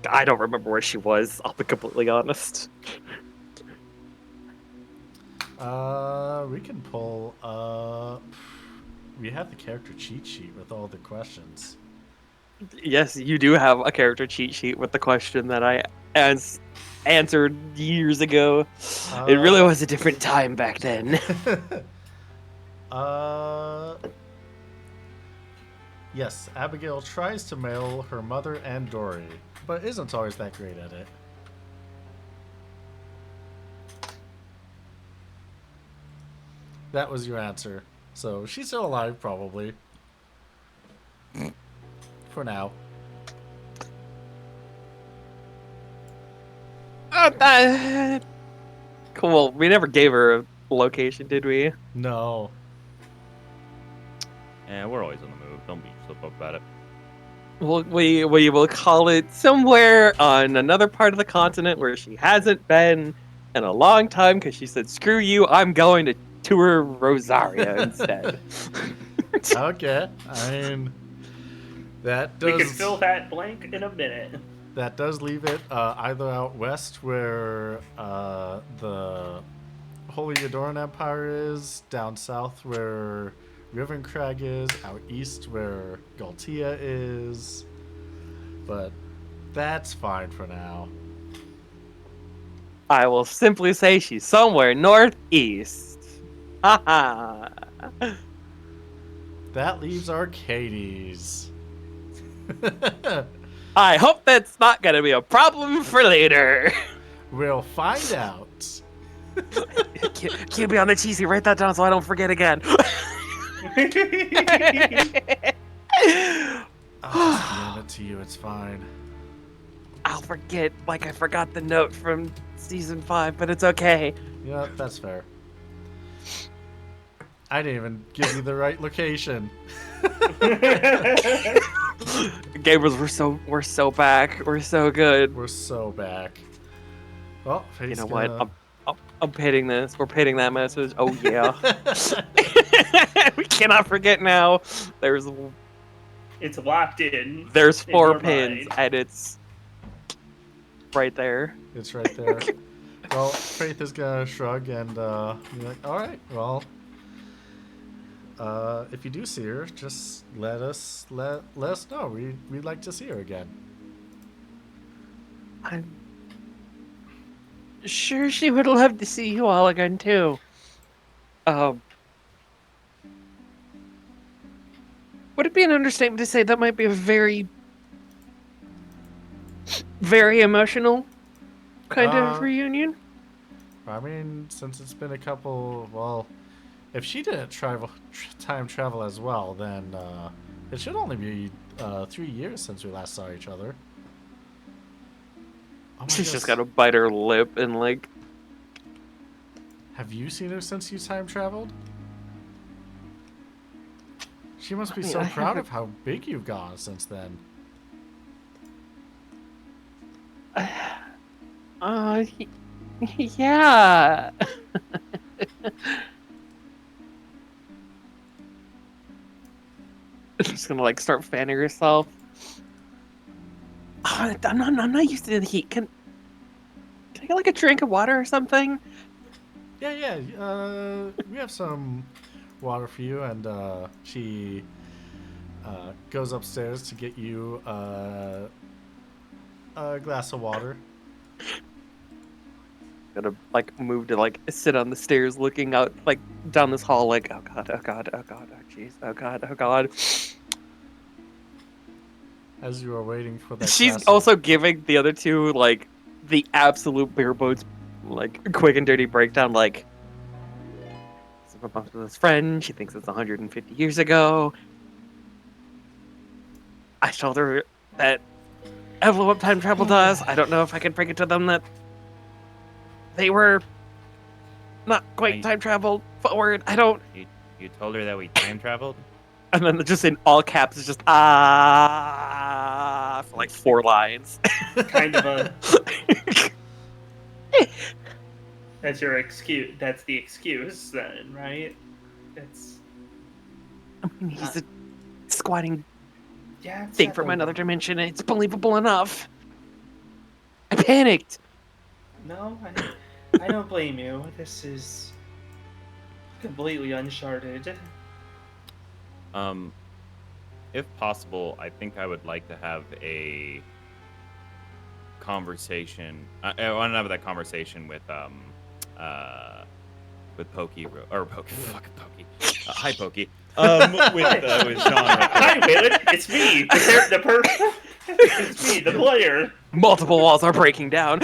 I don't remember where she was. I'll be completely honest. We can pull up... We have the character cheat sheet with all the questions. Yes, you do have a character cheat sheet with the question that I answered years ago. It really was a different time back then. Yes, Abigail tries to mail her mother and Dory, but isn't always that great at it. That was your answer. So she's still alive, probably. For now. Cool. We never gave her a location, did we? No. Yeah, we're always on the move. Don't be slip up about it. We will call it somewhere on another part of the continent where she hasn't been in a long time because she said, "Screw you, I'm going to tour Rosaria instead." Okay. I mean, that does... We can fill that blank in a minute. That does leave it either out west where the Holy Adoran Empire is, down south where Rivencrag is, out east where Galtia is. But that's fine for now. I will simply say she's somewhere northeast. Haha. That leaves Arcades. I hope that's not going to be a problem for later. We'll find out. Can't be on the cheesy. Write that down so I don't forget again. I'll just hand it to you. It's fine. I'll forget like I forgot the note from season 5, but it's okay. Yeah, that's fair. I didn't even give you the right location. Gamers, we're so back. We're so good. We're so back. Well, You know what? I'm pitting this. We're pitting that message. Oh yeah. We cannot forget now. It's locked in. There's in 4 your pins, mind. and it's right there. It's right there. Well, Faith is gonna shrug and be like, "All right, well, if you do see her, just let us know. We'd like to see her again." I'm sure she would love to see you all again too. Would it be an understatement to say that might be a very, very emotional kind of reunion? I mean, since it's been a couple, well, if she didn't time travel as well, then it should only be 3 years since we last saw each other. Oh my She's gosh. just gotta bite her lip and like. Have you seen her since you time traveled? She must be so I proud haven't- of how big you've gone since then. Yeah. Just gonna like start fanning herself. Oh, I'm not used to the heat. Can I get like a drink of water or something? Yeah. We have some water for you, and she goes upstairs to get you a glass of water. gonna like move to like sit on the stairs, looking out like down this hall, like oh god, oh god, oh god, oh jeez, oh god, oh god. As you are waiting for that She's classic, also giving the other two like the absolute bare bones, like quick and dirty breakdown. Like, so my mom's with his friend. She thinks it's 150 years ago. I told her that envelope time travel does. I don't know if I can break it to them that they were not quite I- time travel forward. I don't. You told her that we time traveled? And then just in all caps, it's just for like 4 lines. Kind of a. That's your excuse. That's the excuse, then, right? That's. I mean, he's a squatting Yeah. It's thing not from the- another dimension. It's believable enough. I panicked. No, I don't blame you. This is completely uncharted. If possible, I think I would like to have a conversation. I want to have that conversation with Pokey or Pokey, fucking Pokey. Hi, Pokey. With Sean. Hi, Waylon. It's me. It's me, the player. Multiple walls are breaking down.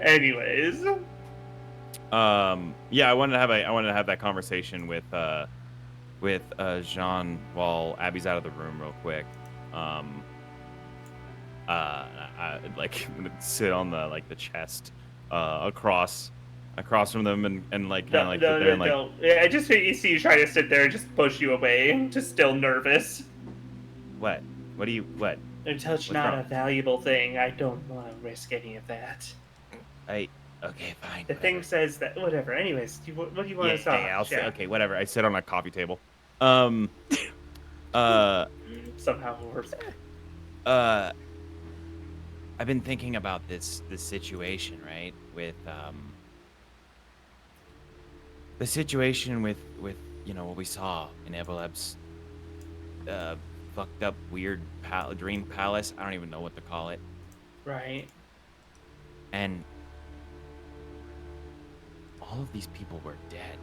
Anyways, Yeah, I wanted to have that conversation with Jean while Abby's out of the room real quick. I like I'm gonna sit on the chest across from them and like kind of like sit there and like no. Yeah, I just see you try to sit there and just push you away, just still nervous. what do you what And touch What's not wrong? a valuable thing. I don't want to risk any of that. okay, fine. The thing says that whatever. Anyways, what do you want to talk? yeah, I'll sit, Jack? okay, whatever. I sit on a coffee table. Somehow worse. I've been thinking about this situation, right? With the situation with what we saw in Eveleb's fucked up weird dream palace. I don't even know what to call it. Right. And all of these people were dead.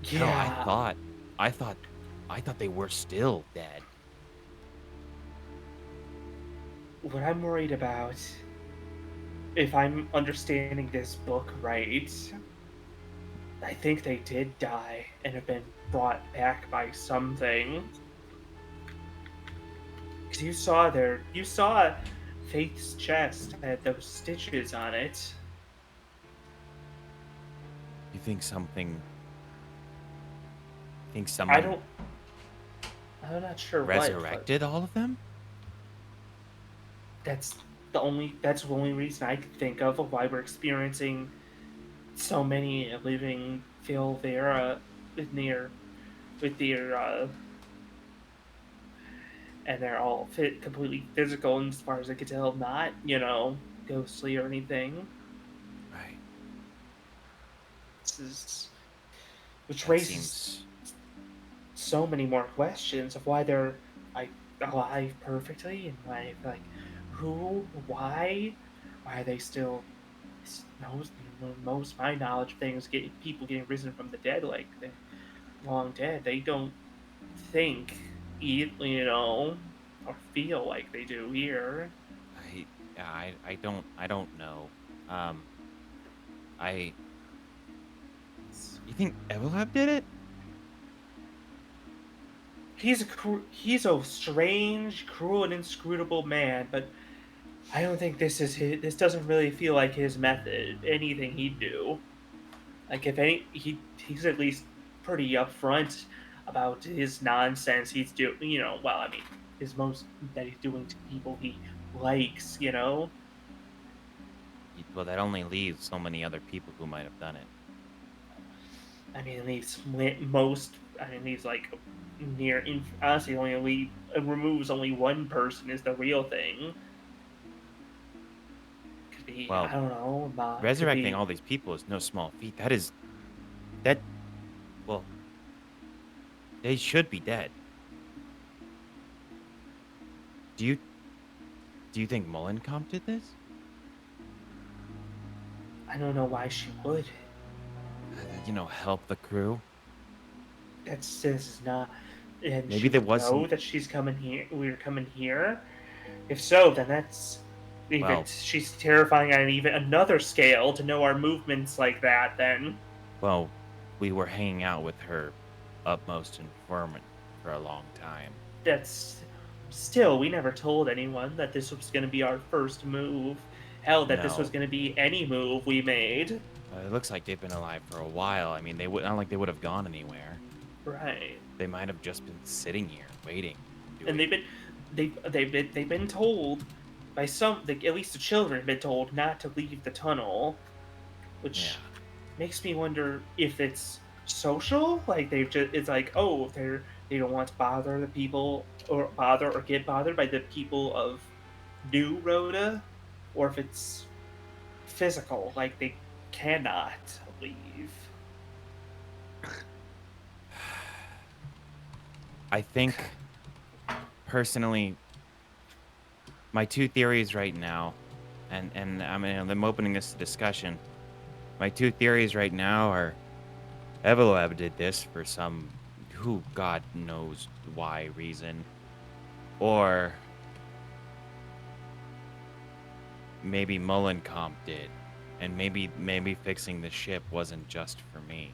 Yeah. No, I thought they were still dead. What I'm worried about, if I'm understanding this book right, I think they did die and have been brought back by something. Because you saw Faith's chest had those stitches on it. You think someone I'm not sure resurrected all of them? That's the only reason I could think of why we're experiencing so many living Philvera with their and they're all completely physical, and as far as I could tell, not ghostly or anything. Right. Which That raises seems so many more questions of why they're like alive perfectly, and why why are they still most of my knowledge of things people getting risen from the dead, like they're long dead. They don't think or feel like they do here. I don't know. You think Evelab did it? He's a strange, cruel, and inscrutable man, but I don't think this doesn't really feel like his method. Anything he'd do, like if any, he's at least pretty upfront about his nonsense he's doing. Well, I mean, his most that he's doing to people he likes. Well, that only leaves so many other people who might have done it. I mean, leaves like honestly only removes only one person is the real thing. Could be, Well, I don't know. Resurrecting all these people is no small feat. Well, they should be dead. Do Do you think Mullencamp did this? I don't know why she would. You know, help the crew? This is not. And Maybe she there would know wasn't. that she's coming here. We're coming here. If so, then that's even. Well, She's terrifying on even another scale to know our movements like that. Then well, we were hanging out with her utmost informant for a long time. that's still. We never told anyone that this was going to be our first move. Hell, that this was No. going to be any move we made. It looks like they've been alive for a while. I mean, they would not like they would have gone anywhere. Right. They might have just been sitting here waiting. And they've been told by some, like, at least the children have been told not to leave the tunnel, which makes me wonder if it's social. Like they've just, it's like, oh, they don't want to bother the people or get bothered by the people of New Rhoda, or if it's physical, like they cannot leave. I think, personally, my two theories right now, and I mean, I'm opening this to discussion. My two theories right now are Evelab did this for some, who God knows why reason, or maybe Mullencamp did, and maybe fixing the ship wasn't just for me.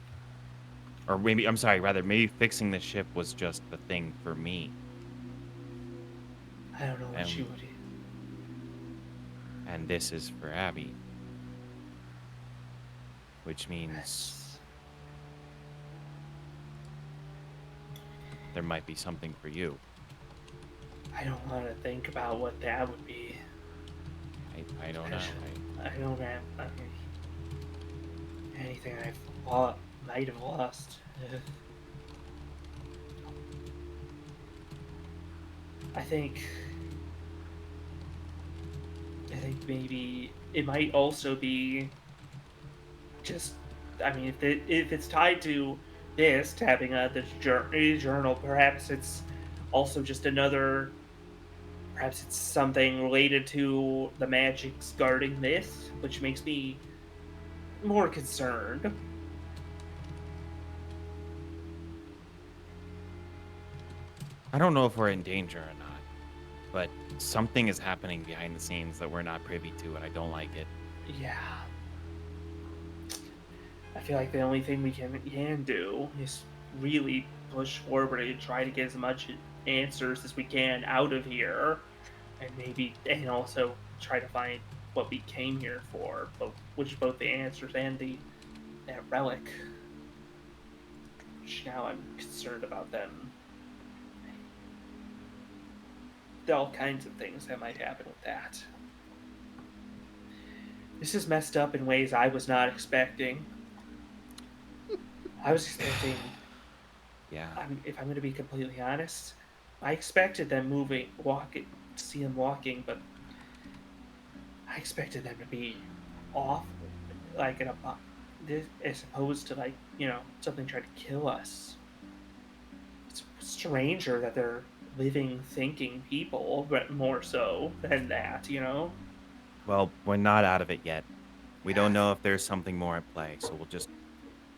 Or maybe, I'm sorry, rather, maybe fixing the ship was just the thing for me. I don't know what she would do. And this is for Abby. Which means That's- there might be something for you. I don't want to think about what that would be. I don't know. I don't have anything might have lost. I think maybe it might also be just. I mean, if it's tied to this tapping out this journal, perhaps it's also just another. Perhaps it's something related to the magics guarding this, which makes me more concerned. I don't know if we're in danger or not, but something is happening behind the scenes that we're not privy to, and I don't like it. Yeah. I feel like the only thing we can do is really push forward and try to get as much answers as we can out of here, and also try to find what we came here for, which is both the answers and that relic. Which now I'm concerned about them. There are all kinds of things that might happen with that. This is messed up in ways I was not expecting. I was expecting. Yeah. If I'm going to be completely honest, I expected them walking, to see them walking, but I expected them to be off, like as opposed to something trying to kill us. It's stranger that they're living, thinking people, but more so than that, Well, we're not out of it yet. We don't know if there's something more at play, so we'll just,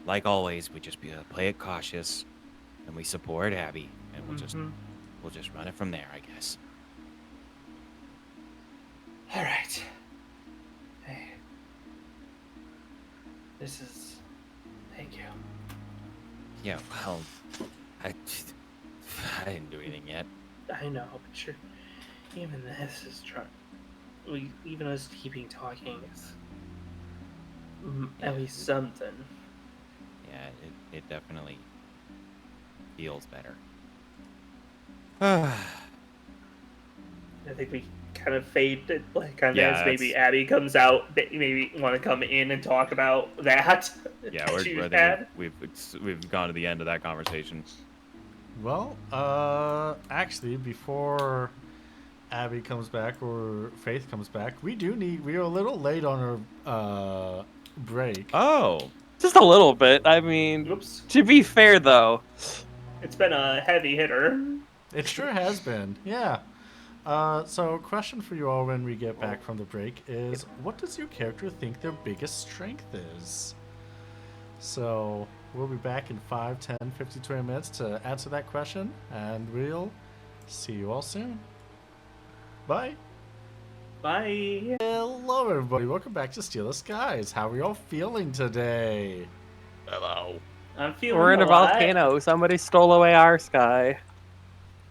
like always, we just play it cautious, and we support Abby, and we'll just run it from there, I guess. All right. Hey, this is. Thank you. Yeah, well, I didn't do anything yet. I know, but even this is even us keeping talking is at least something. Yeah, it definitely feels better. I think we kind of faded, like, on Yeah, as maybe Abby comes out, maybe want to come in and talk about that. Yeah, that we've gone to the end of that conversation. Well, actually, before Abby comes back or Faith comes back, we're a little late on our break. Oh, Just a little bit. I mean, Oops. to be fair, though. It's been a heavy hitter. It sure has been, yeah. So question for you all when we get back from the break is, what does your character think their biggest strength is? So we'll be back in 5, 10, 15, 20 minutes to answer that question, and we'll see you all soon. Bye. Bye. Hello, everybody. Welcome back to Steal the Skies. How are y'all feeling today? Hello. I'm feeling We're in a lot. volcano. Somebody stole away our sky.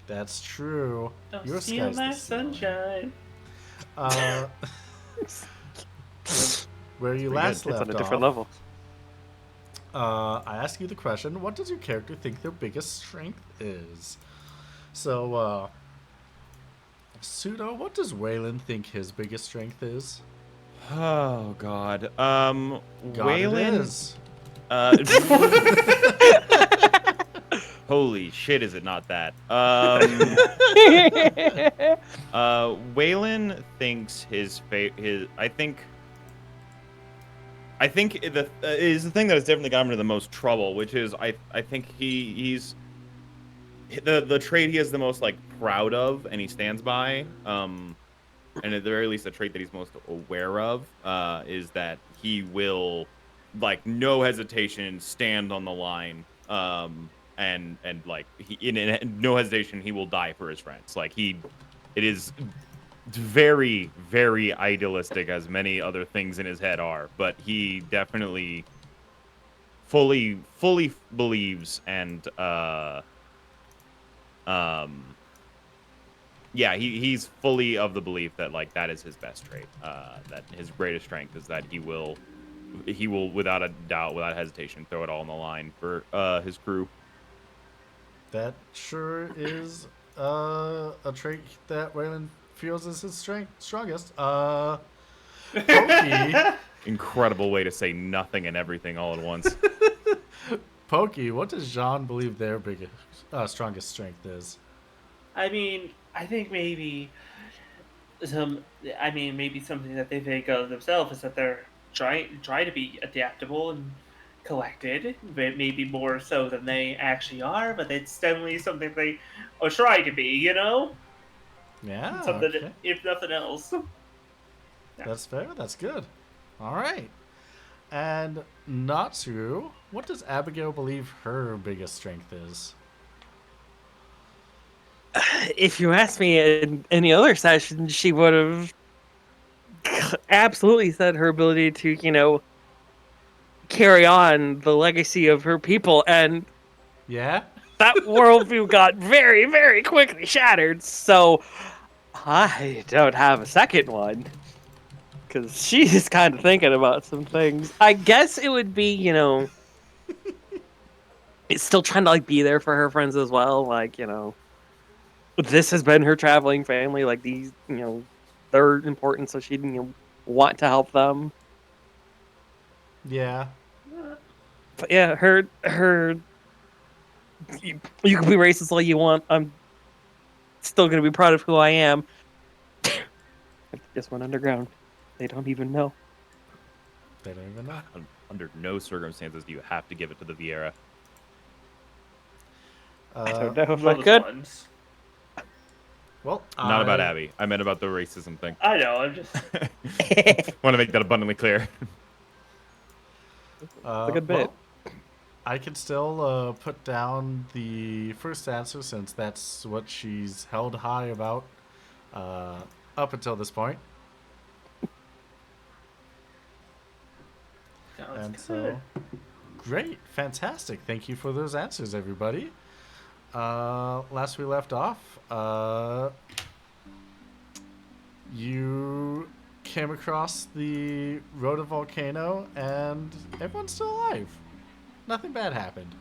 That's true. Don't Your steal sky's my the ceiling. sunshine. Uh, where you Pretty last good. It's left on a different off, level. I asked you the question, what does your character think their biggest strength is? So, Pseudo, what does Waylon think his biggest strength is? Oh God. God, Waylon. it is. Holy shit! Is it not that? Waylon thinks his. I think the is the thing that has definitely gotten him into the most trouble, which is I think he's the trait he is the most like proud of and he stands by. And at the very least, the trait that he's most aware of is that he will, like, no hesitation, stand on the line, and like in no hesitation, he will die for his friends. Like it is very, very idealistic, as many other things in his head are, but he definitely fully believes and yeah, he's fully of the belief that like that is his best trait. That his greatest strength is that he will without a doubt, without hesitation, throw it all on the line for his crew. That sure is a trait that Waylon feels is his strongest. Pokey, Incredible way to say nothing and everything all at once. Pokey, what does Jean believe their biggest, strongest strength is? I mean, I think maybe maybe something that they think of themselves is that they're try to be adaptable and collected, but maybe more so than they actually are. But it's definitely something they try to be. You know, Yeah, something okay. if nothing else. That's fair. That's good. All right. And Natsu, what does Abigail believe her biggest strength is? If you asked me in any other session, she would have absolutely said her ability to, carry on the legacy of her people. And Yeah? that worldview got very, very quickly shattered. So I don't have a second one. Because she's kind of thinking about some things. I guess it would be, it's still trying to like be there for her friends as well. Like, this has been her traveling family. Like these, they're important, so she want to help them. Yeah. But yeah, her. You can be racist all you want. I'm still gonna be proud of who I am. I just went underground. They don't even know. They don't even know. Under no circumstances do you have to give it to the Vieira. I don't know if I Those could. ones. Well, Not about Abby. I meant about the racism thing. I know. I'm just. Want to make that abundantly clear. It's a good bit. Well, I can still put down the first answer since that's what she's held high about up until this point. Sounds And good. so, great, fantastic. Thank you for those answers, everybody. Last we left off, you came across the Rhoda volcano, and everyone's still alive. Nothing bad happened.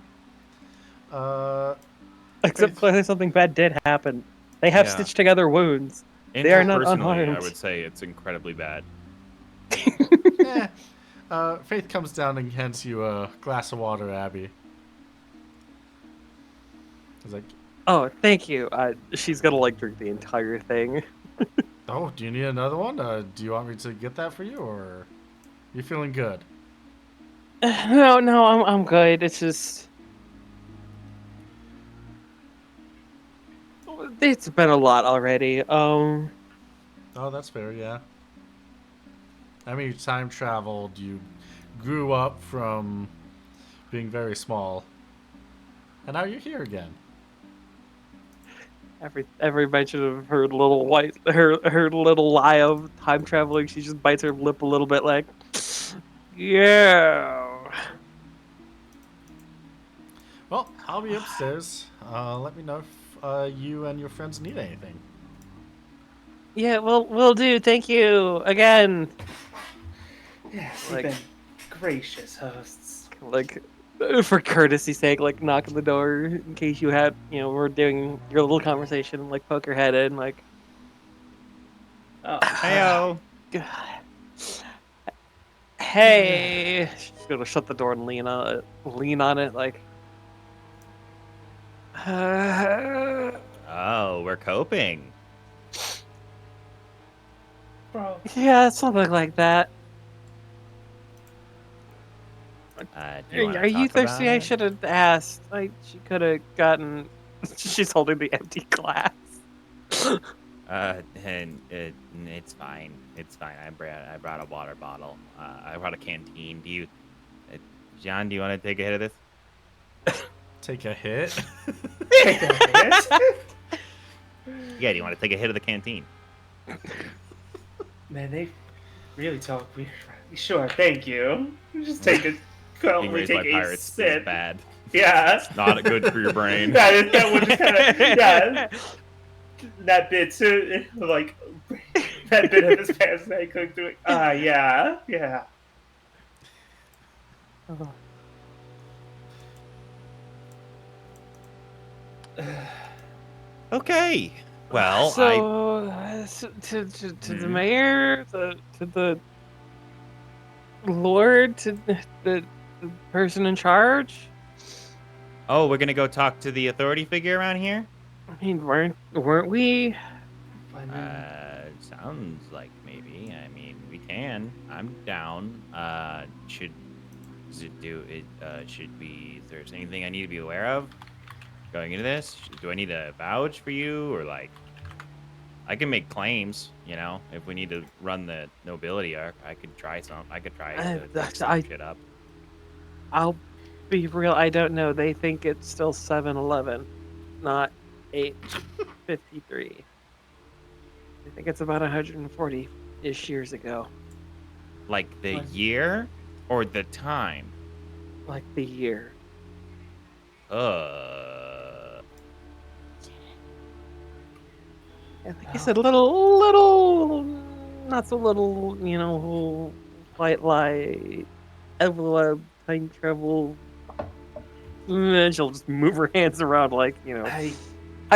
Except clearly something bad did happen. They have Yeah. stitched together wounds. They are not Interpersonally, unharmed. I would say it's incredibly bad. Faith comes down and hands you a glass of water, Abby. He's like, Oh, thank you. She's gonna like drink the entire thing. oh, do you need another one? Do you want me to get that for you, or you feeling good? No, I'm good. It's just It's been a lot already. Oh, that's fair, yeah. I mean, you time traveled, you grew up from being very small, and now you're here again. Everybody should have heard little her little lie of time traveling. She just bites her lip a little bit, like, yeah. Well, I'll be upstairs. Let me know if you and your friends need anything. Yeah, well, will do. Thank you again. Yes, you've Like, been gracious hosts. like, for courtesy's sake, like, knock on the door in case you had, we're doing your little conversation, like, poke your head in, like, Oh, Heyo. hey. She's gonna shut the door and lean on it, like, Oh, we're coping. bro. yeah, something like that. Do you want Are to you talk about thirsty? I it? should have asked. She could have gotten. She's holding the empty glass. And it's fine. It's fine. I brought a water bottle. I brought a canteen. John? Do you want to take a hit of this? Take a hit. Take a hit. Yeah. Do you want to take a hit of the canteen? Man, they really talk weird. Sure, thank you. Just take a Being calmly raised take by a pirates sip. is bad. Yeah. Not good for your brain. that would kind of yeah. That bit too, like that bit of his past that I couldn't do it. Yeah, yeah. Okay. Well, to the Hmm? mayor, to the lord, to the person in charge. Oh, we're gonna go talk to the authority figure around here. I mean, weren't we? I mean, Sounds like maybe. I mean, we can. I'm down. Should does it do it? Should we? Is there anything I need to be aware of going into this? Do I need to vouch for you, or like, I can make claims. You know, if we need to run the nobility arc, I could try some. I could try to dig some shit up. I'll be real. I don't know. They think it's still 7-Eleven, not 8:53. I think it's about 140-ish years ago, Like the What? year or the time. like the year. And like I said, little, not so little, light, envelope, time travel. And she'll just move her hands around, like, how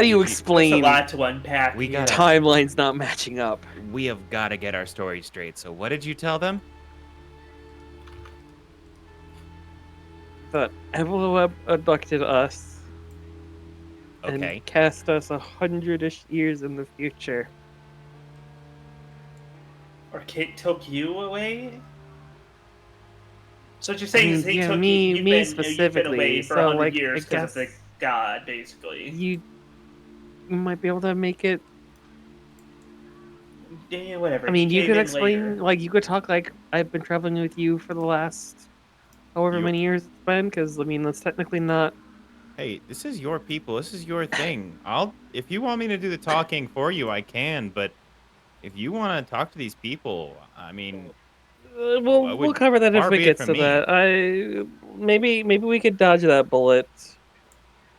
do you You- that's a explain lot to unpack. We here. gotta- timelines not matching up? We have got to get our story straight. So what did you tell them? That envelope abducted us Okay. and cast us 100-ish years in the future. Or Kate took you away. So what you're saying is he yeah, took me- you. me You've been specifically, away for so, 100 like, years I because of the guess god, basically. You might be able to make it. Yeah, whatever. I mean, He you came could in explain, later. like, you could talk like I've been traveling with you for the last however You- many years it's been, because I mean that's technically not. Hey, this is your people. This is your thing. If you want me to do the talking for you, I can. But if you want to talk to these people, I mean, We'll would cover that if far it be it gets from to me. that. Maybe we could dodge that bullet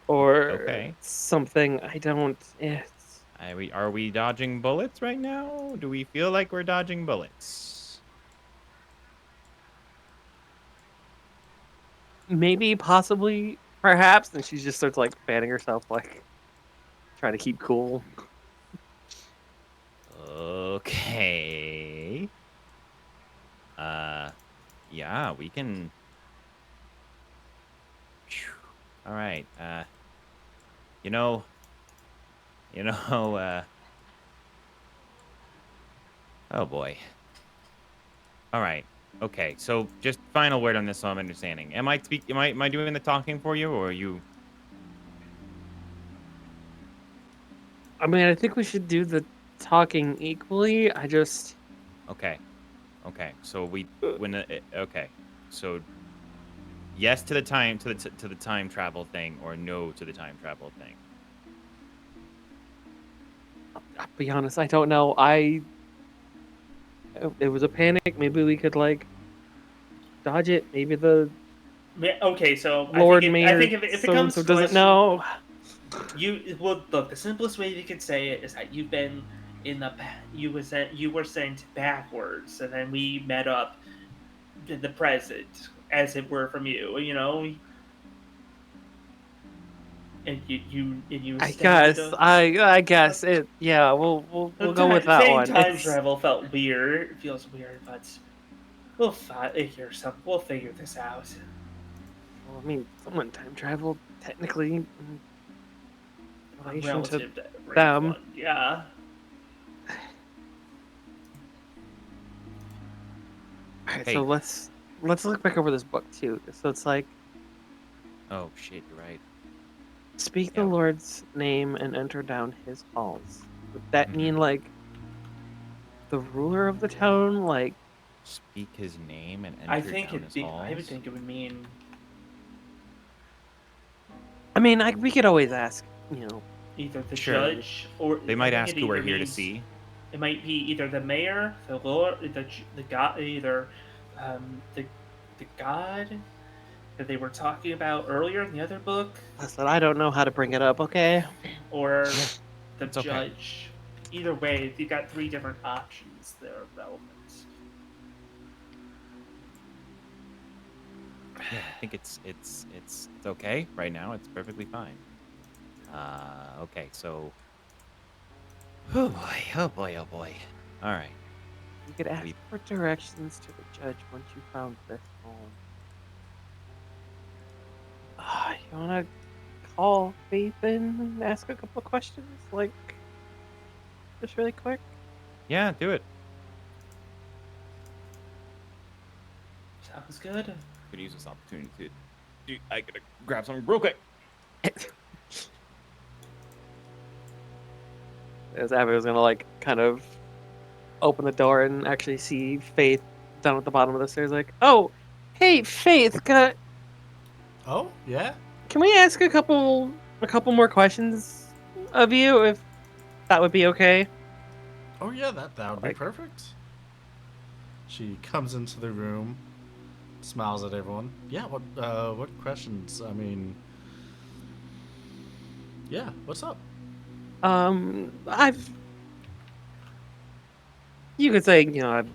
or Okay. something. I don't. Are we dodging bullets right now? Do we feel like we're dodging bullets? Maybe, possibly, perhaps. And she just starts like fanning herself, like trying to keep cool. Okay. Yeah, we can. Phew. All right. You know, oh boy. All right. Okay. So just final word on this, so I'm understanding. Am I doing the talking for you, or are you? I mean, I think we should do the talking equally. I just. Okay. Okay. So okay. So yes to the time travel thing, or no to the time travel thing. I'll be honest, I don't know. It was a panic. Maybe we could like dodge it. Maybe the Okay, so Lord I Mayor think if it so and comes so to doesn't question, know. well, look, the simplest way you could say it is that you've been you were sent backwards, and then we met up in the present, as it were, from you. You know, and you I extended guess. a. I guess it. Yeah, we'll go with that Saying one. time It's. travel felt weird. It feels weird, but we'll figure this out. Well, I mean, someone time traveled technically in relation to Relative to them. everyone, yeah. All right, so Hey. let's look back over this book too. So it's like Oh shit, you're right. speak the Yep. Lord's name and enter down his halls. Would that mean like the ruler of the town? Like, Speak his name and I enter think down his I would halls. think it would mean I mean, we could always ask, either the Sure. judge or They I might think ask it who we're either here to means see. it might be either the mayor, the lord, the god, either the god that they were talking about earlier in the other book, listen, I don't know how to bring it up. Okay. or the It's okay. judge. Either way, you got three different options that are relevant. Yeah, I think it's okay right now. It's perfectly fine. Okay, so. Oh boy! Oh boy! Oh boy! All right. You could ask We- for directions to the judge once you found this home. You wanna call Faith in and ask a couple of questions, like just really quick? Yeah, do it. Sounds good. Could use this opportunity to. I gotta grab something real quick. As Abby was gonna like kind of open the door and actually see Faith down at the bottom of the stairs, like, oh, hey Faith, Oh, yeah? can we ask a couple more questions of you, if that would be okay? Oh, yeah, that would be Like, perfect. She comes into the room, smiles at everyone. Yeah, what questions? I mean, yeah, what's up? I've you could say, I've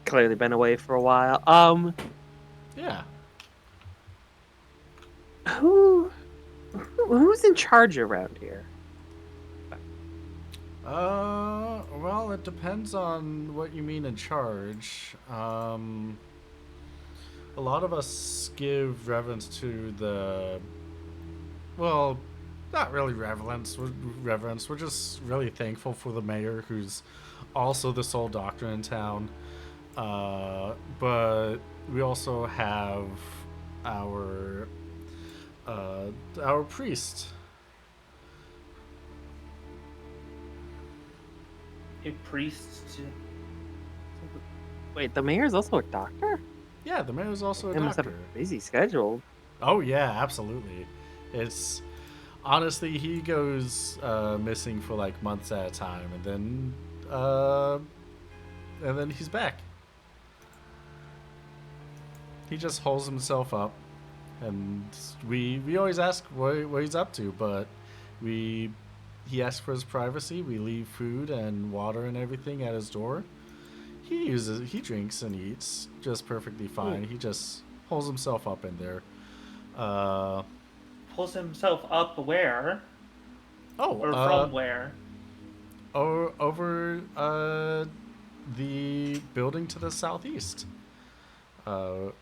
clearly been away for a while. Yeah. Who's in charge around here? Well, it depends on what you mean in charge. A lot of us give reverence to well, not really reverence. We're just really thankful for the mayor, who's also the sole doctor in town. But we also have our priest. A priest. Wait, the mayor's also a doctor? Yeah, the mayor's also a They must have doctor. a busy schedule. Oh yeah, absolutely. It's honestly, he goes missing for like months at a time, and then he's back. He just holds himself up, and we always ask what he's up to, but he asks for his privacy. We leave food and water and everything at his door. He drinks and eats just perfectly fine. He just holds himself up in there. Pulls himself up where? Or from where? Over the building to the southeast.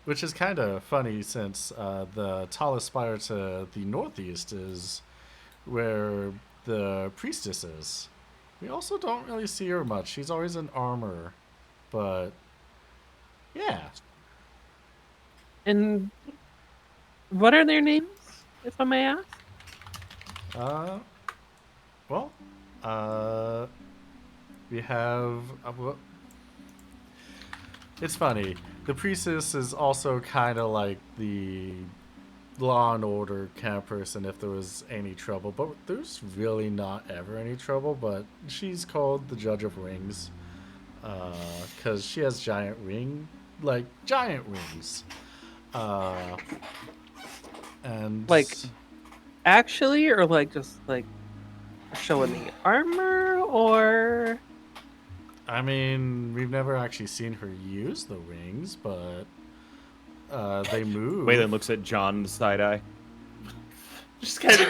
Which is kind of funny since the tallest spire to the northeast is where the priestess is. We also don't really see her much. She's always in armor. But, yeah. And what are their names, if I may ask? Well, We have. It's funny. The priestess is also kind of like the law and order kind of person if there was any trouble, but there's really not ever any trouble. But she's called the Judge of Rings because she has giant wings. Uh, and Like, actually, or like just like showing the armor, or I mean, we've never actually seen her use the wings, but they move. Waylon looks at John side eye. Just kind of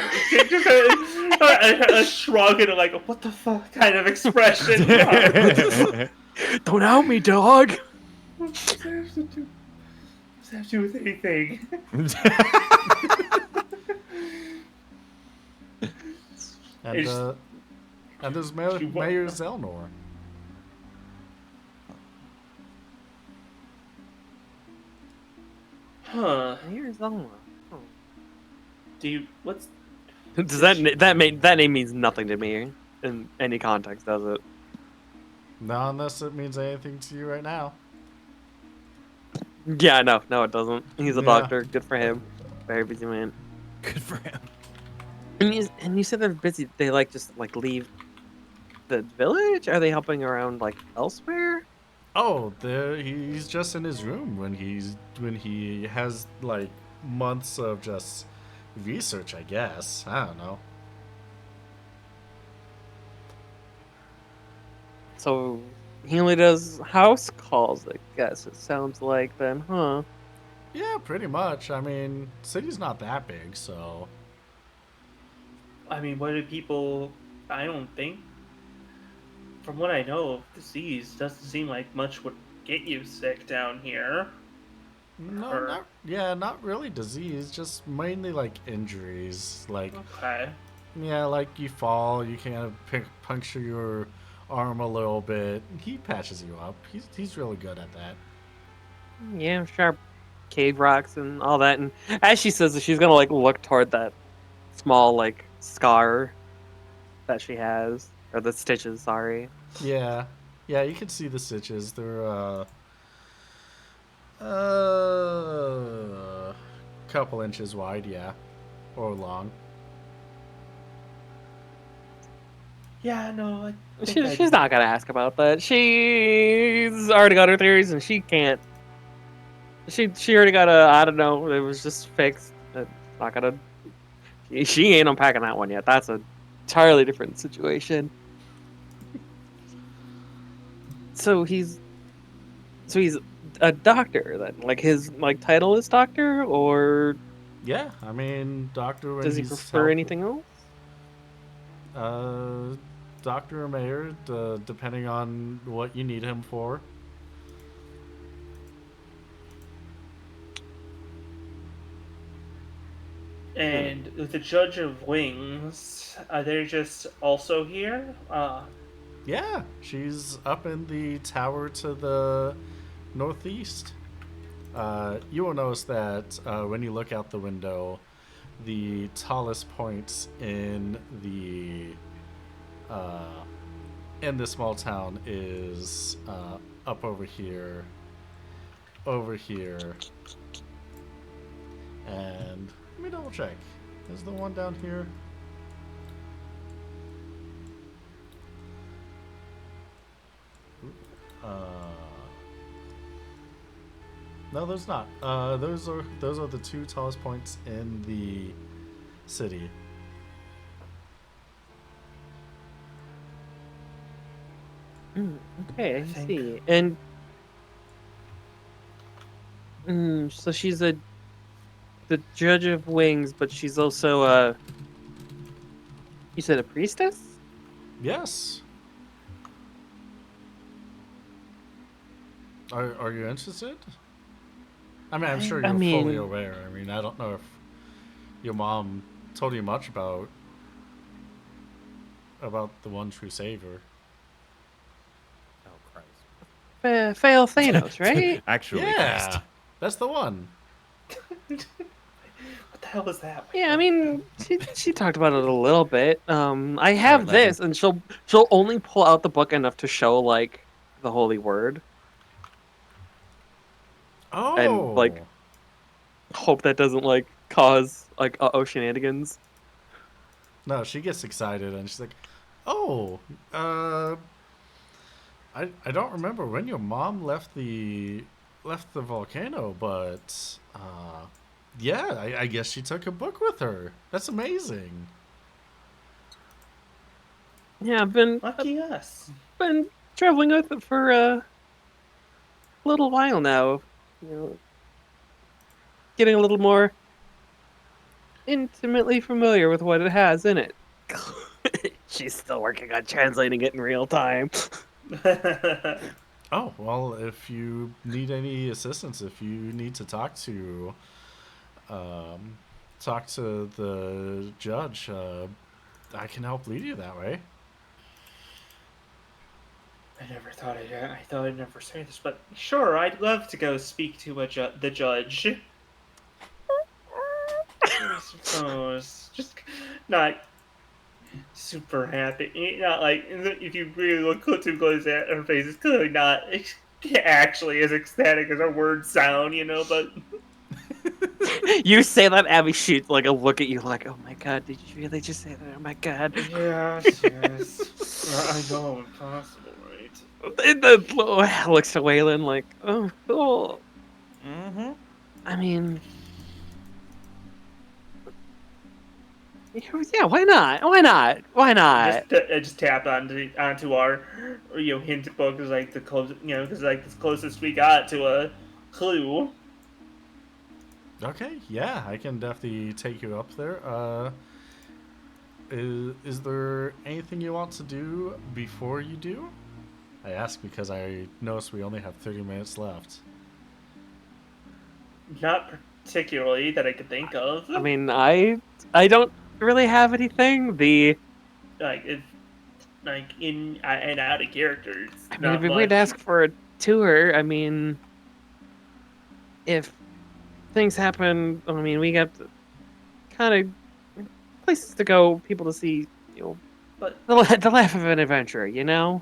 a shrug and like, what the fuck kind of expression. don't out me, dog. What does that have to do? What does that have to do with anything? And It's- and there's She wa- Mayor Zelnor. Huh. Here's Zelma. Do you, what's, Does that that name means nothing to me in any context, does it? Not unless it means anything to you right now. Yeah, no, it doesn't. He's a Yeah. doctor. Good for him. Very busy man. Good for him. And you said they're busy. They like just like leave the village. Are they helping around like elsewhere? Oh, he's just in his room when he has like months of just research, I guess. I don't know. So he only does house calls, I guess. It sounds like then, huh? Yeah, pretty much. I mean, city's not that big, so I mean, what do people, I don't think, from what I know of disease, doesn't seem like much would get you sick down here. no, Or- not really disease, just mainly like injuries. Like Okay. yeah, like you fall, you kind of puncture your arm a little bit. He patches you up. He's really good at that. Yeah, sharp cave rocks and all that. And as she says that, she's gonna like look toward that small like scar that she has, or the stitches. Sorry. Yeah, you can see the stitches. They're couple inches wide, yeah, or long. Yeah, no, I think She's not gonna ask about that. She's already got her theories, and she can't. She already got a, I don't know. It was just fixed. It's not gonna. She ain't unpacking that one yet. That's a entirely different situation. So he's a doctor then. Like his like title is doctor, or Yeah, I mean, doctor. When does he he's prefer anything else? Doctor or mayor, depending on what you need him for. And the Judge of Wings, are they just also here? Yeah, she's up in the tower to the northeast. You will notice that when you look out the window, the tallest point in the small town is up over here, and let me double check. Is the one down here? No, there's not. Those are the two tallest points in the city. Okay, I think- see. And so she's the Judge of Wings, but she's also you said a priestess? Yes. Are you interested? I mean, I'm sure I you're fully mean- aware. I mean, I don't know if your mom told you much about the one true savior. Oh Christ. Fail Thanos, right? Actually, Yeah, Christ. that's the one. What What the hell is that? Yeah, I mean, she talked about it a little bit. I have legend. this, and she'll only pull out the book enough to show like the holy word, and Oh. like hope that doesn't like cause like shenanigans. No, she gets excited and she's like, "Oh, uh, I don't remember when your mom left the volcano, but yeah, I guess she took a book with her. That's amazing." Yeah, Lucky us. been traveling with it for a little while now. You know, getting a little more intimately familiar with what it has in it. She's still working on translating it in real time. Oh, well, if you need any assistance, if you need to um, talk to the judge, I can help lead you that way. I never thought I thought I'd never say this, but sure, I'd love to go speak to the judge. I suppose. Just not super happy. Not like if you really look too close at her face, it's clearly not actually as ecstatic as her words sound, But You say that, Abby shoots like a look at you, like, "Oh my god, did you really just say that? Oh my god!" yes, I know, impossible, right? And then looks to Waylon like, "Oh, cool." Mm-hmm. I mean, yeah, why not? Why not? Why not? Just tap onto our hint book is like the close because like the closest we got to a clue. Okay, yeah, I can definitely take you up there. Is there anything you want to do before you do? I ask because I noticed we only have 30 minutes left. Not particularly that I could think of. I mean, I don't really have anything. Like if like in and out of characters. I mean, Not it'd be much. weird to ask for a tour. I mean, if things happen, I mean, we got kind of places to go, people to see, But the life of an adventurer, Yeah,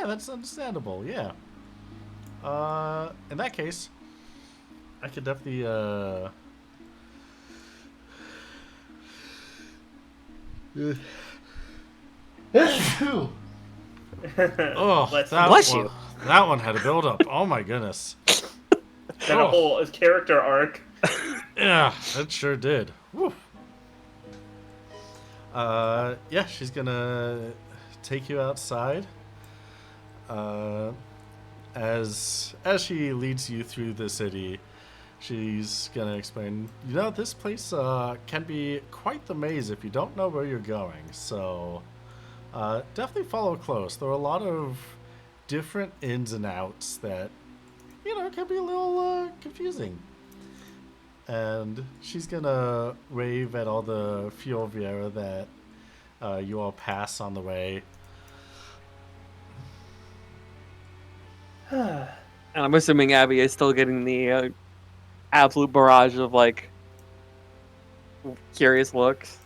that's understandable. Yeah. In that case, I could definitely Oh, Bless that Bless one, you. that one had a build up. Oh my goodness. Then a whole character arc. Yeah, it sure did. Woo. Yeah, she's gonna take you outside. As she leads you through the city, she's gonna explain. This place can be quite the maze if you don't know where you're going. So, definitely follow close. There are a lot of different ins and outs that can be a little confusing. And she's gonna wave at all the Fuel Viera that you all pass on the way. And I'm assuming Abby is still getting the absolute barrage of like curious looks.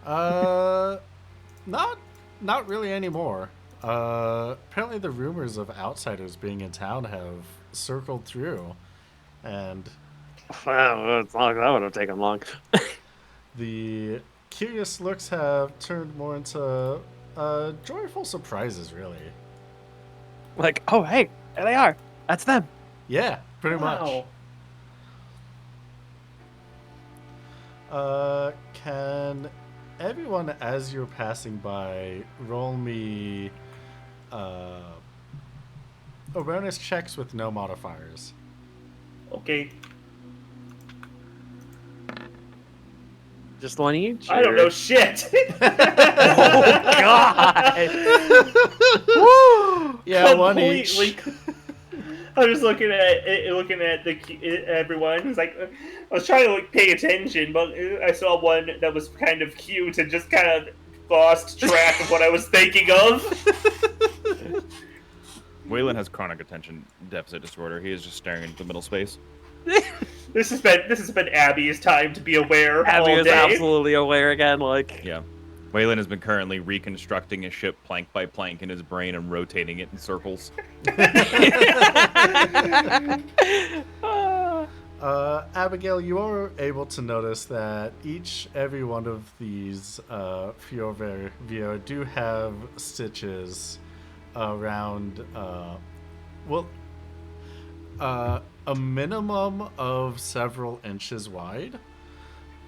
Not really anymore. Apparently the rumors of outsiders being in town have circled through, and Well, it's not, that would have taken long. the curious looks have turned more into joyful surprises, really. Like, oh hey, there they are. That's them. Yeah, pretty much. Can everyone, as you're passing by, roll me awareness checks with no modifiers? Okay. Just one each? I don't or- know shit. Oh god. Woo! Yeah, one each. I was looking at everyone. It was like I was trying to pay attention, but I saw one that was kind of cute and just kind of lost track of what I was thinking of. Waylon has chronic attention deficit disorder. He is just staring into the middle space. This has been Abby's time to be aware Abby all is day. absolutely aware again. Like, Yeah. Waylon has been currently reconstructing his ship plank by plank in his brain and rotating it in circles. Abigail, you are able to notice that every one of these Fiorver do have stitches around, a minimum of several inches wide,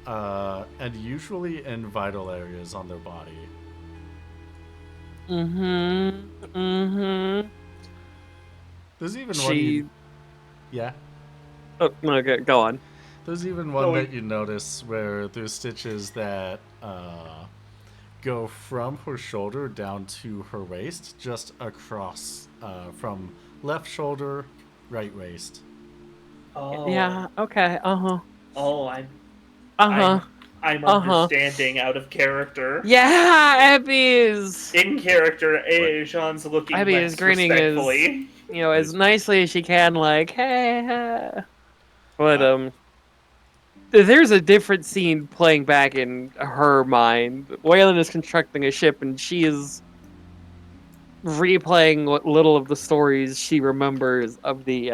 and usually in vital areas on their body. There's even one. Yeah. Oh, okay, go on. There's even one that you notice where there's stitches that go from her shoulder down to her waist, just across from left shoulder, right waist. Oh. Yeah. Okay. Oh, I'm understanding out of character. Yeah, Abby's In character, Jean's looking Abby less is grinning respectfully. as nicely as she can, like, hey. But there's a different scene playing back in her mind. Waylon is constructing a ship, and she is replaying what little of the stories she remembers of the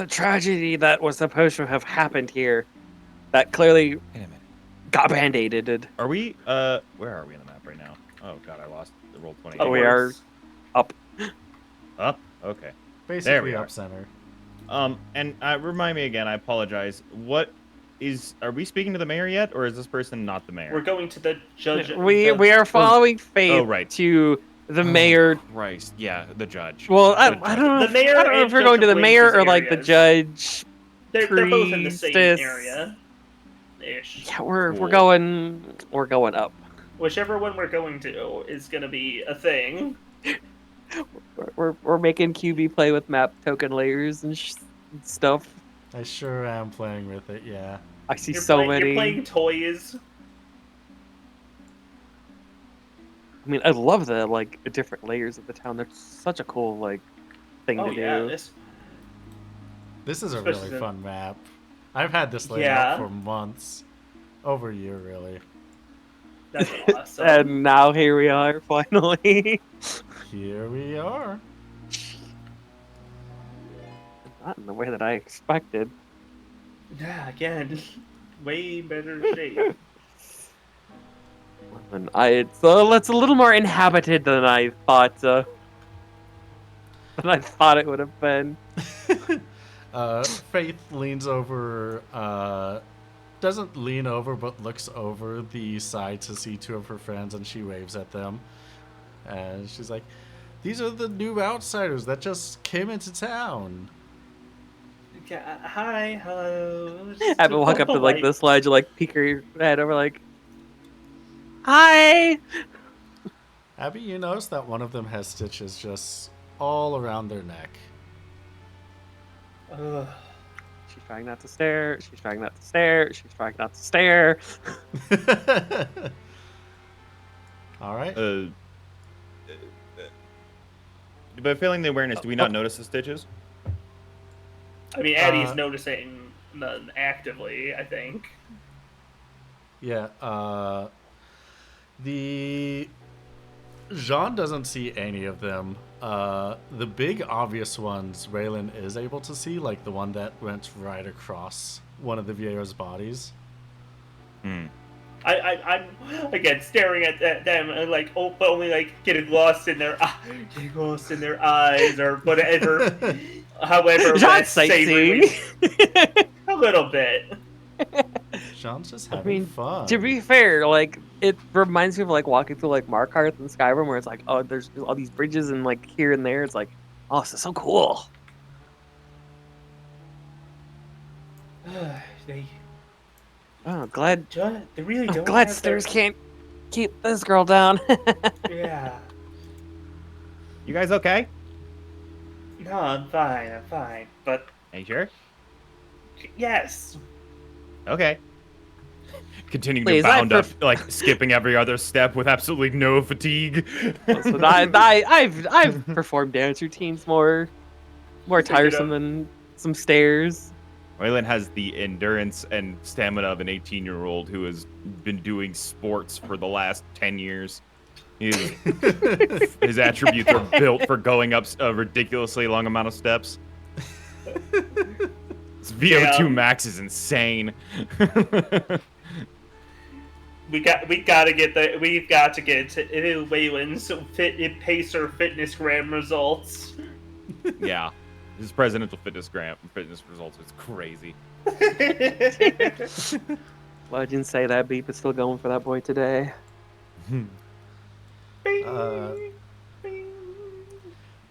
tragedy that was supposed to have happened here. That clearly Wait a minute. got band-aided. Are we, where are we on the map right now? Oh god, I lost the roll 20. Oh, we are up. Up? Okay. Basically are. up center. And remind me again, I apologize. Are we speaking to the mayor yet, or is this person not the mayor? We're going to the judge. We are following Faith right. to the mayor. Christ, yeah, the judge. Well, I The don't know. The mayor I don't know if and we're going to the Judge mayor or Williams' like the areas. judge. They're both in the same priestess. area. Ish. Yeah, we're Cool. going up. Whichever one we're going to is going to be a thing. We're making QB play with map token layers and stuff. I sure am playing with it, yeah. I see You're playing toys. I mean, I love the different layers of the town. That's such a cool thing Oh to yeah, do. This is a Especially really the- fun map. I've had this laid Yeah. out for months. Over a year, really. That's awesome. And now here we are, finally. Here we are. Not in the way that I expected. Yeah, again, way better shape. And it's a little more inhabited than I thought. Than I thought it would have been. Faith leans over, doesn't lean over, but looks over the side to see two of her friends, and she waves at them. And she's like, "These are the new outsiders that just came into town." Yeah, hi, hello. Have to walk up to this ledge, peek your head over, hi. Abby, you notice that one of them has stitches just all around their neck. Ugh. She's trying not to stare. She's trying not to stare. She's trying not to stare. All right. By failing the awareness, do we not notice the stitches? I mean, Addie's noticing none actively, I think. Yeah. The Jean doesn't see any of them. The big obvious ones Raylan is able to see, like the one that went right across one of the Vieira's bodies. I'm again staring at them and only getting lost in their eyes or whatever. However, Jean's less sightseeing. savory. A little bit. Jean's just having fun. To be fair, it reminds me of walking through Markarth and Skyrim, where it's oh, there's all these bridges and here and there. It's oh, this is so cool. They Glad really don't. I'm glad have stairs their- can't keep this girl down. Yeah. You guys okay? No, I'm fine. But Are you sure? yes. Okay. Continuing Please, to bound I up, skipping every other step with absolutely no fatigue. Listen, I've performed dance routines more tiresome than some stairs. Waylon has the endurance and stamina of an 18-year-old who has been doing sports for the last 10 years. His attributes are built for going up a ridiculously long amount of steps. His VO2 max is insane. We've got to get Waylon's Pacer fitness gram results. Yeah, his presidential fitness results is crazy. Legend say that beep is still going for that boy today.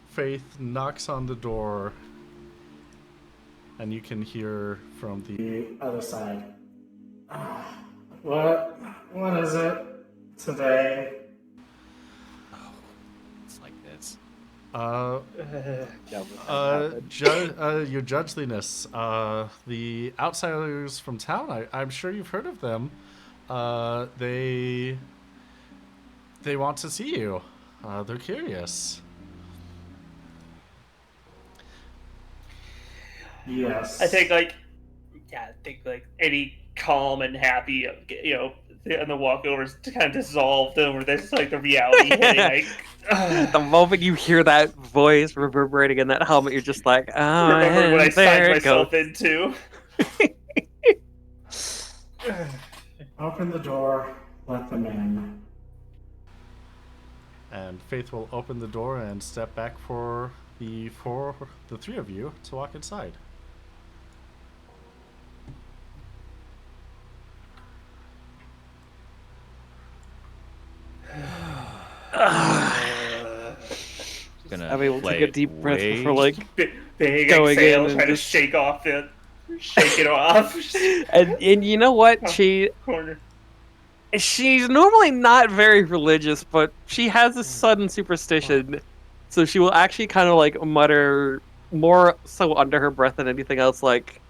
Faith knocks on the door, and you can hear from the other side. What is it today? It's like this. Your judgeliness. The outsiders from town. I'm sure you've heard of them. They want to see you. They're curious. Yes. I think any calm and happy, and the walkovers kind of dissolved over this, like the reality hitting. The moment you hear that voice reverberating in that helmet, you're just like, oh, remember what I signed myself goes. into. Open the door, let them in. And Faith will open the door and step back for the three of you to walk inside. I'm able to take a deep breath before big going exhale, in and trying to just shake it off. and you know what? Corner. She's normally not very religious, but she has a sudden superstition, so she will actually kind of like mutter more so under her breath than anything else, like,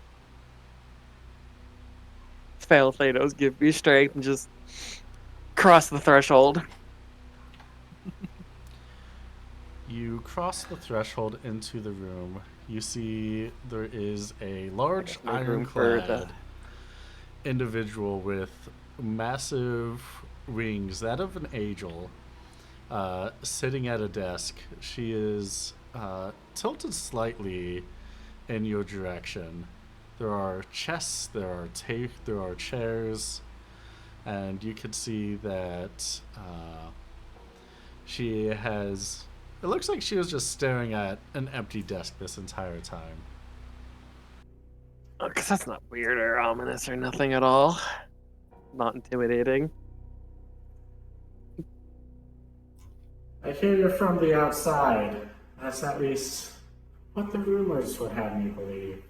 "Fail, Thanos, give me strength," and just cross the threshold. You cross the threshold into the room. You see there is a large ironclad individual with massive wings, that of an angel, sitting at a desk. She is tilted slightly in your direction. There are chests, there are chairs, and you can see that she has... It looks like she was just staring at an empty desk this entire time. Because that's not weird or ominous or nothing at all. Not intimidating. I hear you're from the outside. That's at least what the rumors would have me believe.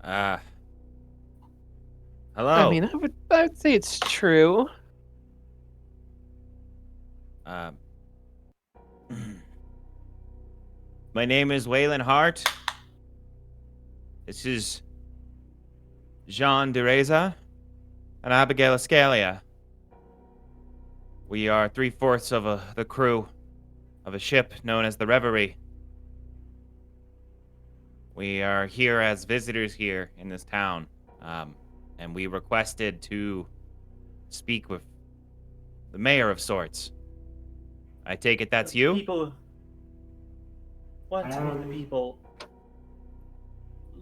Hello. I mean, I would say it's true. My name is Waylon Hart. This is Jean de Reza and Abigail Escalia. We are 3/4 of the crew of a ship known as the Reverie. We are here as visitors here in this town, and we requested to speak with the mayor of sorts. I take it that's you? People want to meet the people.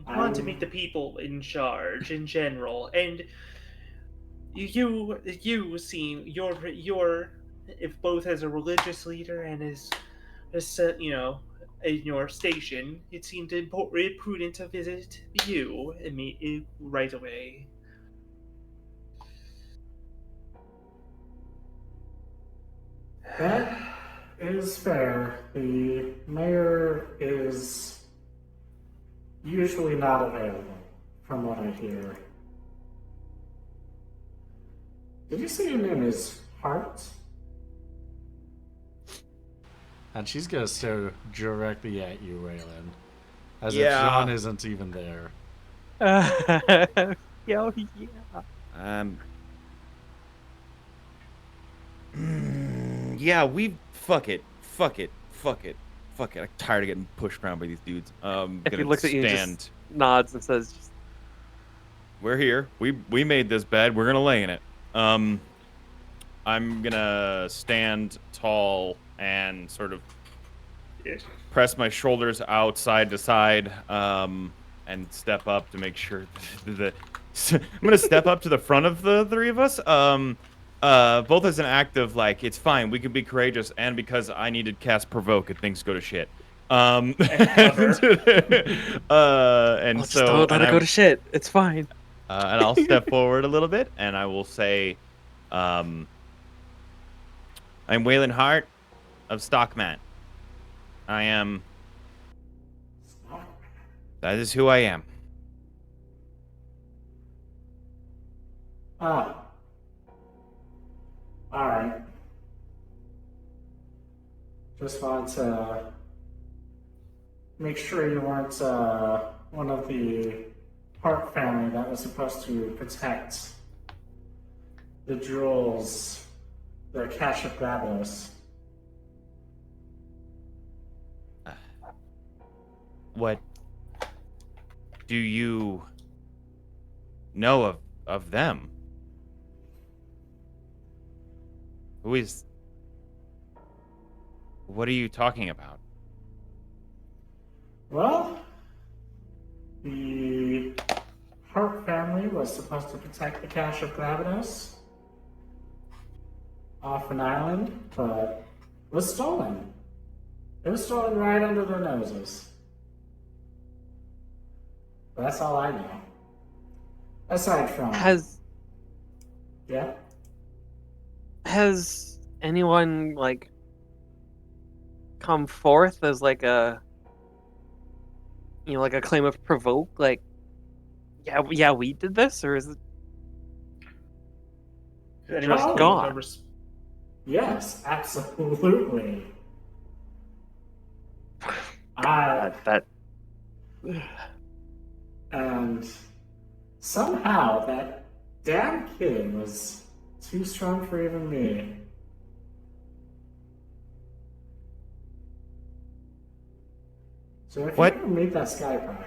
Want to meet the people in charge in general, and you seem you're if both as a religious leader and as in your station, it seemed prudent to visit you and me right away. That is fair. The mayor is usually not available, from what I hear. Did you say your name is Hart? And she's gonna stare directly at you, Raylan. As if Sean isn't even there. Yo, yeah. Yeah, fuck it. fuck it, I'm tired of getting pushed around by these dudes. If he Gonna looks at you and stand. just nods and says, just, We're here. We made this bed. We're gonna lay in it. I'm gonna stand tall and sort of Yes. press my shoulders out side to side, and step up to make sure that I'm gonna step up to the front of the three of us. Both as an act of like, it's fine, we can be courageous, and because I need to cast provoke and things go to shit. And cover. And just so don't let it go to shit. It's fine. and I'll step forward a little bit, and I will say, I'm Waylon Hart of Stockman. I am. That is who I am. Ah. Alright. Just wanted to make sure you weren't one of the Hart family that was supposed to protect the jewels, the cache of Grabos. What do you know of them? Who is... What are you talking about? Well, the Hart family was supposed to protect the cache of Gravados off an island, but was stolen. It was stolen right under their noses. That's all I know. Aside from... Yeah? Has anyone, like, come forth as, like, a... like a claim of provoke? Like, yeah, we did this? Or is it... Is anyone Just else gone. remember Yes, absolutely. that... And somehow that damn kid was too strong for even me. So if What? you ever meet that Sky Pride,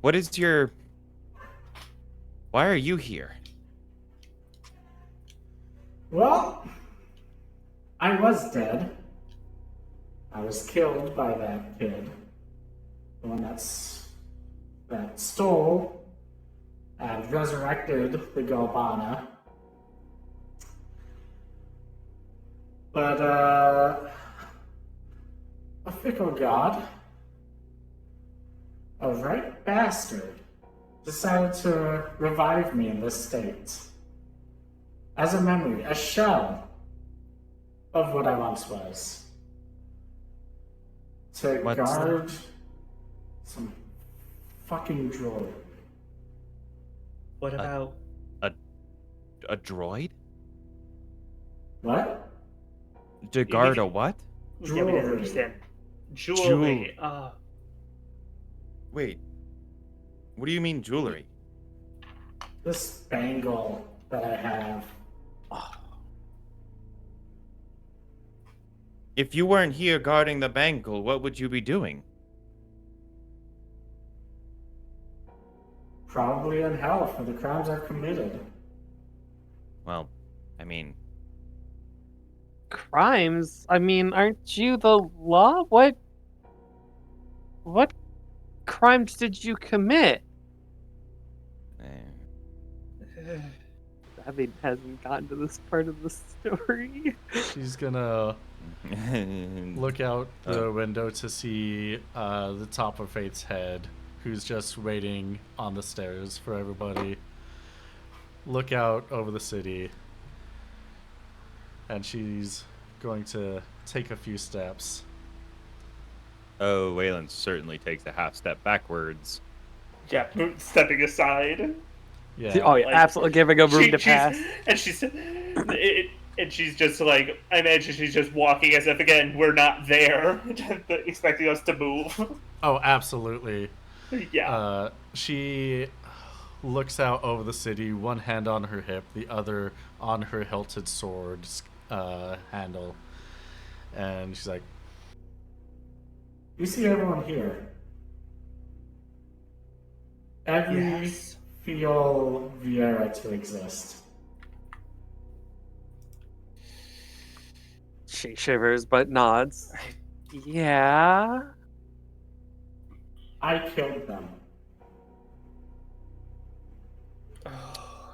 What is your... Why are you here? well, I was dead. I was killed by that kid. The one that stole and resurrected the Galbana. But, a fickle god, a right bastard, decided to revive me in this state. As a memory, a shell of what I once was. To What's guard some fucking droid. What about A droid? What? To guard a what? Yeah, we didn't Jewelry. understand. Jewelry. Wait. What do you mean jewelry? This bangle that I have. If you weren't here guarding the bangle, what would you be doing? Probably in hell for the crimes I've committed. Well, I mean, Crimes? I mean, aren't you the law? What crimes did you commit? I mean, hasn't gotten to this part of the story. She's gonna look out the window to see the top of Fate's head, who's just waiting on the stairs for everybody. Look out over the city, and she's going to take a few steps. Oh, Waylon certainly takes a half step backwards. Yeah, stepping aside. Yeah. Oh yeah, Like, absolutely giving a room to she's- pass. And she's just like, I imagine she's just walking as if, again, we're not there, expecting us to move. Oh, absolutely. Yeah. She looks out over the city, one hand on her hip, the other on her hilted sword, handle, and she's like, You see everyone here. Every Yes. feel Viera to exist. She shivers but nods. Yeah. I killed them.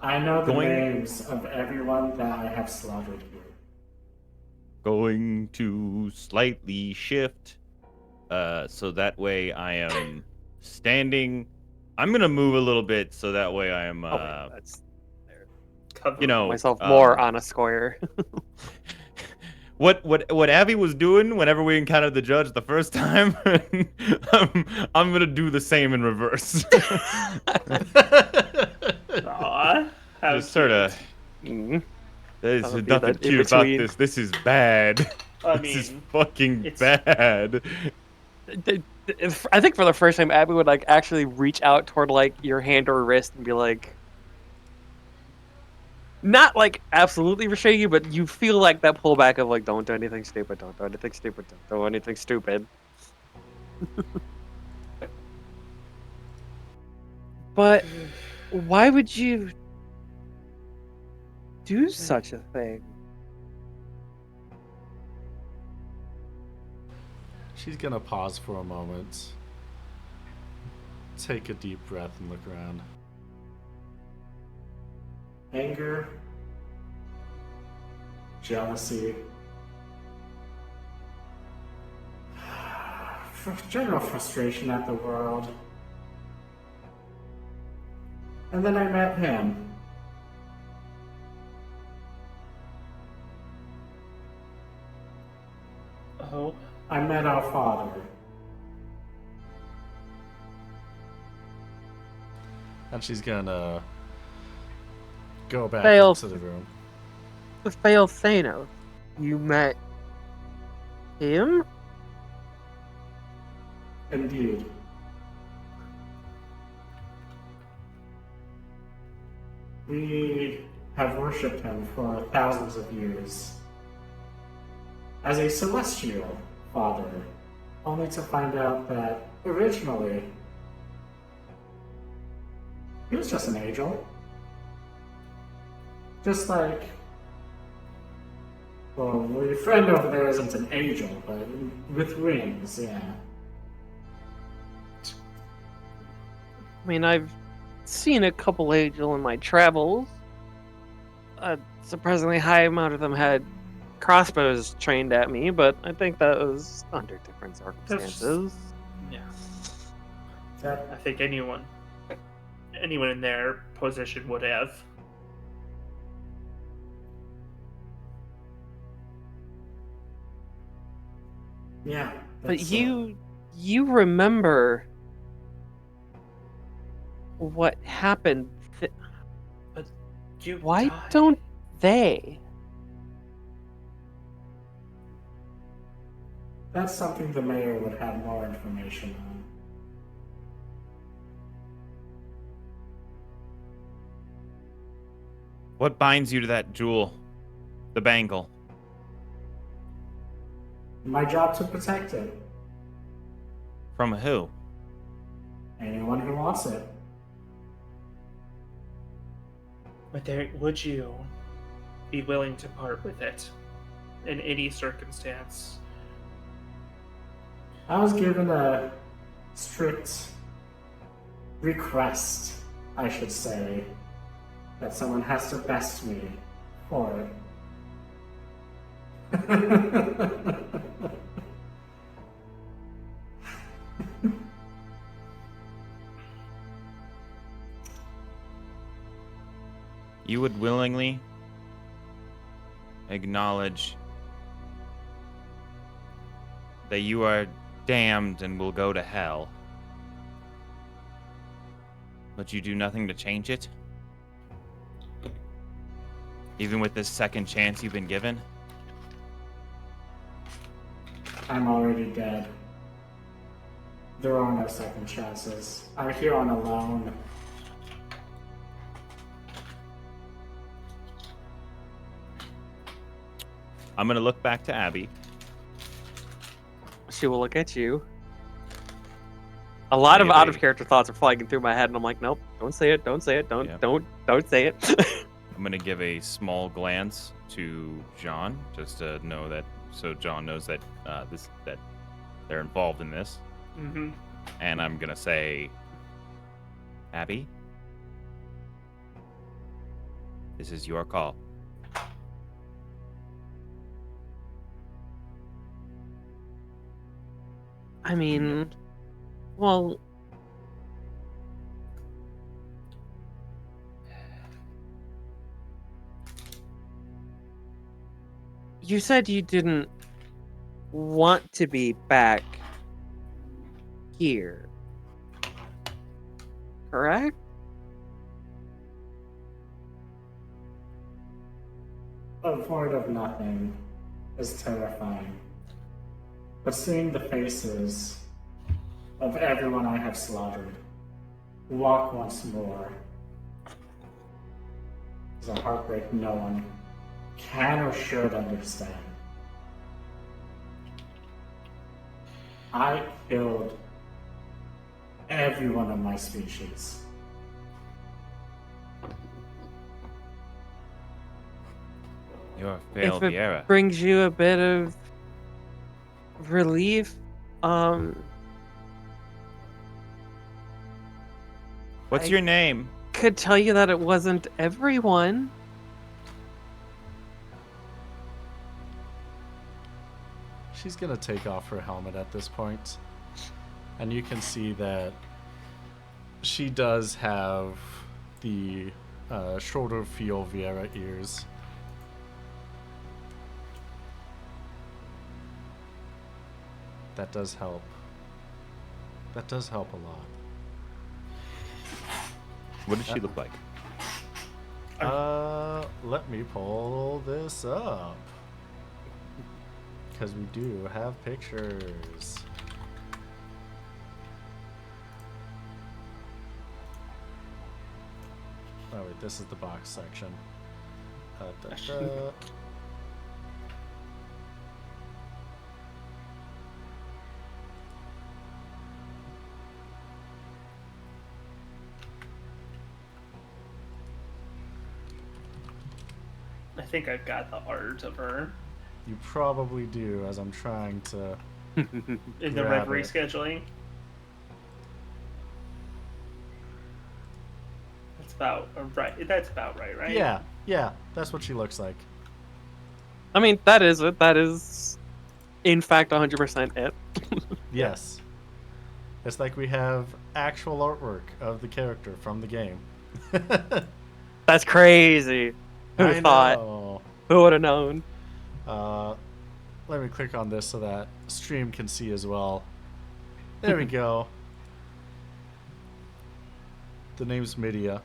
I know the Going- names of everyone that I have slaughtered here. Going to slightly shift, so that way I am standing. I'm gonna move a little bit so that way I am, That's Cover. you know, myself more on a square. what Abby was doing whenever we encountered the judge the first time. I'm gonna do the same in reverse. Aw, how Just sort of. Mm. There's That'll be nothing that in cute about between. this. This is bad. I This is mean, fucking it's- bad. I think for the first time, Abby would like actually reach out toward like your hand or wrist and be like, not like absolutely restrain you, but you feel like that pullback of like, don't do anything stupid, don't do anything stupid, don't do anything stupid. But why would you do such a thing? she's gonna pause for a moment, take a deep breath, and look around. Anger, jealousy, general frustration at the world. And then I met him. oh, I met our father. And she's gonna go back Fail. into the room. The failed Thanos. You met him? Indeed. We have worshipped him for thousands of years as a celestial father, only to find out that originally he was just an angel. Just like, well, your friend over there isn't an angel, but with wings, yeah. I mean, I've seen a couple angel in my travels. A surprisingly high amount of them had crossbows trained at me, but I think that was under different circumstances. yeah. That I think anyone in their position would have. yeah. But that's, you remember what happened. You Why died. don't they? that's something the mayor would have more information on. What binds you to that jewel? The bangle. My job to protect it. From who? Anyone who wants it. But there, would you be willing to part with it in any circumstance? I was given a strict request, I should say, that someone has to best me for it. You would willingly acknowledge that you are damned and will go to hell, but you do nothing to change it? Even with this second chance you've been given? I'm already dead. There are no second chances. I'm here on a loan. I'm gonna look back to Abby. She will look at you. A lot of Maybe. out of character thoughts are flying through my head, and I'm like, nope, don't say it, don't say it, don't Yeah. don't say it. I'm gonna give a small glance to John, just to know that, so John knows that that they're involved in this. Mm-hmm. And I'm gonna say, Abby, this is your call. I mean, well, you said you didn't want to be back here, correct? A void of nothing is terrifying. But seeing the faces of everyone I have slaughtered walk once more is a heartbreak no one can or should understand. I killed everyone of my species. You're a failed If it Viera. brings you a bit of relief, What's I- your name? could tell you that it wasn't everyone. She's gonna take off her helmet at this point, and you can see that she does have the shoulder feel Viera ears. That does help. That does help a lot. What does she look like? Let me pull this up. Because we do have pictures. Oh wait, this is the box section. Da, da. I think I've got the art of her You probably do, as I'm trying to. in the Grab Reverie it. scheduling. That's about right. That's about right, right? Yeah, that's what she looks like. I mean, that is it. That is, in fact, 100% it. Yes. It's like we have actual artwork of the character from the game. That's crazy. Who'd I have thought? know. Who would have known? Let me click on this so that stream can see as well. There we go. The name's Midia.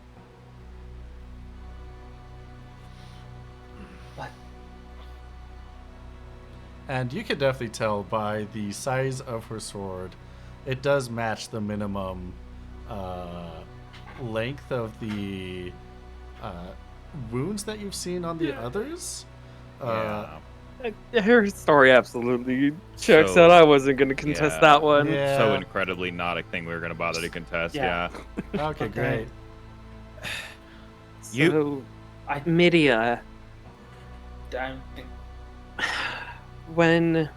What? And you can definitely tell by the size of her sword, it does match the minimum length of the wounds that you've seen on the others. Yeah. Her story absolutely checks So, out. I wasn't going to contest yeah. that one. Yeah. So incredibly not a thing we were gonna bother to contest. Yeah. Yeah. Okay, great. So, Midia, I'm- when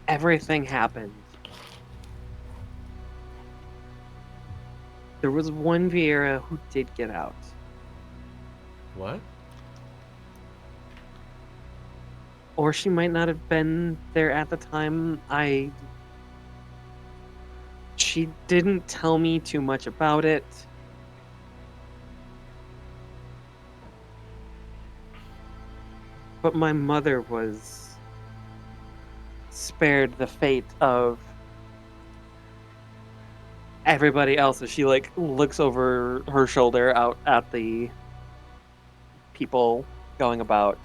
everything happened, there was one Vieira who did get out. What? Or she might not have been there at the time. She didn't tell me too much about it. But my mother was spared the fate of everybody else as she looks over her shoulder out at the people going about.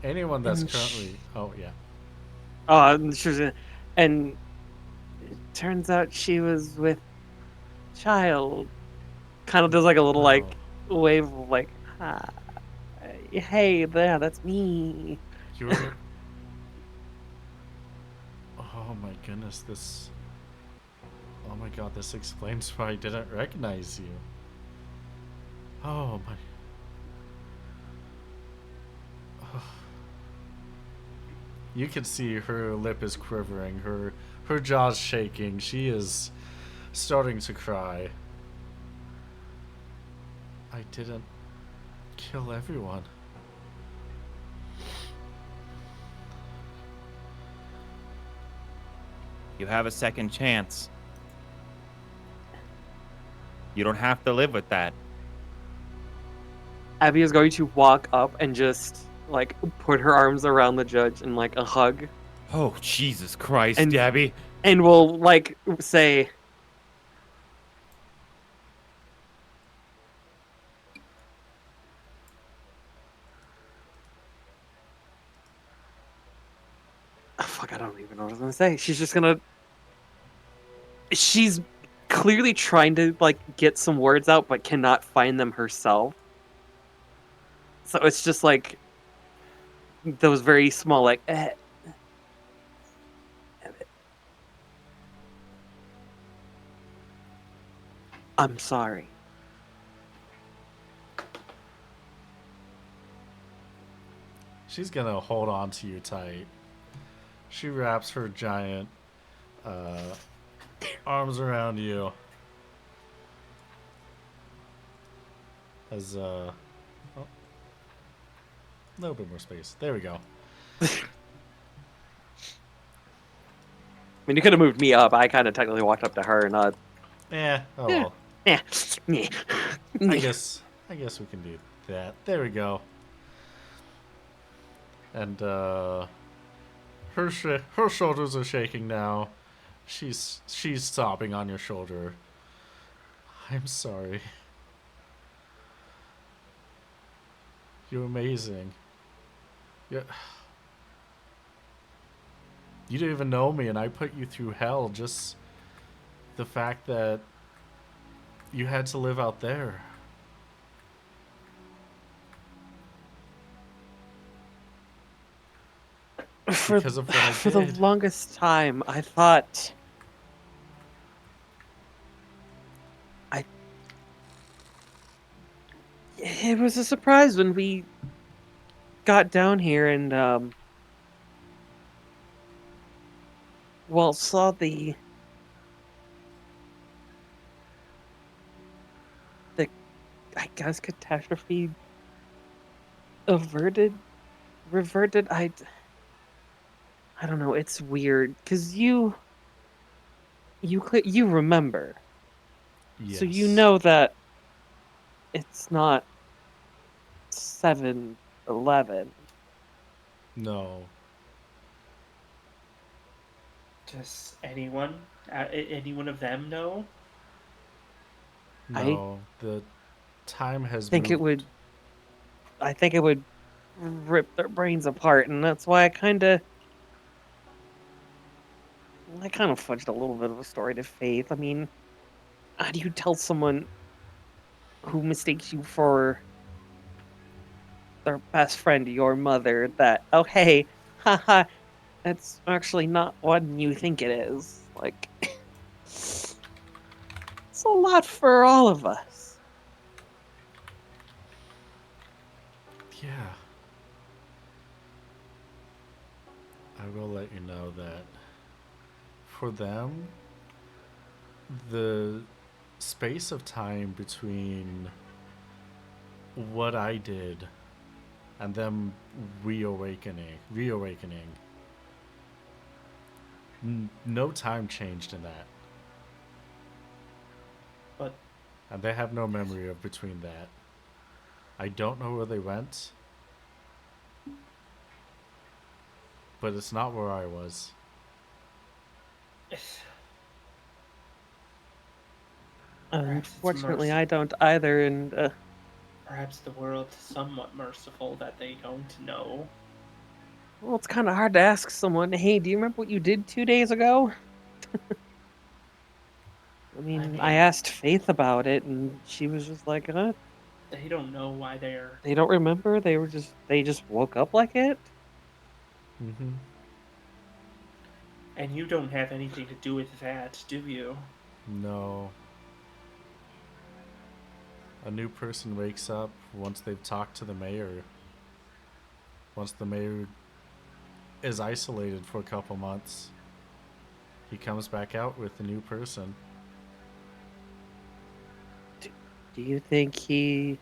Anyone that's And currently. Oh, yeah. She was and turns out she was with child. Kind of does like a little like wave of like, hi, hey there, that's me. You're. Oh my goodness, this. Oh my god, this explains why I didn't recognize you. Oh my. You can see her lip is quivering, her jaw's shaking. She is starting to cry. I didn't kill everyone. You have a second chance. You don't have to live with that. Abby is going to walk up and just like put her arms around the judge in like a hug, Oh, Jesus Christ, And- Gabby. and will like say, oh, fuck, I don't even know what I was gonna say. She's clearly trying to like get some words out, but cannot find them herself. So it's just like those very small, like, I'm sorry. She's gonna hold on to you tight. She wraps her giant arms around you. As a little bit more space. There we go. I mean, you could have moved me up. I kind of technically walked up to her, not. Yeah. Oh well. Yeah. Yeah. I guess we can do that. There we go. And her shoulders are shaking now. She's sobbing on your shoulder. I'm sorry. You're amazing. Yeah. You didn't even know me, and I put you through hell. Just the fact that you had to live out there. Because of what I For the did. longest time, I thought it was a surprise when we got down here and well, saw the I guess catastrophe reverted. I don't know. It's weird because you remember, Yes. so you know that it's not 7/11. No. Does any one of them know? No. The time has think it moved. I think it would rip their brains apart, and that's why I kind of fudged a little bit of a story to Faith. I mean, how do you tell someone who mistakes you for their best friend, your mother, that, oh, hey, haha, that's actually not what you think it is? Like, it's a lot for all of us. Yeah. I will let you know that for them, the space of time between what I did and them reawakening, no time changed in that. But And they have no memory of between that. I don't know where they went, but it's not where I was. Perhaps it's Unfortunately, mercy. I don't either, and perhaps the world is somewhat merciful that they don't know. well, it's kind of hard to ask someone, hey, do you remember what you did 2 days ago? I mean, mean- I asked Faith about it, and she was just like, They don't know why they're. they don't remember. They just woke up like it. Mm-hmm. And you don't have anything to do with that, do you? No. A new person wakes up once they've talked to the mayor. Once the mayor is isolated for a couple months, he comes back out with a new person. Do you think he?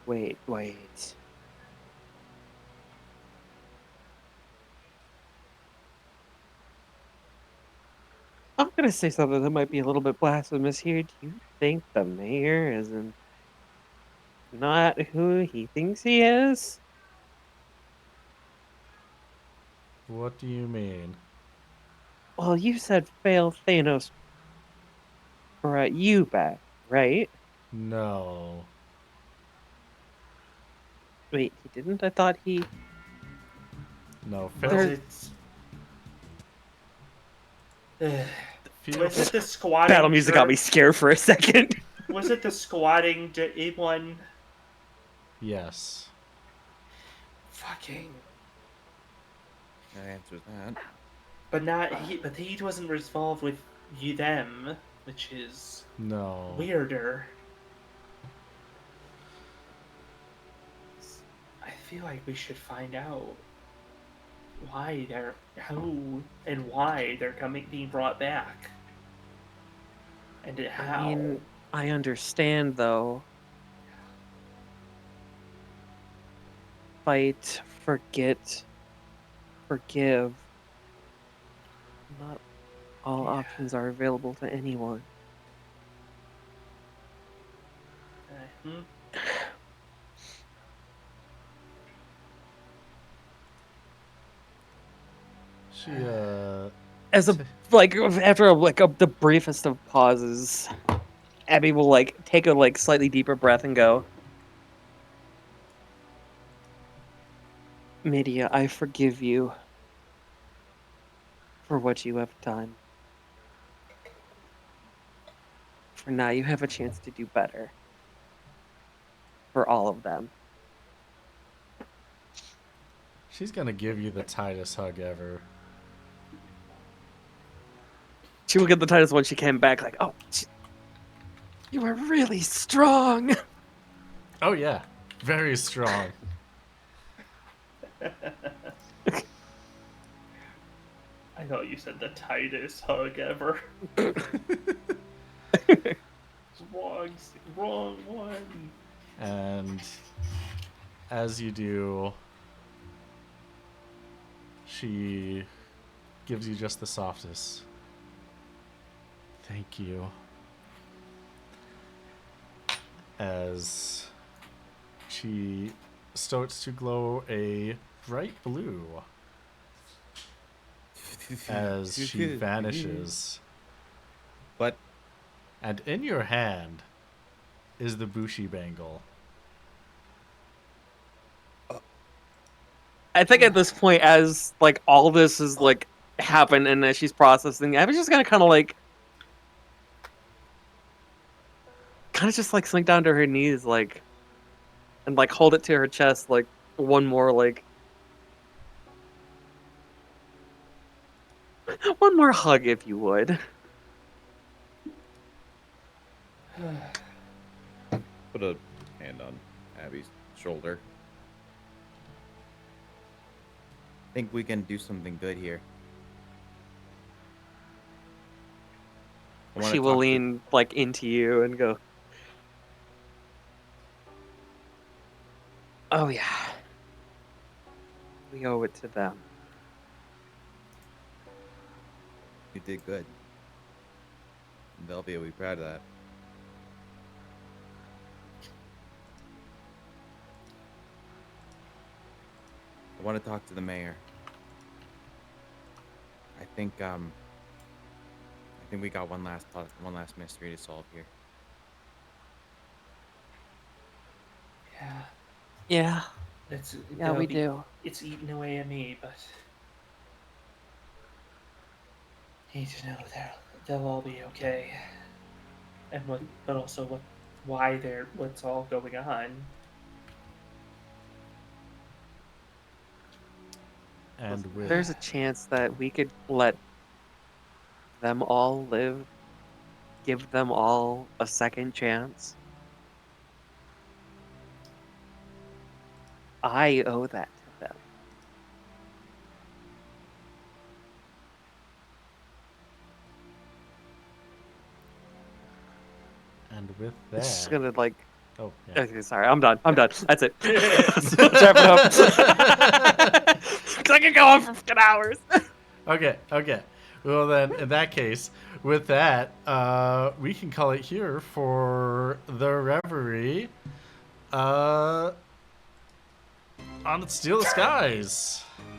Wait. I'm gonna say something that might be a little bit blasphemous here. Do you think the mayor isn't not who he thinks he is? What do you mean? Well, you said fail Thanos brought you back, right? No. Wait, he didn't? I thought he. No. Was There- it? Feel Was it the squatting? Battle music got me scared for a second. Was it the squatting one? Yes. Fucking. That answers that. But not he. But he wasn't involved with them, which is No. weirder. I feel like we should find out why they're who and why they're being brought back, and how. I mean, I understand though. Fight, forget, forgive. Not all Yeah. options are available to anyone. Hmm? She, As a after the briefest of pauses, Abby will take a slightly deeper breath and go, Midia, I forgive you for what you have done. For now, you have a chance to do better. For all of them. she's gonna give you the tightest hug ever. She will get the tightest when she came back, like, oh, you are really strong. Oh yeah. Very strong. I thought you said the tightest hug ever. Wrong one. And as you do, she gives you just the softest. Thank you. As she starts to glow a bright blue as she vanishes. But And in your hand is the Bushi bangle. I think at this point, as all this is happened and as she's processing, Abby's just gonna kind of just sink down to her knees, and hold it to her chest, one more one more hug, if you would. Put a hand on Abby's shoulder. think we can do something good here. I wanna She will talk to- lean into you and go, oh yeah, we owe it to them. You did good. Velvia will be proud of that. I want to talk to the mayor. I think we got one last mystery to solve here. Yeah, Yeah, it's yeah, we do. It's eating away at me, but I need to know they'll all be okay. And but also what's all going on. And with There's a chance that we could let them all live, give them all a second chance. I owe that to them. that, It's just gonna like. oh yeah. Okay, sorry, I'm done. I'm done. That's it. Let's wrap it up. 'Cause I can go on for fucking hours. Okay. Well then, in that case, with that, we can call it here for the Reverie. On Steal the Skies.